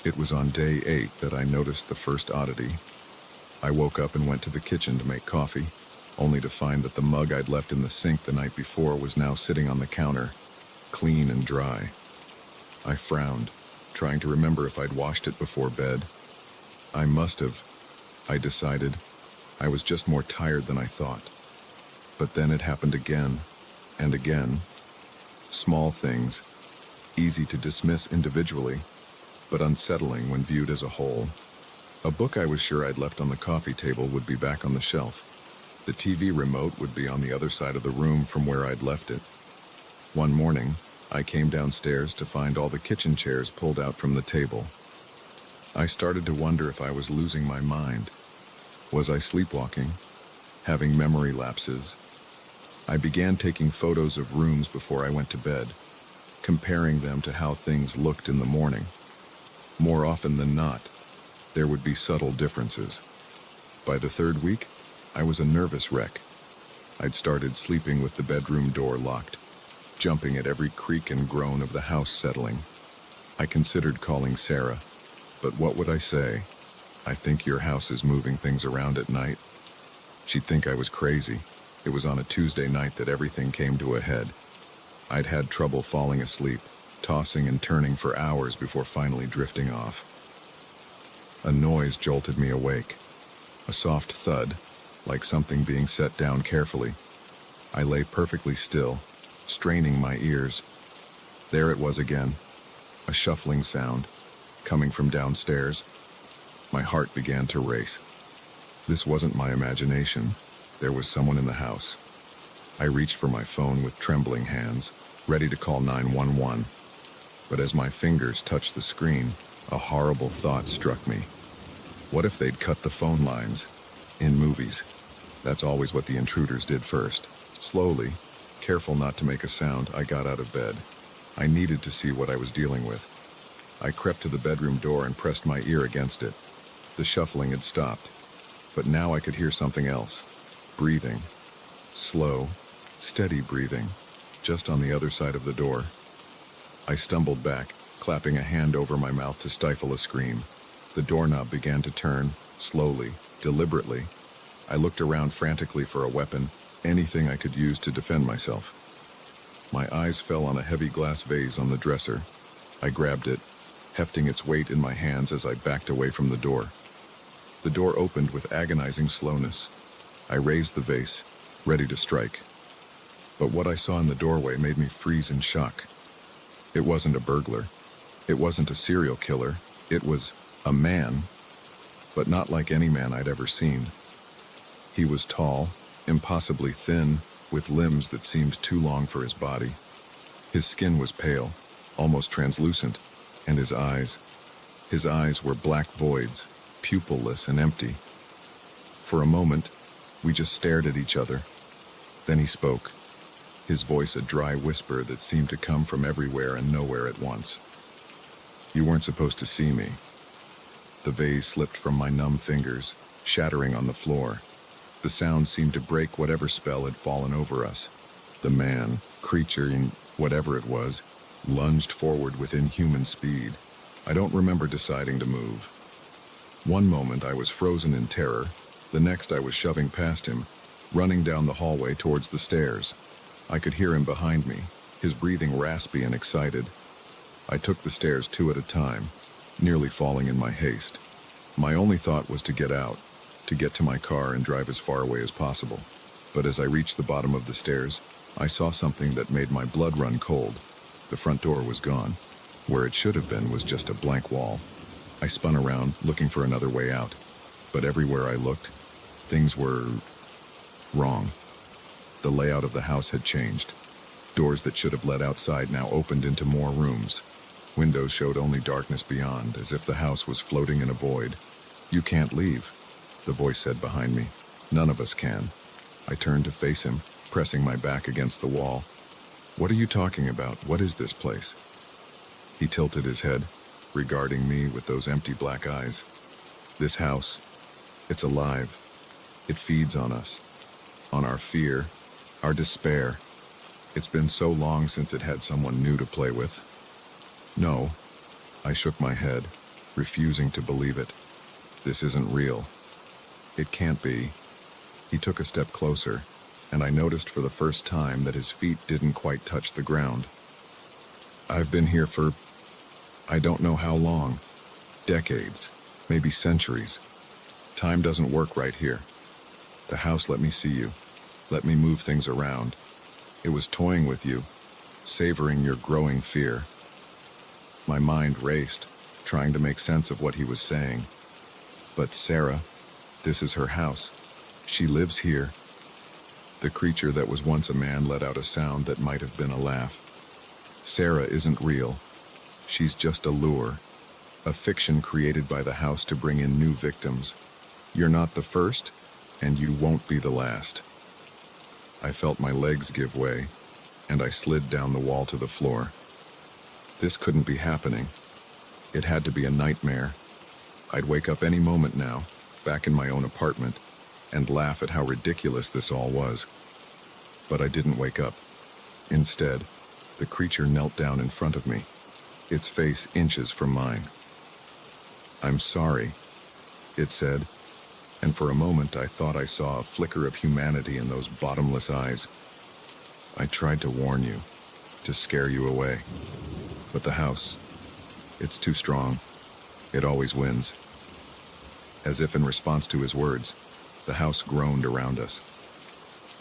[SPEAKER 2] It was on day 8 that I noticed the first oddity. I woke up and went to the kitchen to make coffee, only to find that the mug I'd left in the sink the night before was now sitting on the counter, clean and dry. I frowned, trying to remember if I'd washed it before bed. I must have, I decided. I was just more tired than I thought. But then it happened again, and again. Small things, easy to dismiss individually, but unsettling when viewed as a whole. A book I was sure I'd left on the coffee table would be back on the shelf. The TV remote would be on the other side of the room from where I'd left it. One morning, I came downstairs to find all the kitchen chairs pulled out from the table. I started to wonder if I was losing my mind. Was I sleepwalking? Having memory lapses? I began taking photos of rooms before I went to bed, comparing them to how things looked in the morning. More often than not, there would be subtle differences. By the third week, I was a nervous wreck. I'd started sleeping with the bedroom door locked, jumping at every creak and groan of the house settling. I considered calling Sarah, but what would I say? I think your house is moving things around at night. She'd think I was crazy. It was on a Tuesday night that everything came to a head. I'd had trouble falling asleep, tossing and turning for hours before finally drifting off. A noise jolted me awake. A soft thud, like something being set down carefully. I lay perfectly still, straining my ears. There it was again, a shuffling sound, coming from downstairs. My heart began to race. This wasn't my imagination. There was someone in the house. I reached for my phone with trembling hands, ready to call 911. But as my fingers touched the screen, a horrible thought struck me. What if they'd cut the phone lines? In movies, that's always what the intruders did first. Slowly, careful not to make a sound, I got out of bed. I needed to see what I was dealing with. I crept to the bedroom door and pressed my ear against it. The shuffling had stopped, but now I could hear something else. Breathing. Slow, steady breathing, just on the other side of the door. I stumbled back, clapping a hand over my mouth to stifle a scream. The doorknob began to turn, slowly, deliberately. I looked around frantically for a weapon, anything I could use to defend myself. My eyes fell on a heavy glass vase on the dresser. I grabbed it, hefting its weight in my hands as I backed away from the door. The door opened with agonizing slowness. I raised the vase, ready to strike. But what I saw in the doorway made me freeze in shock. It wasn't a burglar. It wasn't a serial killer. It was a man, but not like any man I'd ever seen. He was tall, impossibly thin, with limbs that seemed too long for his body. His skin was pale, almost translucent, and his eyes were black voids, pupilless and empty. For a moment, we just stared at each other. Then he spoke, his voice a dry whisper that seemed to come from everywhere and nowhere at once. "You weren't supposed to see me." The vase slipped from my numb fingers, shattering on the floor. The sound seemed to break whatever spell had fallen over us. The man, creature, whatever it was, lunged forward with inhuman speed. I don't remember deciding to move. One moment I was frozen in terror, the next I was shoving past him, running down the hallway towards the stairs. I could hear him behind me, his breathing raspy and excited. I took the stairs 2 at a time, nearly falling in my haste. My only thought was to get out, to get to my car and drive as far away as possible. But as I reached the bottom of the stairs, I saw something that made my blood run cold. The front door was gone. Where it should have been was just a blank wall. I spun around, looking for another way out. But everywhere I looked, things were wrong. The layout of the house had changed. Doors that should have led outside now opened into more rooms. Windows showed only darkness beyond, as if the house was floating in a void. "You can't leave," the voice said behind me. "None of us can." I turned to face him, pressing my back against the wall. "What are you talking about? What is this place?" He tilted his head, regarding me with those empty black eyes. "This house, it's alive. It feeds on us, on our fear, our despair. It's been so long since it had someone new to play with." "No," I shook my head, refusing to believe it. "This isn't real. It can't be." He took a step closer, and I noticed for the first time that his feet didn't quite touch the ground. "I've been here for, I don't know how long. Decades, maybe centuries. Time doesn't work right here. The house let me see you, let me move things around. It was toying with you, savoring your growing fear." My mind raced, trying to make sense of what he was saying. "But Sarah, this is her house. She lives here." The creature that was once a man let out a sound that might have been a laugh. "Sarah isn't real. She's just a lure, a fiction created by the house to bring in new victims. You're not the first, and you won't be the last." I felt my legs give way, and I slid down the wall to the floor. This couldn't be happening. It had to be a nightmare. I'd wake up any moment now, back in my own apartment, and laugh at how ridiculous this all was. But I didn't wake up. Instead, the creature knelt down in front of me, its face inches from mine. "I'm sorry," it said, and for a moment I thought I saw a flicker of humanity in those bottomless eyes. "I tried to warn you, to scare you away. But the house, it's too strong. It always wins." As if in response to his words, the house groaned around us.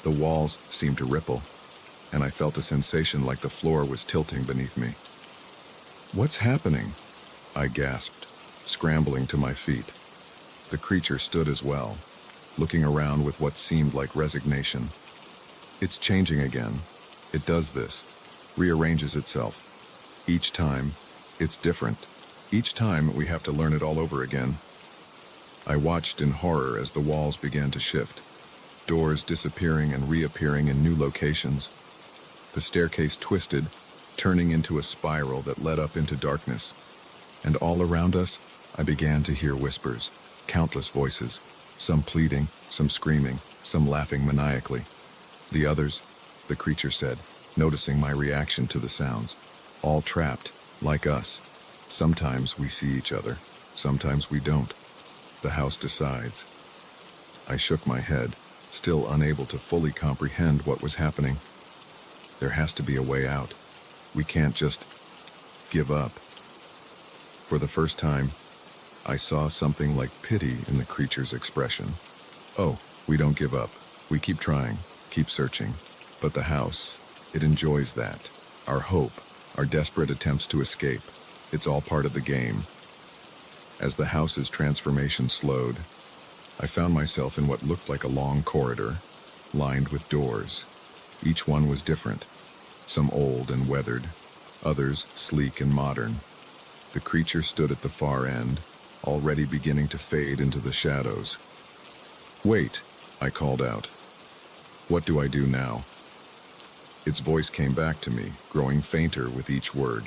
[SPEAKER 2] The walls seemed to ripple, and I felt a sensation like the floor was tilting beneath me. "What's happening?" I gasped, scrambling to my feet. The creature stood as well, looking around with what seemed like resignation. "It's changing again. It does this, rearranges itself. Each time, it's different. Each time, we have to learn it all over again." I watched in horror as the walls began to shift, doors disappearing and reappearing in new locations. The staircase twisted, turning into a spiral that led up into darkness. And all around us, I began to hear whispers, countless voices, some pleading, some screaming, some laughing maniacally. "The others," the creature said, noticing my reaction to the sounds, "all trapped, like us. Sometimes we see each other, sometimes we don't. The house decides." I shook my head, still unable to fully comprehend what was happening. There has to be a way out. We can't just give up. For the first time, I saw something like pity in the creature's expression. "Oh, we don't give up. We keep trying, keep searching. But the house, it enjoys that. Our hope, our desperate attempts to escape. It's all part of the game." As the house's transformation slowed, I found myself in what looked like a long corridor, lined with doors. Each one was different, some old and weathered, others sleek and modern. The creature stood at the far end, already beginning to fade into the shadows. "Wait," I called out. "What do I do now?" Its voice came back to me, growing fainter with each word.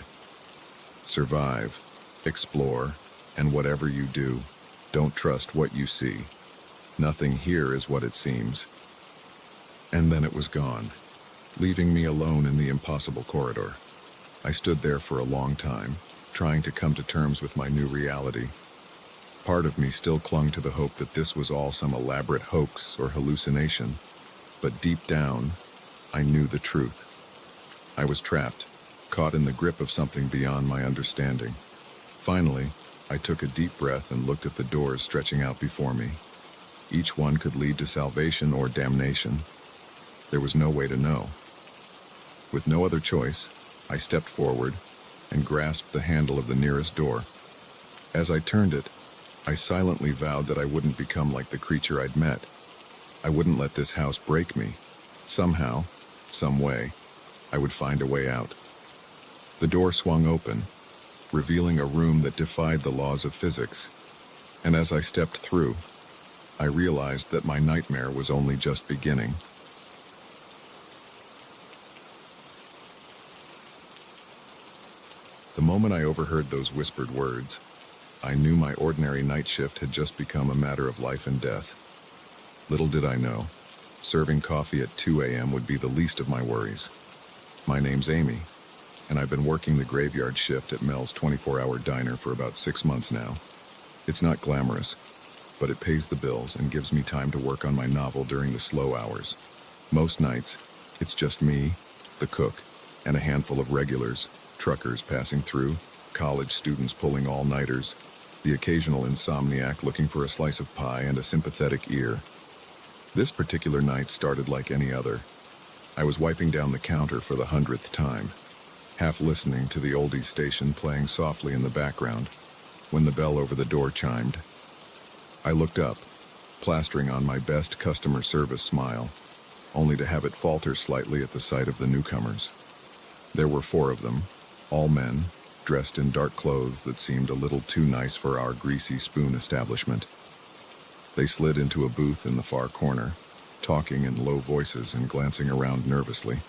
[SPEAKER 2] "Survive, explore, and whatever you do, don't trust what you see. Nothing here is what it seems." And then it was gone, leaving me alone in the impossible corridor. I stood there for a long time, trying to come to terms with my new reality. Part of me still clung to the hope that this was all some elaborate hoax or hallucination, but deep down, I knew the truth. I was trapped, caught in the grip of something beyond my understanding. Finally, I took a deep breath and looked at the doors stretching out before me. Each one could lead to salvation or damnation. There was no way to know. With no other choice, I stepped forward and grasped the handle of the nearest door. As I turned it, I silently vowed that I wouldn't become like the creature I'd met. I wouldn't let this house break me. Somehow, some way, I would find a way out. The door swung open, revealing a room that defied the laws of physics. And as I stepped through, I realized that my nightmare was only just beginning. The moment I overheard those whispered words, I knew my ordinary night shift had just become a matter of life and death. Little did I know, serving coffee at 2 a.m. would be the least of my worries. My name's Amy, and I've been working the graveyard shift at Mel's 24-hour diner for about 6 months now. It's not glamorous, but it pays the bills and gives me time to work on my novel during the slow hours. Most nights, it's just me, the cook, and a handful of regulars, truckers passing through, college students pulling all-nighters, the occasional insomniac looking for a slice of pie and a sympathetic ear. This particular night started like any other. I was wiping down the counter for the 100th time, half listening to the oldies station playing softly in the background, when the bell over the door chimed. I looked up, plastering on my best customer service smile, only to have it falter slightly at the sight of the newcomers. There were 4 of them, all men, dressed in dark clothes that seemed a little too nice for our greasy spoon establishment. They slid into a booth in the far corner, talking in low voices and glancing around nervously.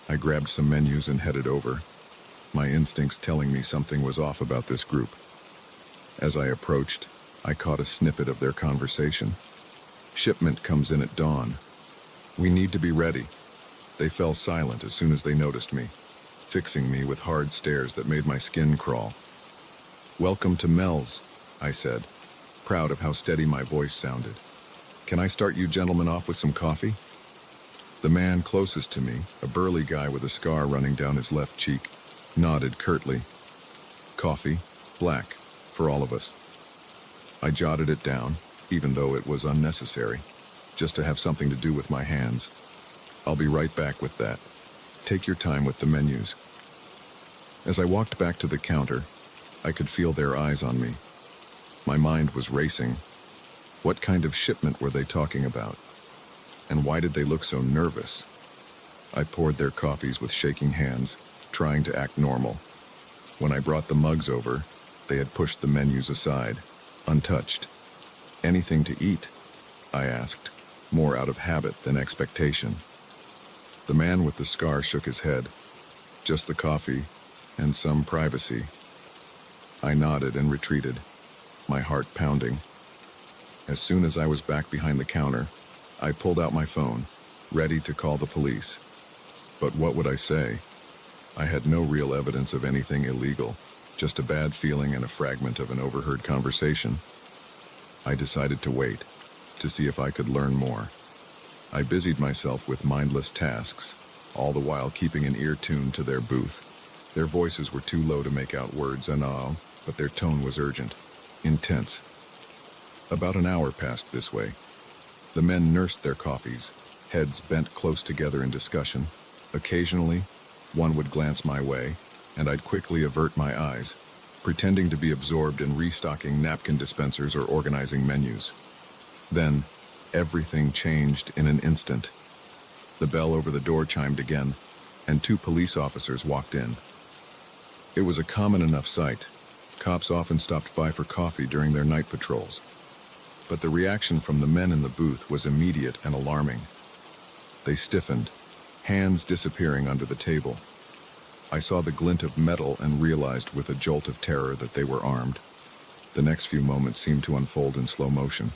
[SPEAKER 2] I grabbed some menus and headed over, my instincts telling me something was off about this group. As I approached, I caught a snippet of their conversation. "Shipment comes in at dawn. We need to be ready." They fell silent as soon as they noticed me, fixing me with hard stares that made my skin crawl. "Welcome to Mel's," I said, proud of how steady my voice sounded. "Can I start you gentlemen off with some coffee?" The man closest to me, a burly guy with a scar running down his left cheek, nodded curtly. "Coffee, black, for all of us." I jotted it down, even though it was unnecessary, just to have something to do with my hands. "I'll be right back with that. Take your time with the menus." As I walked back to the counter, I could feel their eyes on me. My mind was racing. What kind of shipment were they talking about? And why did they look so nervous? I poured their coffees with shaking hands, trying to act normal. When I brought the mugs over, they had pushed the menus aside, untouched. "Anything to eat?" I asked, more out of habit than expectation. The man with the scar shook his head. "Just the coffee, and some privacy." I nodded and retreated, my heart pounding. As soon as I was back behind the counter, I pulled out my phone, ready to call the police. But what would I say? I had no real evidence of anything illegal, just a bad feeling and a fragment of an overheard conversation. I decided to wait, to see if I could learn more. I busied myself with mindless tasks, all the while keeping an ear tuned to their booth. Their voices were too low to make out words and all, but their tone was urgent, intense. About an hour passed this way. The men nursed their coffees, heads bent close together in discussion. Occasionally, one would glance my way, and I'd quickly avert my eyes, pretending to be absorbed in restocking napkin dispensers or organizing menus. Then, everything changed in an instant. The bell over the door chimed again, and 2 police officers walked in. It was a common enough sight. Cops often stopped by for coffee during their night patrols. But the reaction from the men in the booth was immediate and alarming. They stiffened, hands disappearing under the table. I saw the glint of metal and realized with a jolt of terror that they were armed. The next few moments seemed to unfold in slow motion.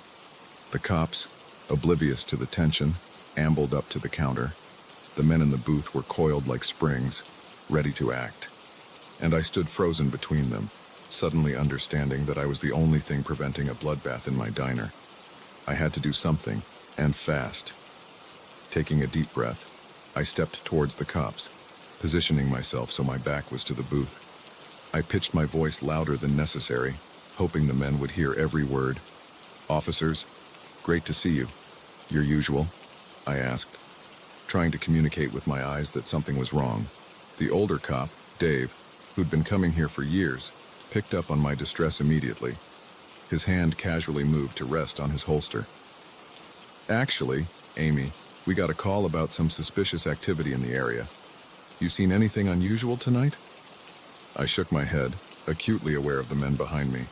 [SPEAKER 2] The cops, oblivious to the tension, ambled up to the counter. The men in the booth were coiled like springs, ready to act. And I stood frozen between them, suddenly understanding that I was the only thing preventing a bloodbath in my diner. I had to do something, and fast. Taking a deep breath, I stepped towards the cops, positioning myself so my back was to the booth. I pitched my voice louder than necessary, hoping the men would hear every word. "Officers, great to see you. Your usual?" I asked, trying to communicate with my eyes that something was wrong. The older cop, Dave, who'd been coming here for years, picked up on my distress immediately. His hand casually moved to rest on his holster. "Actually, Amy, we got a call about some suspicious activity in the area. You seen anything unusual tonight?" I shook my head, acutely aware of the men behind me.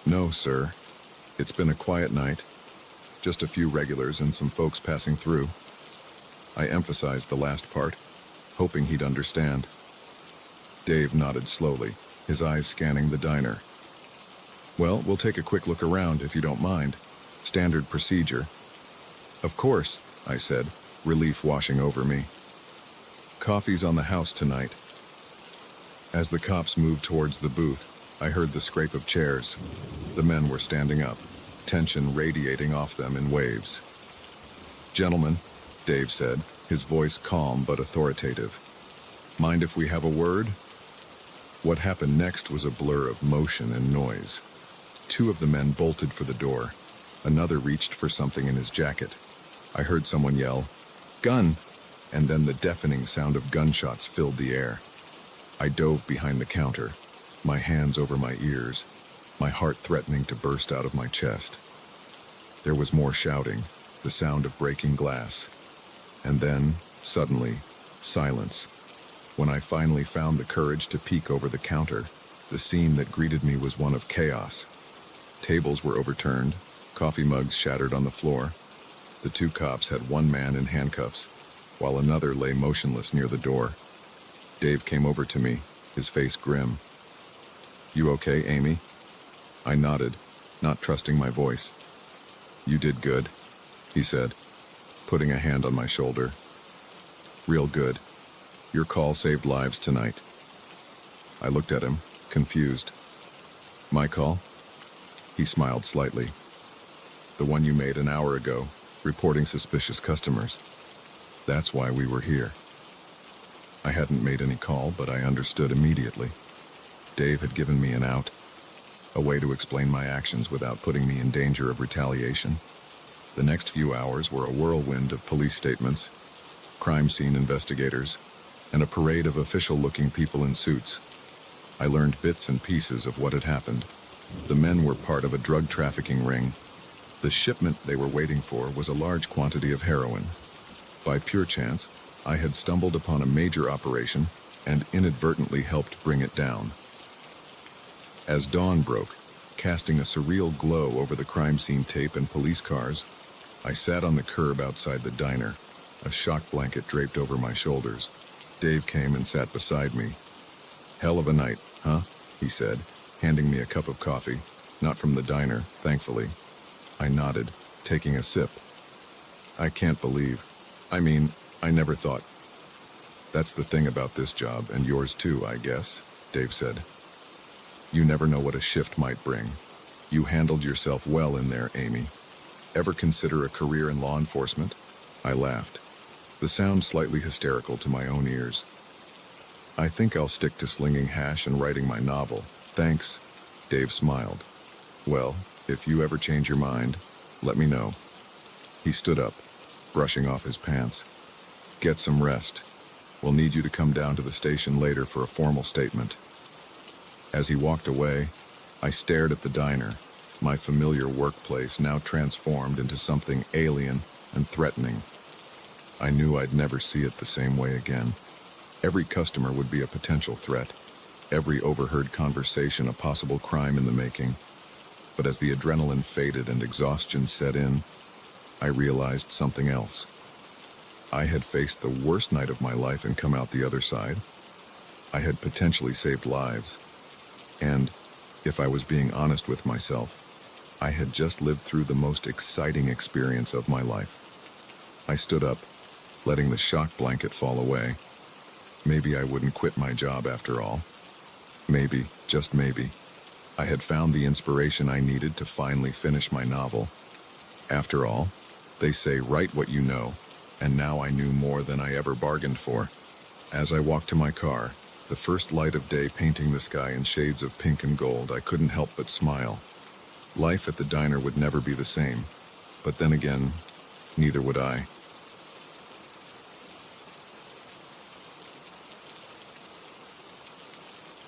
[SPEAKER 2] "No, sir. It's been a quiet night. Just a few regulars and some folks passing through." I emphasized the last part, hoping he'd understand. Dave nodded slowly, his eyes scanning the diner. "Well, we'll take a quick look around if you don't mind. Standard procedure." "Of course," I said, relief washing over me. "Coffee's on the house tonight." As the cops moved towards the booth, I heard the scrape of chairs. The men were standing up, tension radiating off them in waves. "Gentlemen," Dave said, his voice calm but authoritative. "Mind if we have a word?" What happened next was a blur of motion and noise. 2 of the men bolted for the door. Another reached for something in his jacket. I heard someone yell, "Gun!" and then the deafening sound of gunshots filled the air. I dove behind the counter, my hands over my ears, my heart threatening to burst out of my chest. There was more shouting, the sound of breaking glass. And then, suddenly, silence. When I finally found the courage to peek over the counter, the scene that greeted me was one of chaos. Tables were overturned, coffee mugs shattered on the floor. The 2 cops had one man in handcuffs, while another lay motionless near the door. Dave came over to me, his face grim. "You okay, Amy?" I nodded, not trusting my voice. "You did good," he said, putting a hand on my shoulder. "Real good. Your call saved lives tonight." I looked at him, confused. "My call?" He smiled slightly. "The one you made an hour ago, reporting suspicious customers. That's why we were here." I hadn't made any call, but I understood immediately. Dave had given me an out, a way to explain my actions without putting me in danger of retaliation. The next few hours were a whirlwind of police statements, crime scene investigators, and a parade of official-looking people in suits. I learned bits and pieces of what had happened. The men were part of a drug trafficking ring. The shipment they were waiting for was a large quantity of heroin. By pure chance, I had stumbled upon a major operation and inadvertently helped bring it down. As dawn broke, casting a surreal glow over the crime scene tape and police cars, I sat on the curb outside the diner, a shock blanket draped over my shoulders. Dave came and sat beside me. "Hell of a night, huh?" he said, handing me a cup of coffee, not from the diner, thankfully. I nodded, taking a sip. I never thought. "That's the thing about this job, and yours too, I guess," Dave said. "You never know what a shift might bring. You handled yourself well in there, Amy. Ever consider a career in law enforcement?" I laughed, the sound slightly hysterical to my own ears. "I think I'll stick to slinging hash and writing my novel. Thanks," Dave smiled. "Well, if you ever change your mind, let me know." He stood up, brushing off his pants. "Get some rest. We'll need you to come down to the station later for a formal statement." As he walked away, I stared at the diner, my familiar workplace now transformed into something alien and threatening. I knew I'd never see it the same way again. Every customer would be a potential threat. Every overheard conversation a possible crime in the making. But as the adrenaline faded and exhaustion set in, I realized something else. I had faced the worst night of my life and come out the other side. I had potentially saved lives. And, if I was being honest with myself, I had just lived through the most exciting experience of my life. I stood up, letting the shock blanket fall away. Maybe I wouldn't quit my job after all. Maybe, just maybe, I had found the inspiration I needed to finally finish my novel. After all, they say write what you know, and now I knew more than I ever bargained for. As I walked to my car, the first light of day painting the sky in shades of pink and gold, I couldn't help but smile. Life at the diner would never be the same, but then again, neither would I.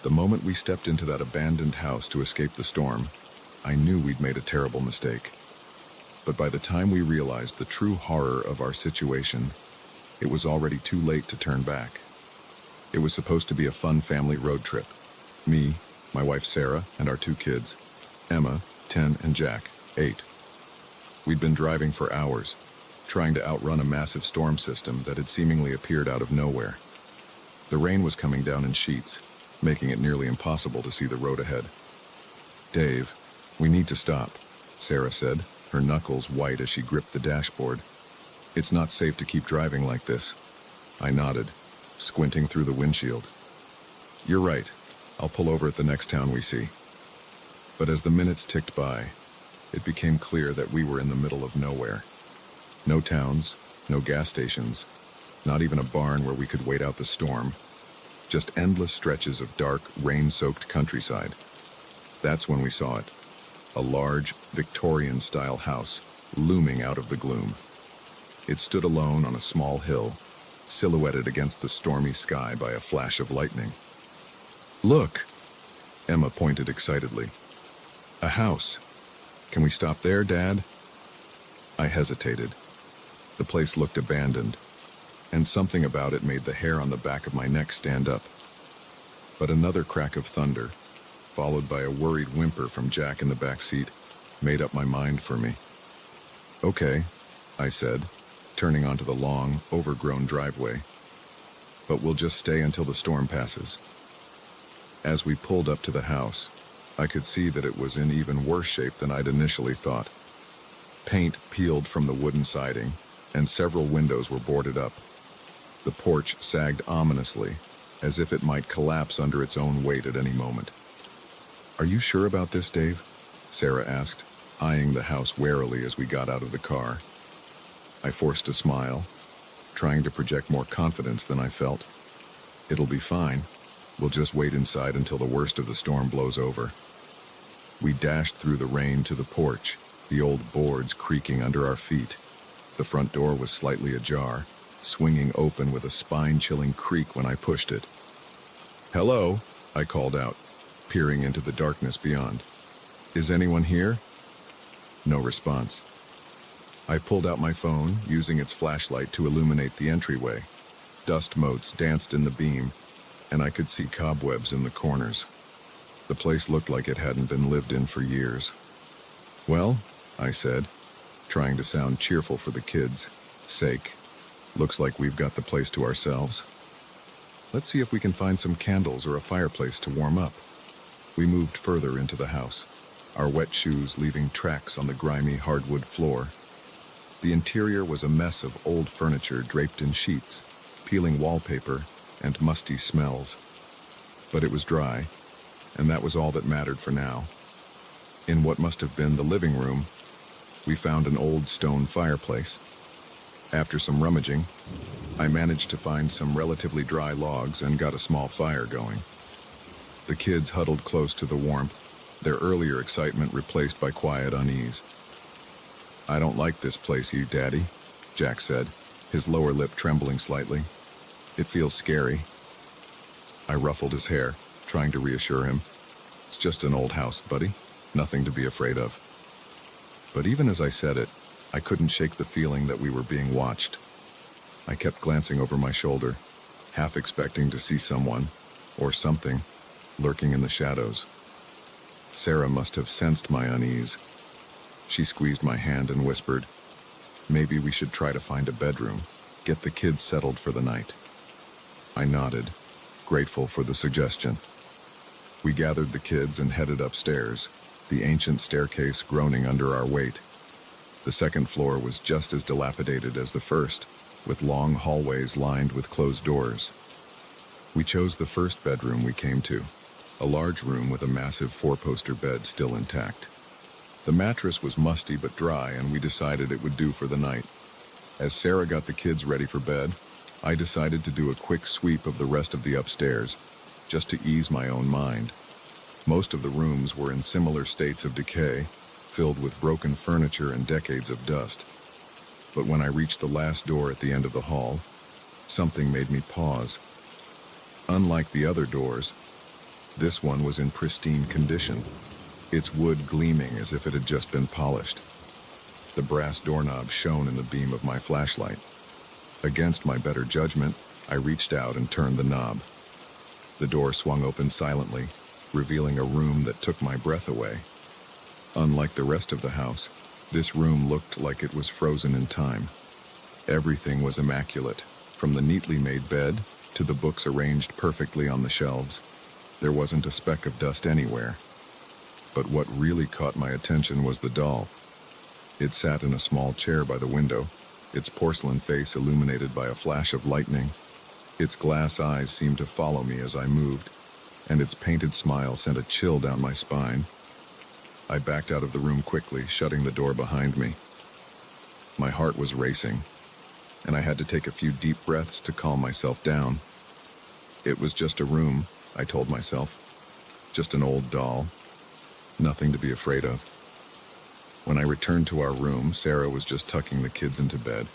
[SPEAKER 2] The moment we stepped into that abandoned house to escape the storm, I knew we'd made a terrible mistake. But by the time we realized the true horror of our situation, it was already too late to turn back. It was supposed to be a fun family road trip. Me, my wife Sarah, and our 2 kids, Emma, 10, and Jack, 8. We'd been driving for hours, trying to outrun a massive storm system that had seemingly appeared out of nowhere. The rain was coming down in sheets, making it nearly impossible to see the road ahead. "Dave, we need to stop," Sarah said, her knuckles white as she gripped the dashboard. "It's not safe to keep driving like this." I nodded, squinting through the windshield. "You're right. I'll pull over at the next town we see." But as the minutes ticked by, it became clear that we were in the middle of nowhere. No towns, no gas stations, not even a barn where we could wait out the storm. Just endless stretches of dark, rain-soaked countryside. That's when we saw it. A large, Victorian-style house looming out of the gloom. It stood alone on a small hill, silhouetted against the stormy sky by a flash of lightning. "Look!" Emma pointed excitedly. "A house. Can we stop there, Dad?" I hesitated. The place looked abandoned, and something about it made the hair on the back of my neck stand up. But another crack of thunder, followed by a worried whimper from Jack in the back seat, made up my mind for me. "Okay," I said, turning onto the long, overgrown driveway. "But we'll just stay until the storm passes." As we pulled up to the house, I could see that it was in even worse shape than I'd initially thought. Paint peeled from the wooden siding, and several windows were boarded up. The porch sagged ominously, as if it might collapse under its own weight at any moment. "Are you sure about this, Dave?" Sarah asked, eyeing the house warily as we got out of the car. I forced a smile, trying to project more confidence than I felt. "It'll be fine. We'll just wait inside until the worst of the storm blows over." We dashed through the rain to the porch, the old boards creaking under our feet. The front door was slightly ajar, swinging open with a spine-chilling creak when I pushed it. "Hello," I called out, peering into the darkness beyond. "Is anyone here?" No response. I pulled out my phone, using its flashlight to illuminate the entryway. Dust motes danced in the beam, and I could see cobwebs in the corners. The place looked like it hadn't been lived in for years. "Well," I said, trying to sound cheerful for the kids' sake, "looks like we've got the place to ourselves. Let's see if we can find some candles or a fireplace to warm up." We moved further into the house, our wet shoes leaving tracks on the grimy hardwood floor. The interior was a mess of old furniture draped in sheets, peeling wallpaper, and musty smells. But it was dry, and that was all that mattered for now. In what must have been the living room, we found an old stone fireplace. After some rummaging, I managed to find some relatively dry logs and got a small fire going. The kids huddled close to the warmth, their earlier excitement replaced by quiet unease. "I don't like this place, you Daddy," Jack said, his lower lip trembling slightly. "It feels scary." I ruffled his hair, trying to reassure him. "It's just an old house, buddy. Nothing to be afraid of." But even as I said it, I couldn't shake the feeling that we were being watched. I kept glancing over my shoulder, half expecting to see someone, or something, lurking in the shadows. Sarah must have sensed my unease. She squeezed my hand and whispered, "Maybe we should try to find a bedroom, get the kids settled for the night." I nodded, grateful for the suggestion. We gathered the kids and headed upstairs, the ancient staircase groaning under our weight. The second floor was just as dilapidated as the first, with long hallways lined with closed doors. We chose the first bedroom we came to, a large room with a massive four-poster bed still intact. The mattress was musty but dry, and we decided it would do for the night. As Sarah got the kids ready for bed, I decided to do a quick sweep of the rest of the upstairs, just to ease my own mind. Most of the rooms were in similar states of decay, filled with broken furniture and decades of dust. But when I reached the last door at the end of the hall, something made me pause. Unlike the other doors, this one was in pristine condition, its wood gleaming as if it had just been polished. The brass doorknob shone in the beam of my flashlight. Against my better judgment, I reached out and turned the knob. The door swung open silently, revealing a room that took my breath away. Unlike the rest of the house, this room looked like it was frozen in time. Everything was immaculate, from the neatly made bed to the books arranged perfectly on the shelves. There wasn't a speck of dust anywhere. But what really caught my attention was the doll. It sat in a small chair by the window, its porcelain face illuminated by a flash of lightning. Its glass eyes seemed to follow me as I moved, and its painted smile sent a chill down my spine. I backed out of the room quickly, shutting the door behind me. My heart was racing, and I had to take a few deep breaths to calm myself down. It was just a room, I told myself. Just an old doll. Nothing to be afraid of. When I returned to our room, Sarah was just tucking the kids into bed.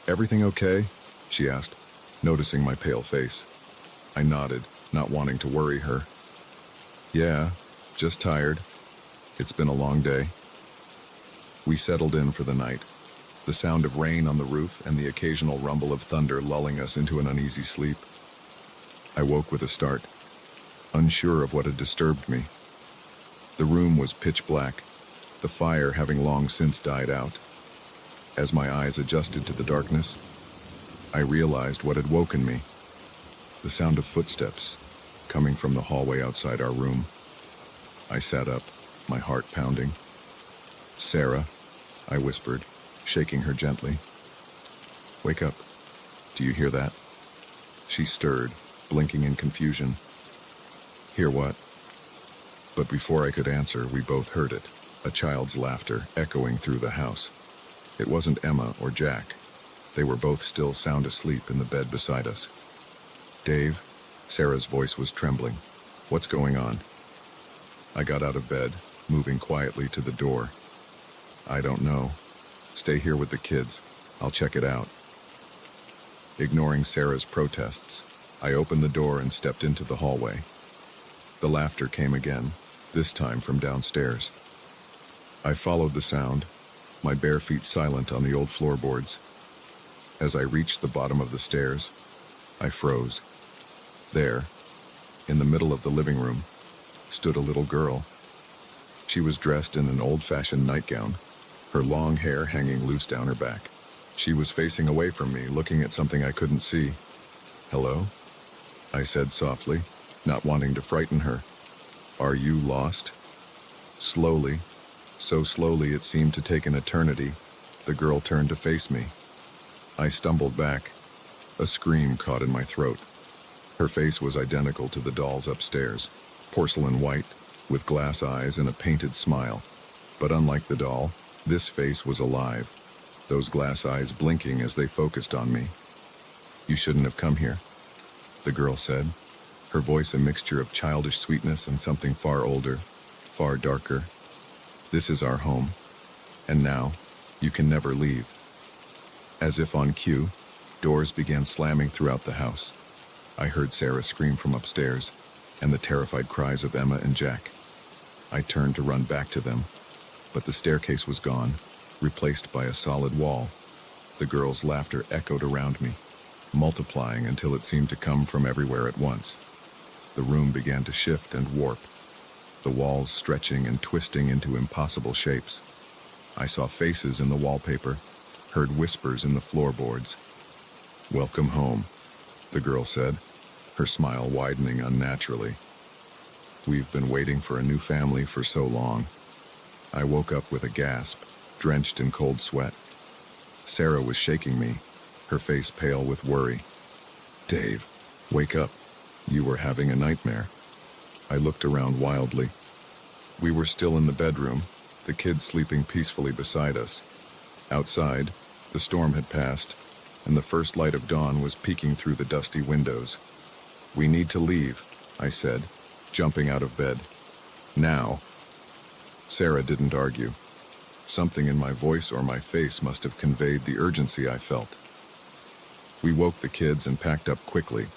[SPEAKER 2] "Everything okay?" she asked, noticing my pale face. I nodded, not wanting to worry her. "Yeah, just tired. It's been a long day." We settled in for the night, the sound of rain on the roof and the occasional rumble of thunder lulling us into an uneasy sleep. I woke with a start, unsure of what had disturbed me. The room was pitch black, the fire having long since died out. As my eyes adjusted to the darkness, I realized what had woken me. The sound of footsteps coming from the hallway outside our room. I sat up, my heart pounding. "Sarah," I whispered, shaking her gently. "Wake up. Do you hear that?" She stirred, blinking in confusion. "Hear what?" But before I could answer, we both heard it, a child's laughter echoing through the house. It wasn't Emma or Jack. They were both still sound asleep in the bed beside us. "Dave," Sarah's voice was trembling. "What's going on?" I got out of bed, moving quietly to the door. "I don't know. Stay here with the kids. I'll check it out." Ignoring Sarah's protests, I opened the door and stepped into the hallway. The laughter came again, this time from downstairs. I followed the sound, my bare feet silent on the old floorboards. As I reached the bottom of the stairs, I froze. There, in the middle of the living room, stood a little girl. She was dressed in an old-fashioned nightgown, her long hair hanging loose down her back. She was facing away from me, looking at something I couldn't see. "Hello?" I said softly, not wanting to frighten her. "Are you lost?" Slowly, so slowly it seemed to take an eternity, the girl turned to face me. I stumbled back. A scream caught in my throat. Her face was identical to the doll's upstairs, porcelain white, with glass eyes and a painted smile. But unlike the doll, this face was alive, those glass eyes blinking as they focused on me. "You shouldn't have come here," the girl said, her voice a mixture of childish sweetness and something far older, far darker. "This is our home, and now, you can never leave." As if on cue, doors began slamming throughout the house. I heard Sarah scream from upstairs, and the terrified cries of Emma and Jack. I turned to run back to them, but the staircase was gone, replaced by a solid wall. The girls' laughter echoed around me, multiplying until it seemed to come from everywhere at once. The room began to shift and warp, the walls stretching and twisting into impossible shapes. I saw faces in the wallpaper, heard whispers in the floorboards. "Welcome home," the girl said, her smile widening unnaturally. "We've been waiting for a new family for so long." I woke up with a gasp, drenched in cold sweat. Sarah was shaking me, her face pale with worry. "Dave, wake up. You were having a nightmare." I looked around wildly. We were still in the bedroom, the kids sleeping peacefully beside us. Outside, the storm had passed, and the first light of dawn was peeking through the dusty windows. "We need to leave," I said, jumping out of bed. "Now." Sarah didn't argue. Something in my voice or my face must have conveyed the urgency I felt. We woke the kids and packed up quickly,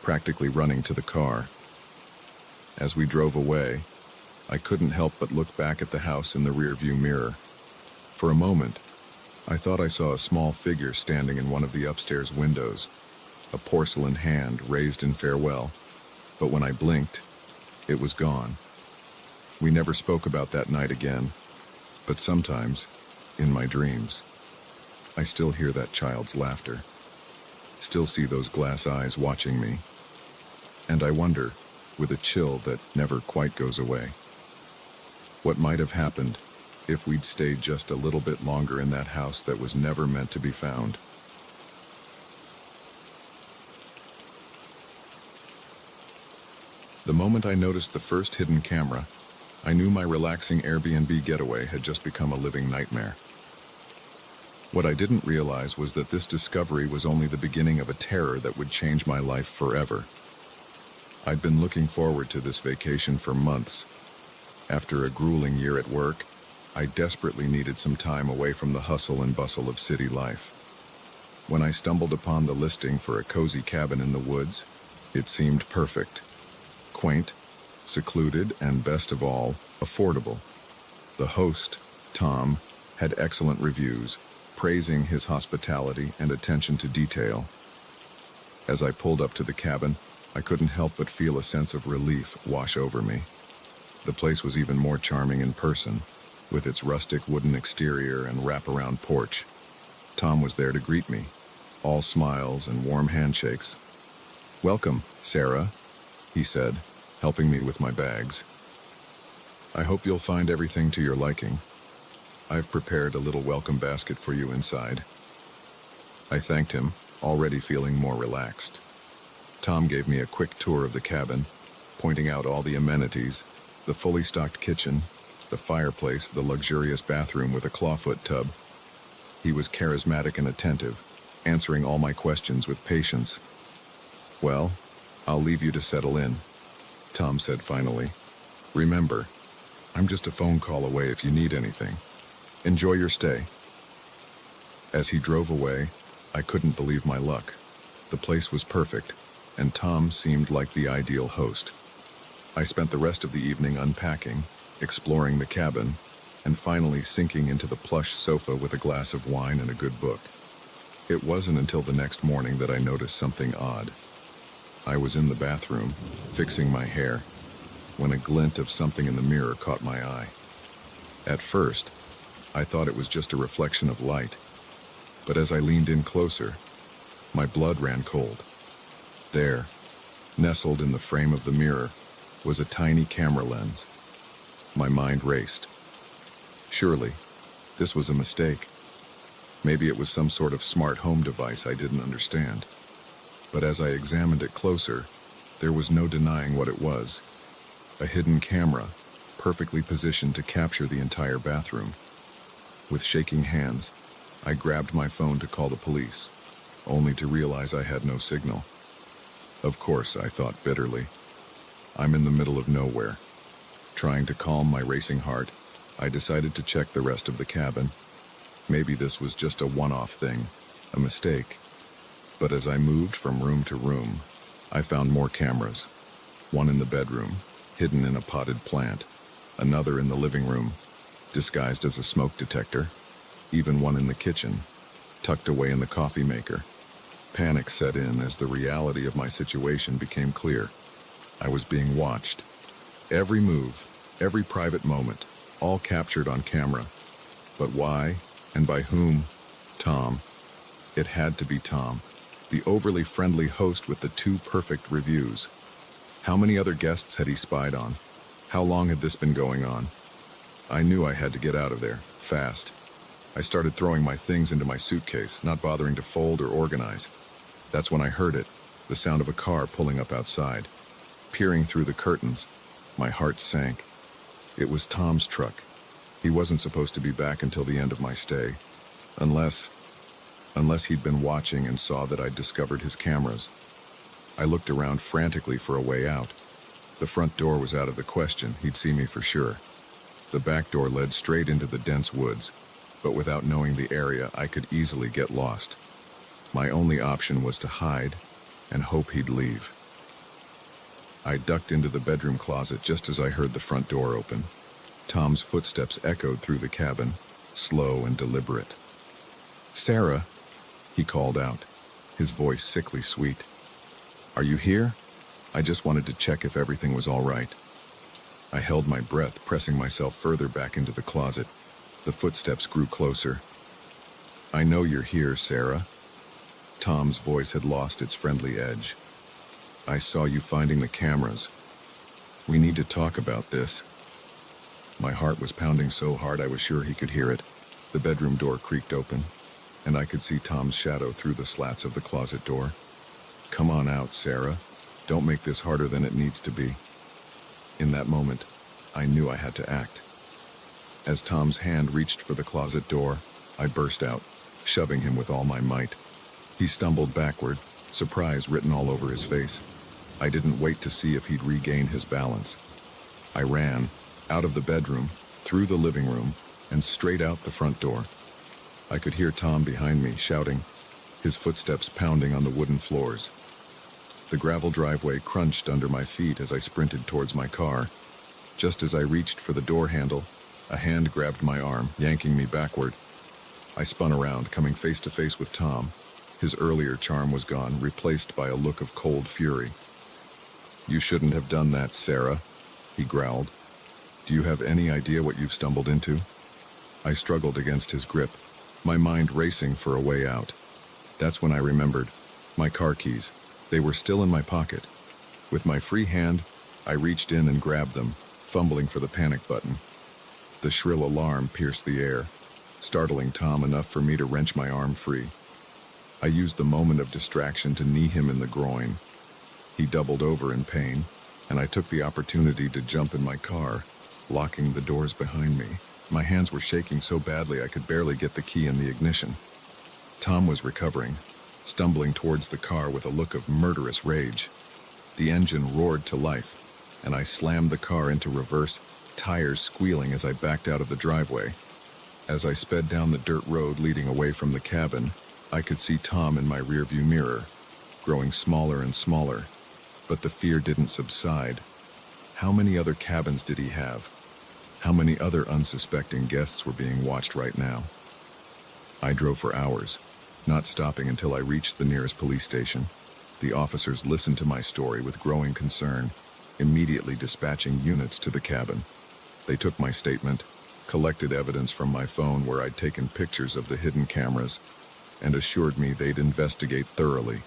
[SPEAKER 2] practically running to the car. As we drove away, I couldn't help but look back at the house in the rearview mirror. For a moment, I thought I saw a small figure standing in one of the upstairs windows, a porcelain hand raised in farewell, but when I blinked, it was gone. We never spoke about that night again, but sometimes, in my dreams, I still hear that child's laughter, still see those glass eyes watching me, and I wonder, with a chill that never quite goes away, what might have happened if we'd stayed just a little bit longer in that house that was never meant to be found. The moment I noticed the first hidden camera, I knew my relaxing Airbnb getaway had just become a living nightmare. What I didn't realize was that this discovery was only the beginning of a terror that would change my life forever. I'd been looking forward to this vacation for months. After a grueling year at work, I desperately needed some time away from the hustle and bustle of city life. When I stumbled upon the listing for a cozy cabin in the woods, it seemed perfect. Quaint, secluded, and best of all, affordable. The host, Tom, had excellent reviews, praising his hospitality and attention to detail. As I pulled up to the cabin, I couldn't help but feel a sense of relief wash over me. The place was even more charming in person, with its rustic wooden exterior and wraparound porch. Tom was there to greet me, all smiles and warm handshakes. "Welcome, Sarah," he said, helping me with my bags. "I hope you'll find everything to your liking. I've prepared a little welcome basket for you inside." I thanked him, already feeling more relaxed. Tom gave me a quick tour of the cabin, pointing out all the amenities, the fully stocked kitchen, the fireplace, the luxurious bathroom with a clawfoot tub. He was charismatic and attentive, answering all my questions with patience. "Well, I'll leave you to settle in," Tom said finally. "Remember, I'm just a phone call away if you need anything. Enjoy your stay." As he drove away, I couldn't believe my luck. The place was perfect, and Tom seemed like the ideal host. I spent the rest of the evening unpacking, exploring the cabin, and finally sinking into the plush sofa with a glass of wine and a good book. It wasn't until the next morning that I noticed something odd. I was in the bathroom, fixing my hair, when a glint of something in the mirror caught my eye. At first, I thought it was just a reflection of light, but as I leaned in closer, my blood ran cold. There, nestled in the frame of the mirror, was a tiny camera lens. My mind raced. Surely, this was a mistake. Maybe it was some sort of smart home device I didn't understand. But as I examined it closer, there was no denying what it was. A hidden camera, perfectly positioned to capture the entire bathroom. With shaking hands, I grabbed my phone to call the police, only to realize I had no signal. Of course, I thought bitterly. I'm in the middle of nowhere. Trying to calm my racing heart, I decided to check the rest of the cabin. Maybe this was just a one-off thing, a mistake. But as I moved from room to room, I found more cameras. One in the bedroom, hidden in a potted plant. Another in the living room, disguised as a smoke detector. Even one in the kitchen, tucked away in the coffee maker. Panic set in as the reality of my situation became clear. I was being watched. Every move, every private moment, all captured on camera. But why and by whom? Tom. It had to be Tom, the overly friendly host with the two perfect reviews. How many other guests had he spied on? How long had this been going on? I knew I had to get out of there, fast. I started throwing my things into my suitcase, not bothering to fold or organize. That's when I heard it, the sound of a car pulling up outside. Peering through the curtains, my heart sank. It was Tom's truck. He wasn't supposed to be back until the end of my stay. Unless he'd been watching and saw that I'd discovered his cameras. I looked around frantically for a way out. The front door was out of the question, he'd see me for sure. The back door led straight into the dense woods, but without knowing the area, I could easily get lost. My only option was to hide and hope he'd leave. I ducked into the bedroom closet just as I heard the front door open. Tom's footsteps echoed through the cabin, slow and deliberate. "Sarah," he called out, his voice sickly sweet. "Are you here? I just wanted to check if everything was all right." I held my breath, pressing myself further back into the closet. The footsteps grew closer. "I know you're here, Sarah." Tom's voice had lost its friendly edge. "I saw you finding the cameras. We need to talk about this." My heart was pounding so hard I was sure he could hear it. The bedroom door creaked open, and I could see Tom's shadow through the slats of the closet door. "Come on out, Sarah. Don't make this harder than it needs to be." In that moment, I knew I had to act. As Tom's hand reached for the closet door, I burst out, shoving him with all my might. He stumbled backward, surprise written all over his face. I didn't wait to see if he'd regain his balance. I ran, out of the bedroom, through the living room, and straight out the front door. I could hear Tom behind me, shouting, his footsteps pounding on the wooden floors. The gravel driveway crunched under my feet as I sprinted towards my car. Just as I reached for the door handle, a hand grabbed my arm, yanking me backward. I spun around, coming face to face with Tom. His earlier charm was gone, replaced by a look of cold fury. "You shouldn't have done that, Sarah," he growled. "Do you have any idea what you've stumbled into?" I struggled against his grip, my mind racing for a way out. That's when I remembered. My car keys. They were still in my pocket. With my free hand, I reached in and grabbed them, fumbling for the panic button. The shrill alarm pierced the air, startling Tom enough for me to wrench my arm free. I used the moment of distraction to knee him in the groin. He doubled over in pain, and I took the opportunity to jump in my car, locking the doors behind me. My hands were shaking so badly I could barely get the key in the ignition. Tom was recovering, stumbling towards the car with a look of murderous rage. The engine roared to life, and I slammed the car into reverse, tires squealing as I backed out of the driveway. As I sped down the dirt road leading away from the cabin, I could see Tom in my rearview mirror, growing smaller and smaller, but the fear didn't subside. How many other cabins did he have? How many other unsuspecting guests were being watched right now? I drove for hours, not stopping until I reached the nearest police station. The officers listened to my story with growing concern, immediately dispatching units to the cabin. They took my statement, collected evidence from my phone where I'd taken pictures of the hidden cameras, and assured me they'd investigate thoroughly.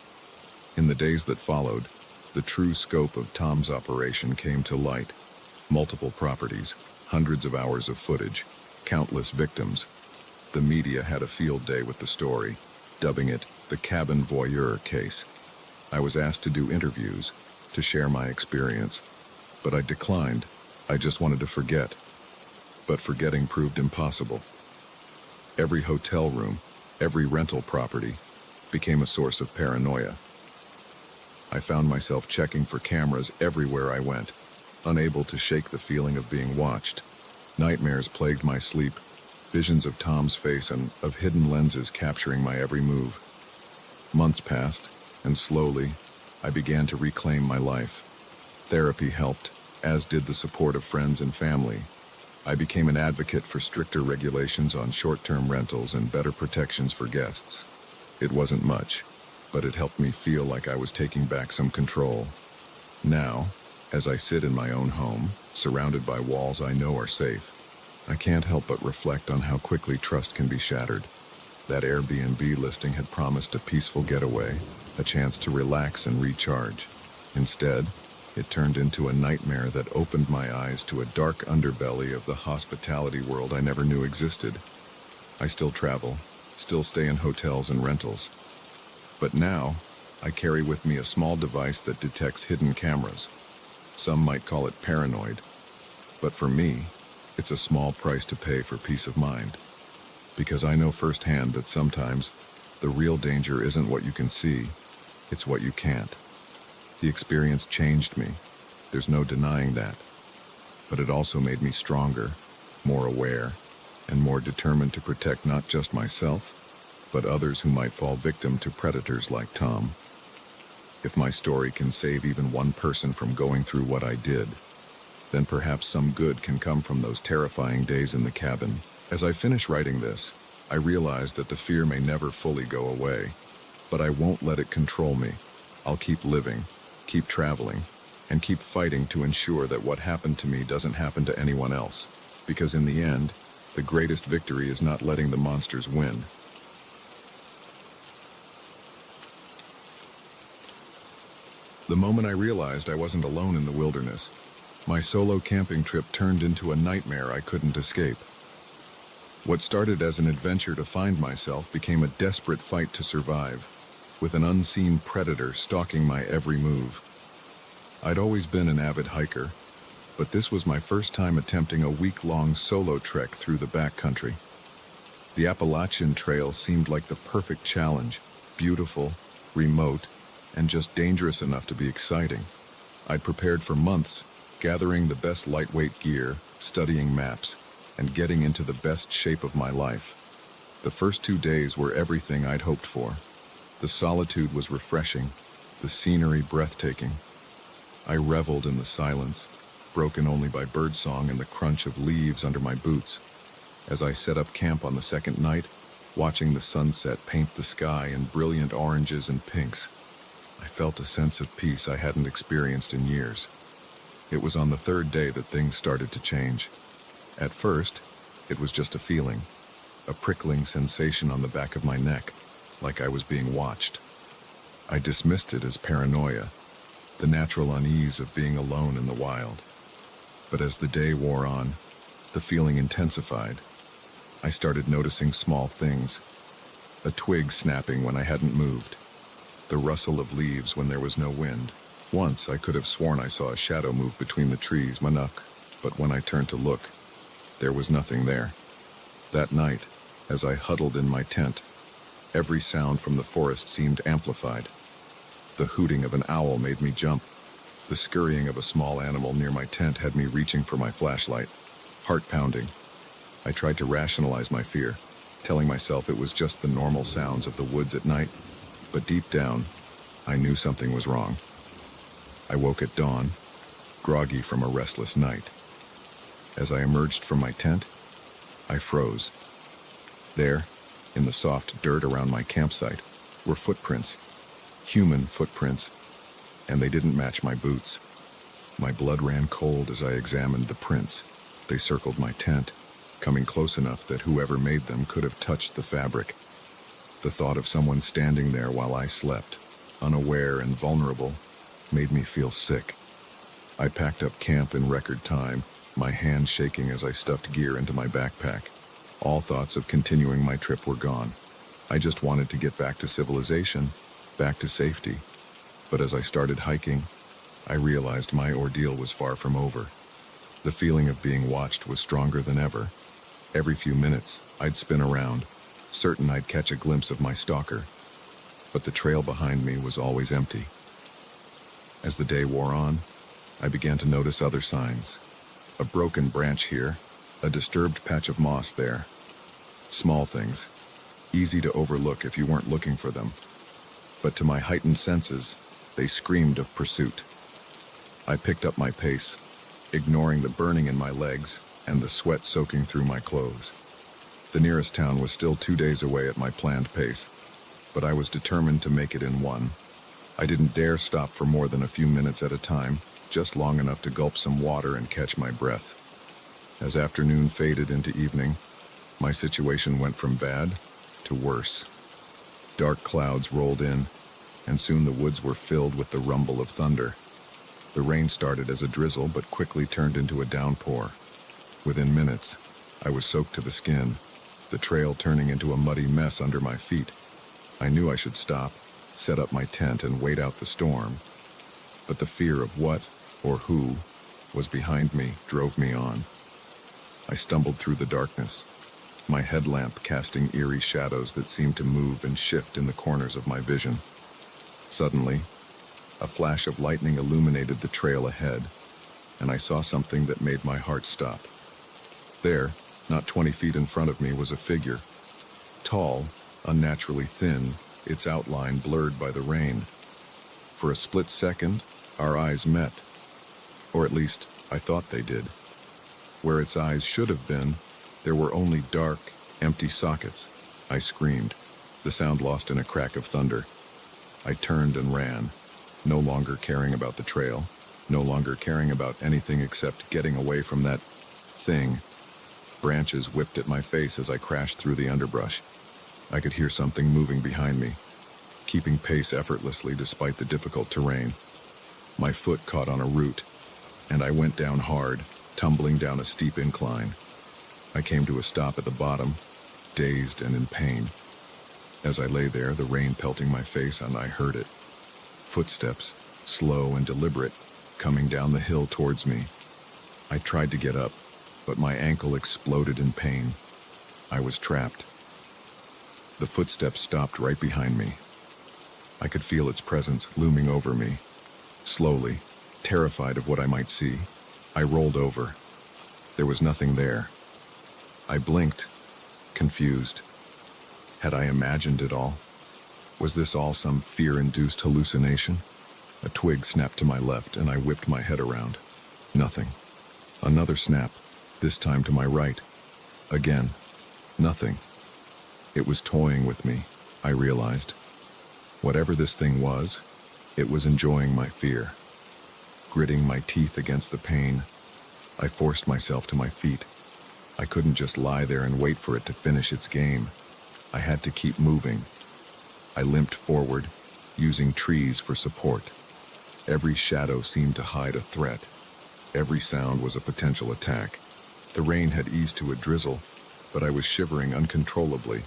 [SPEAKER 2] In the days that followed, the true scope of Tom's operation came to light. Multiple properties, hundreds of hours of footage, countless victims. The media had a field day with the story, dubbing it the cabin voyeur case. I was asked to do interviews, to share my experience, but I declined. I just wanted to forget. But forgetting proved impossible. Every hotel room, every rental property, became a source of paranoia. I found myself checking for cameras everywhere I went, unable to shake the feeling of being watched. Nightmares plagued my sleep, visions of Tom's face and of hidden lenses capturing my every move. Months passed, and slowly, I began to reclaim my life. Therapy helped, as did the support of friends and family. I became an advocate for stricter regulations on short-term rentals and better protections for guests. It wasn't much, but it helped me feel like I was taking back some control. Now, as I sit in my own home, surrounded by walls I know are safe, I can't help but reflect on how quickly trust can be shattered. That Airbnb listing had promised a peaceful getaway, a chance to relax and recharge. Instead, it turned into a nightmare that opened my eyes to a dark underbelly of the hospitality world I never knew existed. I still travel, still stay in hotels and rentals. But now, I carry with me a small device that detects hidden cameras. Some might call it paranoid, but for me, it's a small price to pay for peace of mind. Because I know firsthand that sometimes the real danger isn't what you can see, it's what you can't. The experience changed me, there's no denying that. But it also made me stronger, more aware, and more determined to protect not just myself, but others who might fall victim to predators like Tom. If my story can save even one person from going through what I did, then perhaps some good can come from those terrifying days in the cabin. As I finish writing this, I realize that the fear may never fully go away, but I won't let it control me. I'll keep living, keep traveling, and keep fighting to ensure that what happened to me doesn't happen to anyone else. Because in the end, the greatest victory is not letting the monsters win. The moment I realized I wasn't alone in the wilderness, my solo camping trip turned into a nightmare I couldn't escape. What started as an adventure to find myself became a desperate fight to survive, with an unseen predator stalking my every move. I'd always been an avid hiker, but this was my first time attempting a week-long solo trek through the backcountry. The Appalachian Trail seemed like the perfect challenge, beautiful, remote, and just dangerous enough to be exciting. I'd prepared for months, gathering the best lightweight gear, studying maps, and getting into the best shape of my life. The first 2 days were everything I'd hoped for. The solitude was refreshing, the scenery breathtaking. I reveled in the silence, broken only by birdsong and the crunch of leaves under my boots. As I set up camp on the second night, watching the sunset paint the sky in brilliant oranges and pinks, I felt a sense of peace I hadn't experienced in years. It was on the third day that things started to change. At first, it was just a feeling, a prickling sensation on the back of my neck, like I was being watched. I dismissed it as paranoia, the natural unease of being alone in the wild. But as the day wore on, the feeling intensified. I started noticing small things, a twig snapping when I hadn't moved, the rustle of leaves when there was no wind. Once I could have sworn I saw a shadow move between the trees, Manuk, but when I turned to look, there was nothing there. That night, as I huddled in my tent, every sound from the forest seemed amplified. The hooting of an owl made me jump. The scurrying of a small animal near my tent had me reaching for my flashlight, heart pounding. I tried to rationalize my fear, telling myself it was just the normal sounds of the woods at night, but deep down, I knew something was wrong. I woke at dawn, groggy from a restless night. As I emerged from my tent, I froze. There, in the soft dirt around my campsite, were footprints, human footprints, and they didn't match my boots. My blood ran cold as I examined the prints. They circled my tent, coming close enough that whoever made them could have touched the fabric. The thought of someone standing there while I slept, unaware and vulnerable, made me feel sick. I packed up camp in record time, my hands shaking as I stuffed gear into my backpack. All thoughts of continuing my trip were gone. I just wanted to get back to civilization, back to safety. But as I started hiking, I realized my ordeal was far from over. The feeling of being watched was stronger than ever. Every few minutes, I'd spin around, certain I'd catch a glimpse of my stalker. But the trail behind me was always empty. As the day wore on, I began to notice other signs. A broken branch here, a disturbed patch of moss there. Small things, easy to overlook if you weren't looking for them. But to my heightened senses, they screamed of pursuit. I picked up my pace, ignoring the burning in my legs and the sweat soaking through my clothes. The nearest town was still 2 days away at my planned pace. but I was determined to make it in one. I didn't dare stop for more than a few minutes at a time, just long enough to gulp some water and catch my breath. As afternoon faded into evening, my situation went from bad to worse. Dark clouds rolled in, and soon the woods were filled with the rumble of thunder. The rain started as a drizzle, but quickly turned into a downpour. Within minutes, I was soaked to the skin, the trail turning into a muddy mess under my feet. I knew I should stop, set up my tent, and wait out the storm. But the fear of what, or who, was behind me drove me on. I stumbled through the darkness, my headlamp casting eerie shadows that seemed to move and shift in the corners of my vision. Suddenly, a flash of lightning illuminated the trail ahead, and I saw something that made my heart stop. There, not 20 feet in front of me, was a figure. Tall, unnaturally thin, its outline blurred by the rain. For a split second, our eyes met. Or at least, I thought they did. Where its eyes should have been, there were only dark, empty sockets. I screamed, the sound lost in a crack of thunder. I turned and ran, no longer caring about the trail, no longer caring about anything except getting away from that thing. Branches whipped at my face as I crashed through the underbrush. I could hear something moving behind me, keeping pace effortlessly despite the difficult terrain. My foot caught on a root, and I went down hard, tumbling down a steep incline. I came to a stop at the bottom, dazed and in pain. As I lay there, the rain pelting my face, and I heard it. Footsteps, slow and deliberate, coming down the hill towards me. I tried to get up, but my ankle exploded in pain. I was trapped. The footsteps stopped right behind me. I could feel its presence looming over me. Slowly, terrified of what I might see, I rolled over. There was nothing there. I blinked, confused. Had I imagined it all? Was this all some fear-induced hallucination? A twig snapped to my left, and I whipped my head around. Nothing. Another snap, this time to my right. Again, nothing. It was toying with me, I realized. Whatever this thing was, it was enjoying my fear. Gritting my teeth against the pain, I forced myself to my feet. I couldn't just lie there and wait for it to finish its game. I had to keep moving. I limped forward, using trees for support. Every shadow seemed to hide a threat. Every sound was a potential attack. The rain had eased to a drizzle, but I was shivering uncontrollably,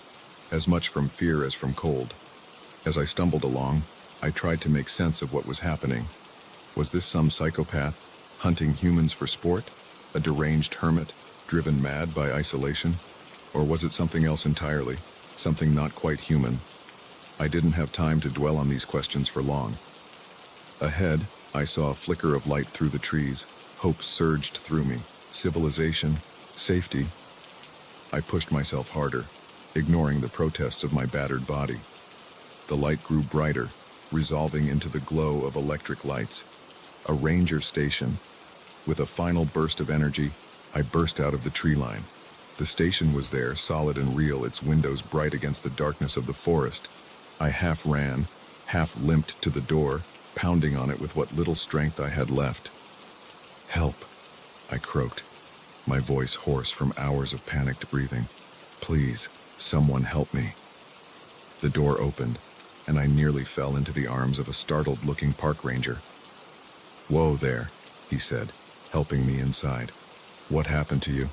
[SPEAKER 2] as much from fear as from cold. As I stumbled along, I tried to make sense of what was happening. Was this some psychopath, hunting humans for sport? A deranged hermit, driven mad by isolation? Or was it something else entirely, something not quite human? I didn't have time to dwell on these questions for long. Ahead, I saw a flicker of light through the trees. Hope surged through me. Civilization, safety. I pushed myself harder, ignoring the protests of my battered body. The light grew brighter, resolving into the glow of electric lights. A ranger station. With a final burst of energy, I burst out of the tree line. The station was there, solid and real, its windows bright against the darkness of the forest. I half ran, half limped to the door, pounding on it with what little strength I had left. "Help," I croaked, my voice hoarse from hours of panicked breathing. "Please, someone help me." The door opened, and I nearly fell into the arms of a startled-looking park ranger. "Whoa there," he said, helping me inside. "What happened to you?"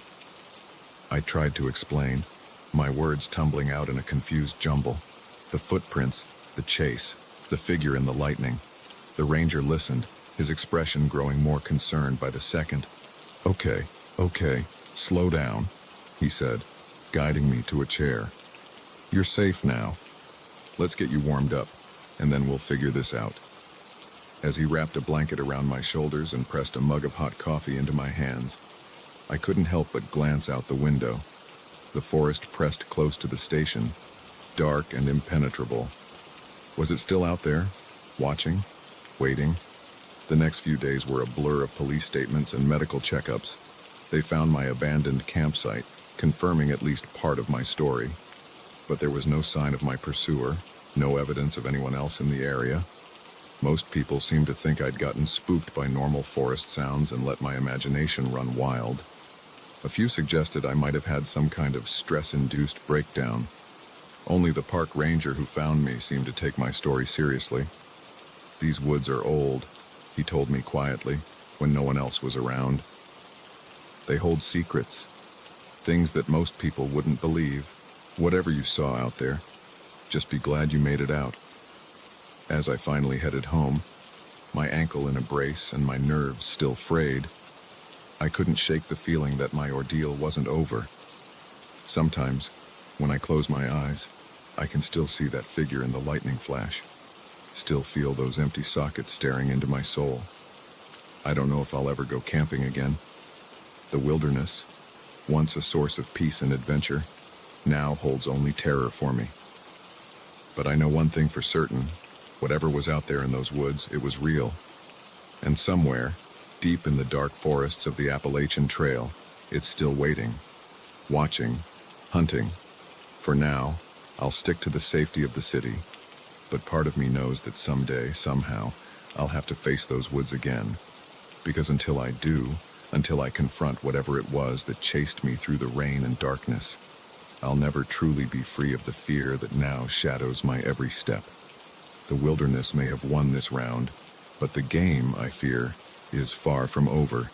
[SPEAKER 2] I tried to explain, my words tumbling out in a confused jumble. The footprints, the chase, the figure in the lightning. The ranger listened, his expression growing more concerned by the second. Okay, slow down," he said, guiding me to a chair. "You're safe now. Let's get you warmed up, and then we'll figure this out." As he wrapped a blanket around my shoulders and pressed a mug of hot coffee into my hands, I couldn't help but glance out the window. The forest pressed close to the station, dark and impenetrable. Was it still out there, watching, waiting? The next few days were a blur of police statements and medical checkups. They found my abandoned campsite, confirming at least part of my story. But there was no sign of my pursuer, No evidence of anyone else in the area. Most people seemed to think I'd gotten spooked by normal forest sounds and let my imagination run wild. A few suggested I might have had some kind of stress-induced breakdown. Only the park ranger who found me seemed to take my story seriously. "These woods are old," he told me quietly, when no one else was around. "They hold secrets, things that most people wouldn't believe. Whatever you saw out there, just be glad you made it out." As I finally headed home, my ankle in a brace and my nerves still frayed, I couldn't shake the feeling that my ordeal wasn't over. Sometimes, when I close my eyes, I can still see that figure in the lightning flash, still feel those empty sockets staring into my soul. I don't know if I'll ever go camping again. The wilderness, once a source of peace and adventure, now holds only terror for me. But I know one thing for certain: whatever was out there in those woods, it was real. And somewhere, deep in the dark forests of the Appalachian Trail, it's still waiting, watching, hunting. For now, I'll stick to the safety of the city, but part of me knows that someday, somehow, I'll have to face those woods again. Because until I do, until I confront whatever it was that chased me through the rain and darkness, I'll never truly be free of the fear that now shadows my every step. The wilderness may have won this round, but the game, I fear, is far from over.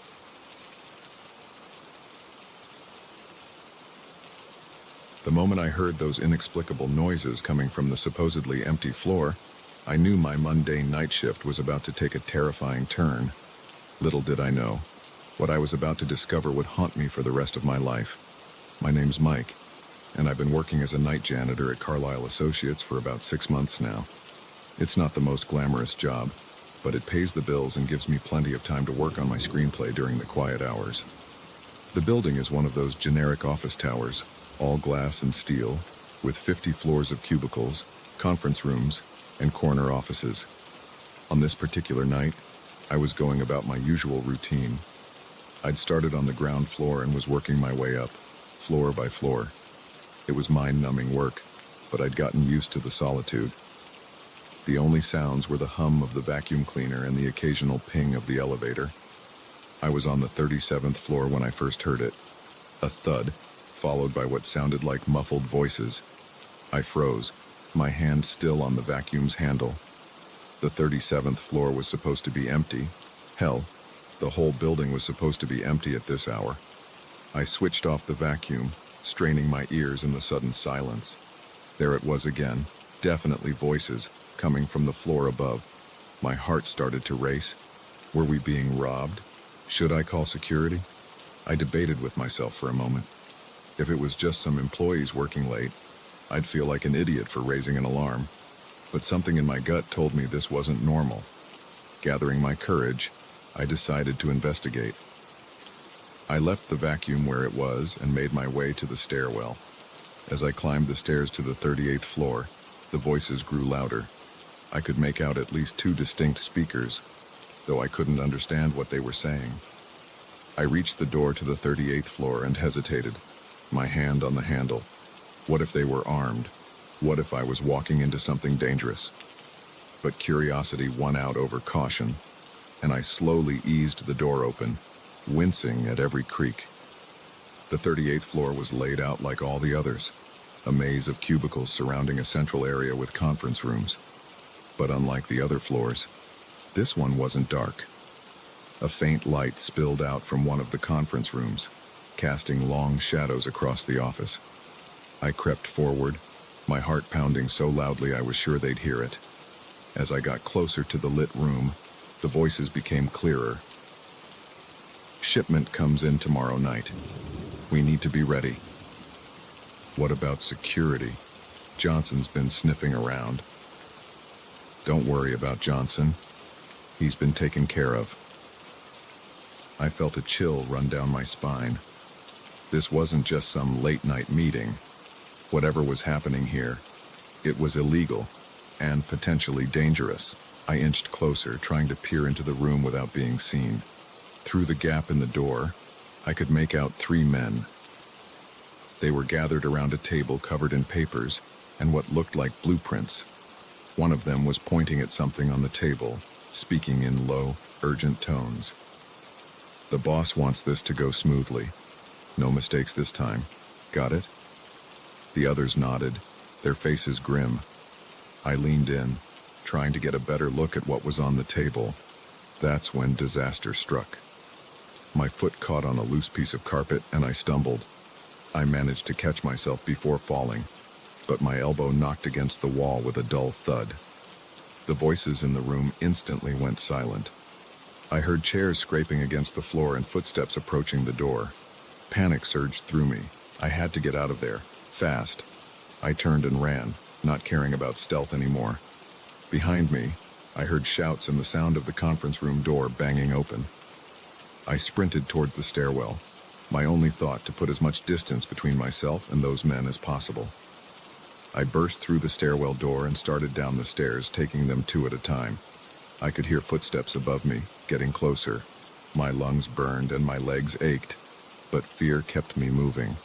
[SPEAKER 2] The moment I heard those inexplicable noises coming from the supposedly empty floor, I knew my mundane night shift was about to take a terrifying turn. Little did I know, what I was about to discover would haunt me for the rest of my life. My name's Mike, and I've been working as a night janitor at Carlisle Associates for about 6 months now. It's not the most glamorous job, but it pays the bills and gives me plenty of time to work on my screenplay during the quiet hours. The building is one of those generic office towers, all glass and steel, with 50 floors of cubicles, conference rooms, and corner offices. On this particular night, I was going about my usual routine. I'd started on the ground floor and was working my way up, floor by floor. It was mind-numbing work, but I'd gotten used to the solitude. The only sounds were the hum of the vacuum cleaner and the occasional ping of the elevator. I was on the 37th floor when I first heard it. A thud, followed by what sounded like muffled voices. I froze, my hand still on the vacuum's handle. The 37th floor was supposed to be empty. Hell, the whole building was supposed to be empty at this hour. I switched off the vacuum, straining my ears in the sudden silence. There it was again, definitely voices, coming from the floor above. My heart started to race. Were we being robbed? Should I call security? I debated with myself for a moment. If it was just some employees working late, I'd feel like an idiot for raising an alarm. But something in my gut told me this wasn't normal. Gathering my courage, I decided to investigate. I left the vacuum where it was and made my way to the stairwell. As I climbed the stairs to the 38th floor, the voices grew louder. I could make out at least 2 distinct speakers, though I couldn't understand what they were saying. I reached the door to the 38th floor and hesitated, my hand on the handle. What if they were armed? What if I was walking into something dangerous? But curiosity won out over caution, and I slowly eased the door open, wincing at every creak. The 38th floor was laid out like all the others, a maze of cubicles surrounding a central area with conference rooms. But unlike the other floors, this one wasn't dark. A faint light spilled out from one of the conference rooms, casting long shadows across the office. I crept forward, my heart pounding so loudly I was sure they'd hear it. As I got closer to the lit room, the voices became clearer. "Shipment comes in tomorrow night. We need to be ready." "What about security? Johnson's been sniffing around." "Don't worry about Johnson. He's been taken care of." I felt a chill run down my spine. This wasn't just some late-night meeting. Whatever was happening here, it was illegal and potentially dangerous. I inched closer, trying to peer into the room without being seen. Through the gap in the door, I could make out 3 men. They were gathered around a table covered in papers and what looked like blueprints. One of them was pointing at something on the table, speaking in low, urgent tones. "The boss wants this to go smoothly. No mistakes this time. Got it?" The others nodded, their faces grim. I leaned in, trying to get a better look at what was on the table. That's when disaster struck. My foot caught on a loose piece of carpet and I stumbled. I managed to catch myself before falling, but my elbow knocked against the wall with a dull thud. The voices in the room instantly went silent. I heard chairs scraping against the floor and footsteps approaching the door. Panic surged through me. I had to get out of there, fast. I turned and ran, not caring about stealth anymore. Behind me, I heard shouts and the sound of the conference room door banging open. I sprinted towards the stairwell, my only thought to put as much distance between myself and those men as possible. I burst through the stairwell door and started down the stairs, taking them two at a time. I could hear footsteps above me, getting closer. My lungs burned and my legs ached, but fear kept me moving.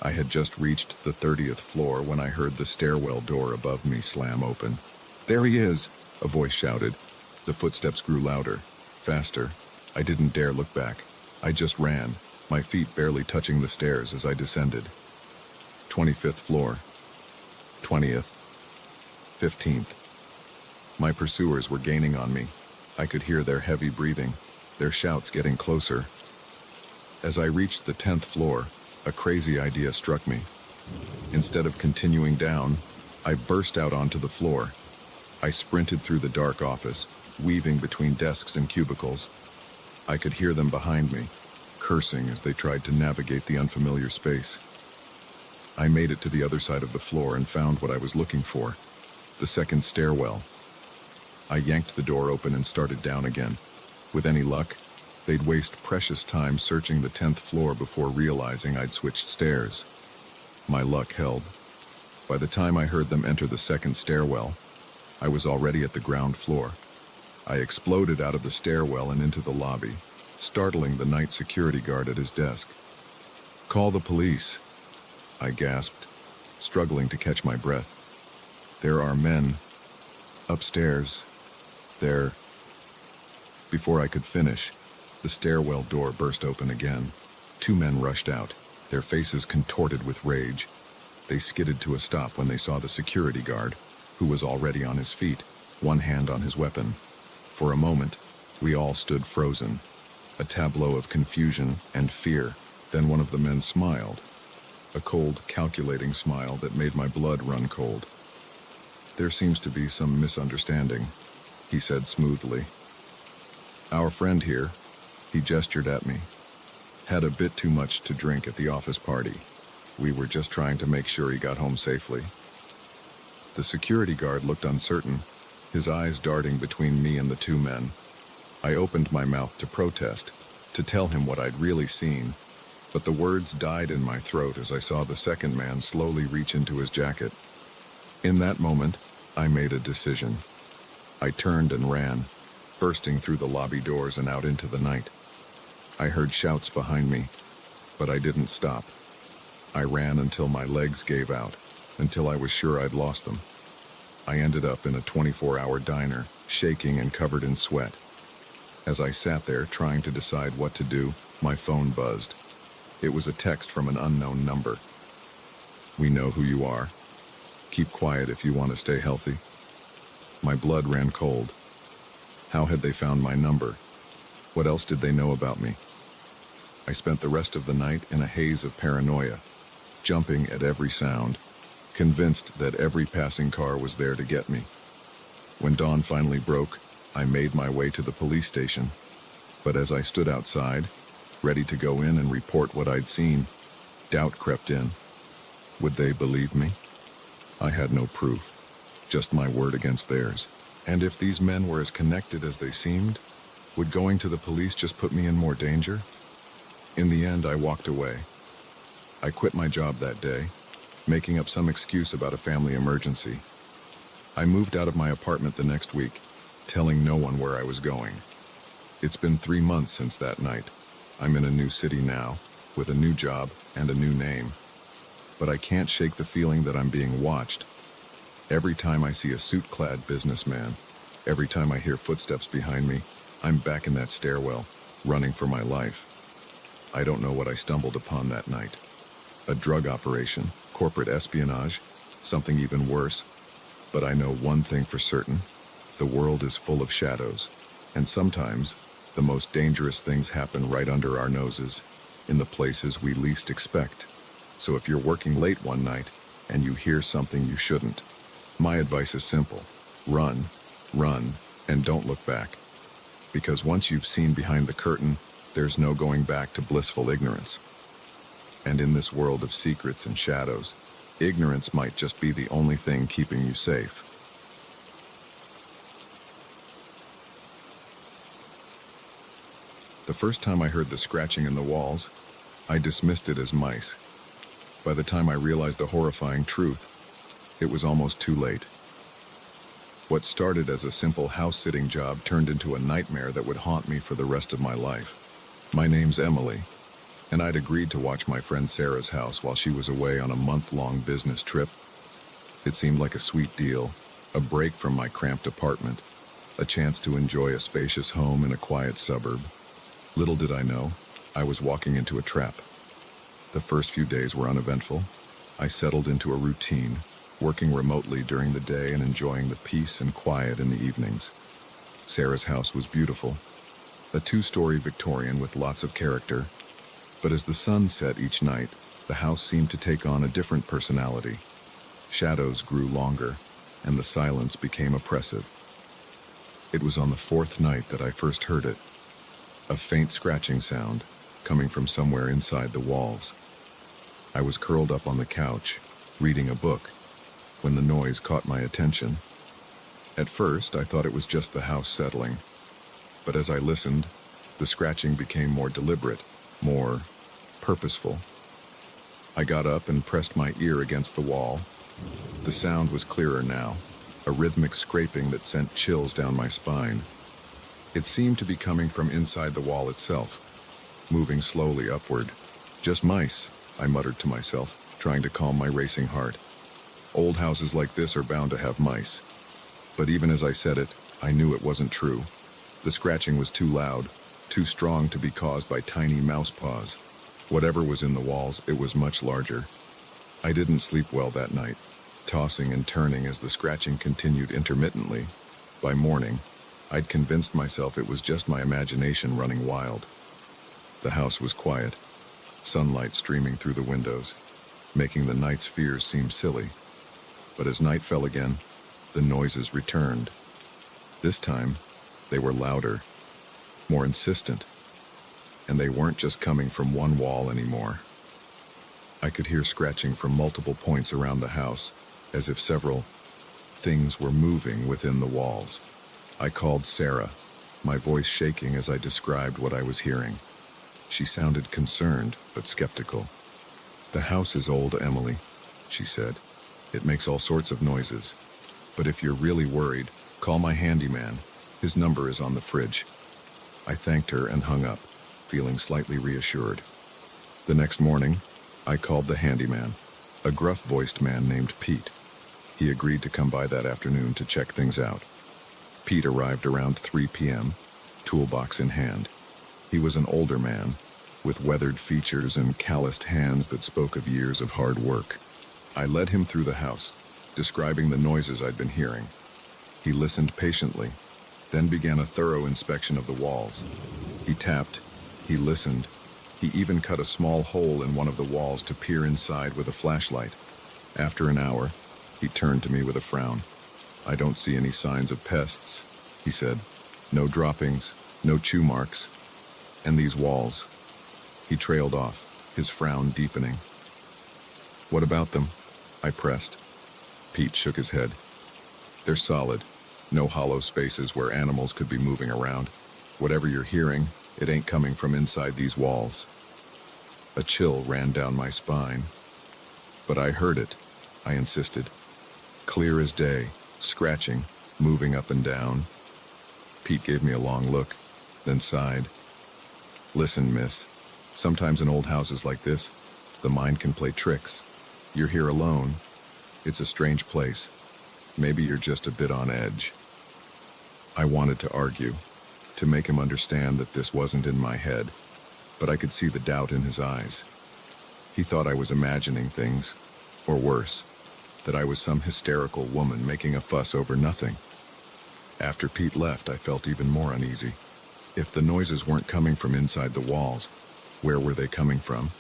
[SPEAKER 2] I had just reached the 30th floor when I heard the stairwell door above me slam open. "There he is!" a voice shouted. The footsteps grew louder, faster. I didn't dare look back. I just ran, my feet barely touching the stairs as I descended. 25th floor. 20th. 15th. My pursuers were gaining on me. I could hear their heavy breathing, their shouts getting closer. As I reached the 10th floor, a crazy idea struck me. Instead of continuing down, I burst out onto the floor. I sprinted through the dark office, weaving between desks and cubicles. I could hear them behind me, cursing as they tried to navigate the unfamiliar space. I made it to the other side of the floor and found what I was looking for, the second stairwell. I yanked the door open and started down again. With any luck, they'd waste precious time searching the 10th floor before realizing I'd switched stairs. My luck held. By the time I heard them enter the second stairwell, I was already at the ground floor. I exploded out of the stairwell and into the lobby, startling the night security guard at his desk. "Call the police," I gasped, struggling to catch my breath. "There are men upstairs. They're..." Before I could finish, the stairwell door burst open again. Two men rushed out, their faces contorted with rage. They skidded to a stop when they saw the security guard, who was already on his feet, one hand on his weapon. For a moment, we all stood frozen, a tableau of confusion and fear. Then one of the men smiled, a cold, calculating smile that made my blood run cold. "There seems to be some misunderstanding," he said smoothly. "Our friend here," he gestured at me, "had a bit too much to drink at the office party. We were just trying to make sure he got home safely." The security guard looked uncertain, his eyes darting between me and the two men. I opened my mouth to protest, to tell him what I'd really seen, but the words died in my throat as I saw the second man slowly reach into his jacket. In that moment, I made a decision. I turned and ran, bursting through the lobby doors and out into the night. I heard shouts behind me, but I didn't stop. I ran until my legs gave out, until I was sure I'd lost them. I ended up in a 24-hour diner, shaking and covered in sweat. As I sat there trying to decide what to do, my phone buzzed. It was a text from an unknown number. "We know who you are. Keep quiet if you want to stay healthy." My blood ran cold. How had they found my number? What else did they know about me? I spent the rest of the night in a haze of paranoia, jumping at every sound, convinced that every passing car was there to get me. When dawn finally broke, I made my way to the police station. But as I stood outside, ready to go in and report what I'd seen, doubt crept in. Would they believe me? I had no proof, just my word against theirs. And if these men were as connected as they seemed, would going to the police just put me in more danger? In the end, I walked away. I quit my job that day, making up some excuse about a family emergency. I moved out of my apartment the next week, telling no one where I was going. It's been 3 months since that night. I'm in a new city now, with a new job and a new name. But I can't shake the feeling that I'm being watched. Every time I see a suit-clad businessman, every time I hear footsteps behind me, I'm back in that stairwell, running for my life. I don't know what I stumbled upon that night. A drug operation, corporate espionage, something even worse. But I know one thing for certain. The world is full of shadows, and sometimes the most dangerous things happen right under our noses, in the places we least expect. So if you're working late one night and you hear something you shouldn't, my advice is simple. Run, and don't look back. Because once you've seen behind the curtain, there's no going back to blissful ignorance. And in this world of secrets and shadows, ignorance might just be the only thing keeping you safe. The first time I heard the scratching in the walls, I dismissed it as mice. By the time I realized the horrifying truth, it was almost too late. What started as a simple house-sitting job turned into a nightmare that would haunt me for the rest of my life. My name's Emily, and I'd agreed to watch my friend Sarah's house while she was away on a month-long business trip. It seemed like a sweet deal, a break from my cramped apartment, a chance to enjoy a spacious home in a quiet suburb. Little did I know, I was walking into a trap. The first few days were uneventful. I settled into a routine, working remotely during the day and enjoying the peace and quiet in the evenings. Sarah's house was beautiful, a 2-story Victorian with lots of character, but as the sun set each night, the house seemed to take on a different personality. Shadows grew longer, and the silence became oppressive. It was on the 4th night that I first heard it, a faint scratching sound coming from somewhere inside the walls. I was curled up on the couch, reading a book, when the noise caught my attention. At first, I thought it was just the house settling, but as I listened, the scratching became more deliberate, more purposeful. I got up and pressed my ear against the wall. The sound was clearer now, a rhythmic scraping that sent chills down my spine. It seemed to be coming from inside the wall itself, moving slowly upward. Just mice, I muttered to myself, trying to calm my racing heart. Old houses like this are bound to have mice. But even as I said it, I knew it wasn't true. The scratching was too loud, too strong to be caused by tiny mouse paws. Whatever was in the walls, it was much larger. I didn't sleep well that night, tossing and turning as the scratching continued intermittently. By morning, I'd convinced myself it was just my imagination running wild. The house was quiet, sunlight streaming through the windows, making the night's fears seem silly. But as night fell again, the noises returned. This time, they were louder, more insistent, and they weren't just coming from one wall anymore. I could hear scratching from multiple points around the house, as if several things were moving within the walls. I called Sarah, my voice shaking as I described what I was hearing. She sounded concerned, but skeptical. "The house is old, Emily," she said. "It makes all sorts of noises. But if you're really worried, call my handyman. His number is on the fridge." I thanked her and hung up, feeling slightly reassured. The next morning, I called the handyman, a gruff-voiced man named Pete. He agreed to come by that afternoon to check things out. Pete arrived around 3 p.m., toolbox in hand. He was an older man, with weathered features and calloused hands that spoke of years of hard work. I led him through the house, describing the noises I'd been hearing. He listened patiently, then began a thorough inspection of the walls. He tapped, he listened, he even cut a small hole in one of the walls to peer inside with a flashlight. After an hour, he turned to me with a frown. "I don't see any signs of pests," he said. "No droppings, no chew marks. And these walls." He trailed off, his frown deepening. "What about them?" I pressed. Pete shook his head. "They're solid. No hollow spaces where animals could be moving around. Whatever you're hearing, it ain't coming from inside these walls." A chill ran down my spine. "But I heard it," I insisted. "Clear as day, scratching, moving up and down." Pete gave me a long look, then sighed. "Listen, miss, sometimes in old houses like this, the mind can play tricks. You're here alone. It's a strange place. Maybe you're just a bit on edge." I wanted to argue, to make him understand that this wasn't in my head, but I could see the doubt in his eyes. He thought I was imagining things, or worse, that I was some hysterical woman making a fuss over nothing. After Pete left, I felt even more uneasy. If the noises weren't coming from inside the walls, where were they coming from?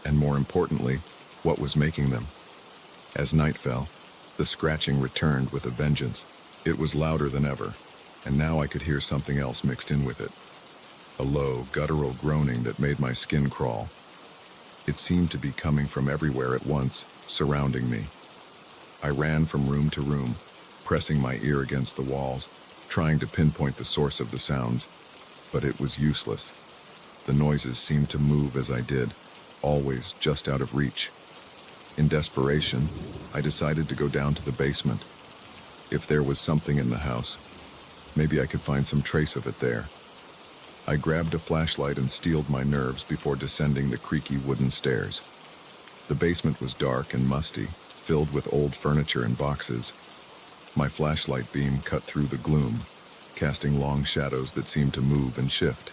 [SPEAKER 2] And more importantly, what was making them? As night fell, the scratching returned with a vengeance. It was louder than ever, and now I could hear something else mixed in with it. A low, guttural groaning that made my skin crawl. It seemed to be coming from everywhere at once, surrounding me. I ran from room to room, pressing my ear against the walls, trying to pinpoint the source of the sounds, but it was useless. The noises seemed to move as I did, always just out of reach. In desperation, I decided to go down to the basement. If there was something in the house, maybe I could find some trace of it there. I grabbed a flashlight and steeled my nerves before descending the creaky wooden stairs. The basement was dark and musty, filled with old furniture and boxes. My flashlight beam cut through the gloom, casting long shadows that seemed to move and shift.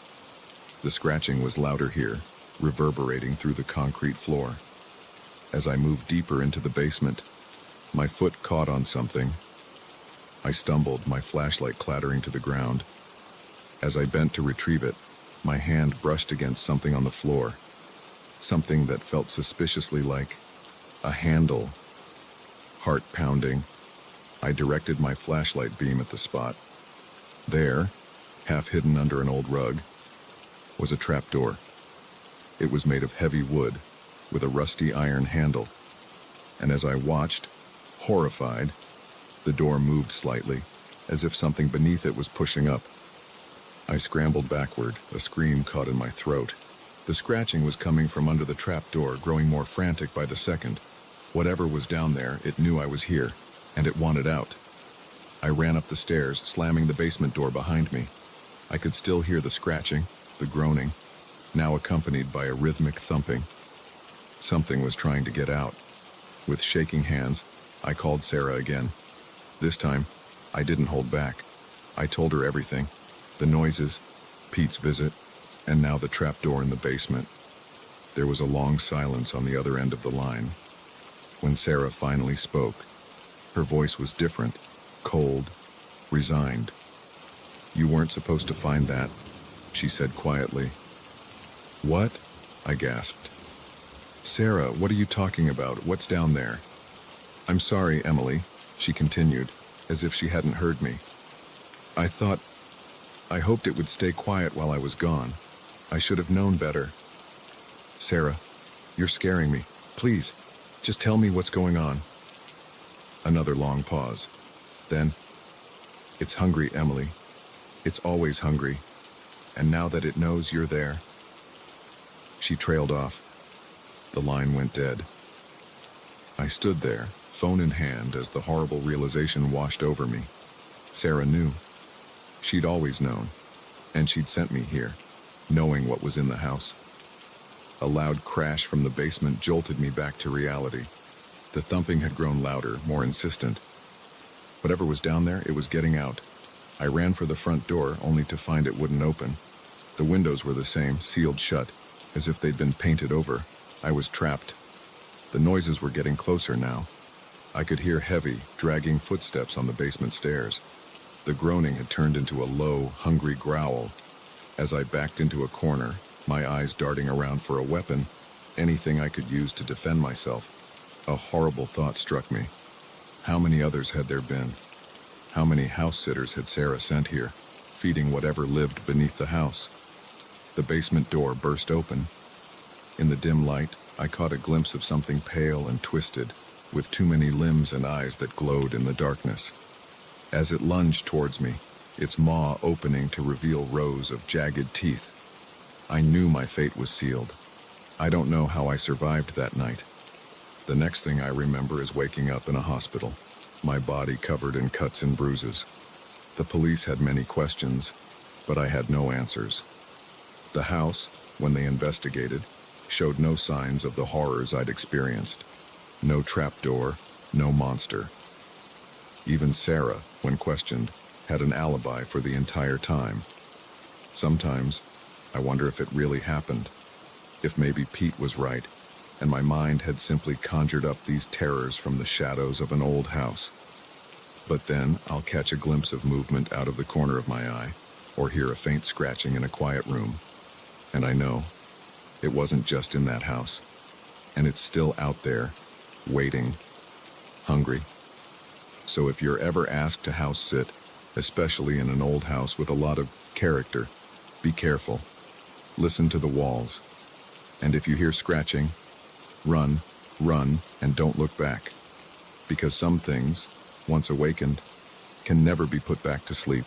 [SPEAKER 2] The scratching was louder here, reverberating through the concrete floor. As I moved deeper into the basement, my foot caught on something. I stumbled, my flashlight clattering to the ground. As I bent to retrieve it, my hand brushed against something on the floor. Something that felt suspiciously like a handle. Heart pounding, I directed my flashlight beam at the spot. There, half hidden under an old rug, was a trapdoor. It was made of heavy wood, with a rusty iron handle. And as I watched, horrified, the door moved slightly, as if something beneath it was pushing up. I scrambled backward, a scream caught in my throat. The scratching was coming from under the trapdoor, growing more frantic by the second. Whatever was down there, it knew I was here, and it wanted out. I ran up the stairs, slamming the basement door behind me. I could still hear the scratching, the groaning, now accompanied by a rhythmic thumping. Something was trying to get out. With shaking hands, I called Sarah again. This time, I didn't hold back. I told her everything. The noises, Pete's visit, and now the trapdoor in the basement. There was a long silence on the other end of the line. When Sarah finally spoke, her voice was different, cold, resigned. "You weren't supposed to find that," she said quietly. "What?" I gasped. "Sarah, what are you talking about? What's down there?" "I'm sorry, Emily," she continued, as if she hadn't heard me. I hoped it would stay quiet while I was gone. I should have known better." "Sarah, you're scaring me. Please, just tell me what's going on." Another long pause. Then, "It's hungry, Emily. It's always hungry. And now that it knows you're there." She trailed off. The line went dead. I stood there, phone in hand, as the horrible realization washed over me. Sarah knew. She'd always known, and she'd sent me here, knowing what was in the house. A loud crash from the basement jolted me back to reality. The thumping had grown louder, more insistent. Whatever was down there, it was getting out. I ran for the front door, only to find it wouldn't open. The windows were the same, sealed shut, as if they'd been painted over. I was trapped. The noises were getting closer now. I could hear heavy, dragging footsteps on the basement stairs. The groaning had turned into a low, hungry growl. As I backed into a corner, my eyes darting around for a weapon, anything I could use to defend myself, a horrible thought struck me. How many others had there been? How many house-sitters had Sarah sent here, feeding whatever lived beneath the house? The basement door burst open. In the dim light, I caught a glimpse of something pale and twisted, with too many limbs and eyes that glowed in the darkness. As it lunged towards me, its maw opening to reveal rows of jagged teeth, I knew my fate was sealed. I don't know how I survived that night. The next thing I remember is waking up in a hospital, my body covered in cuts and bruises. The police had many questions, but I had no answers. The house, when they investigated, showed no signs of the horrors I'd experienced. No trapdoor, no monster. Even Sarah, when questioned, had an alibi for the entire time. Sometimes, I wonder if it really happened, if maybe Pete was right, and my mind had simply conjured up these terrors from the shadows of an old house. But then I'll catch a glimpse of movement out of the corner of my eye, or hear a faint scratching in a quiet room, and I know it wasn't just in that house, and it's still out there, waiting, hungry. So if you're ever asked to house sit, especially in an old house with a lot of character, be careful. Listen to the walls. And if you hear scratching, run, and don't look back. Because some things, once awakened, can never be put back to sleep.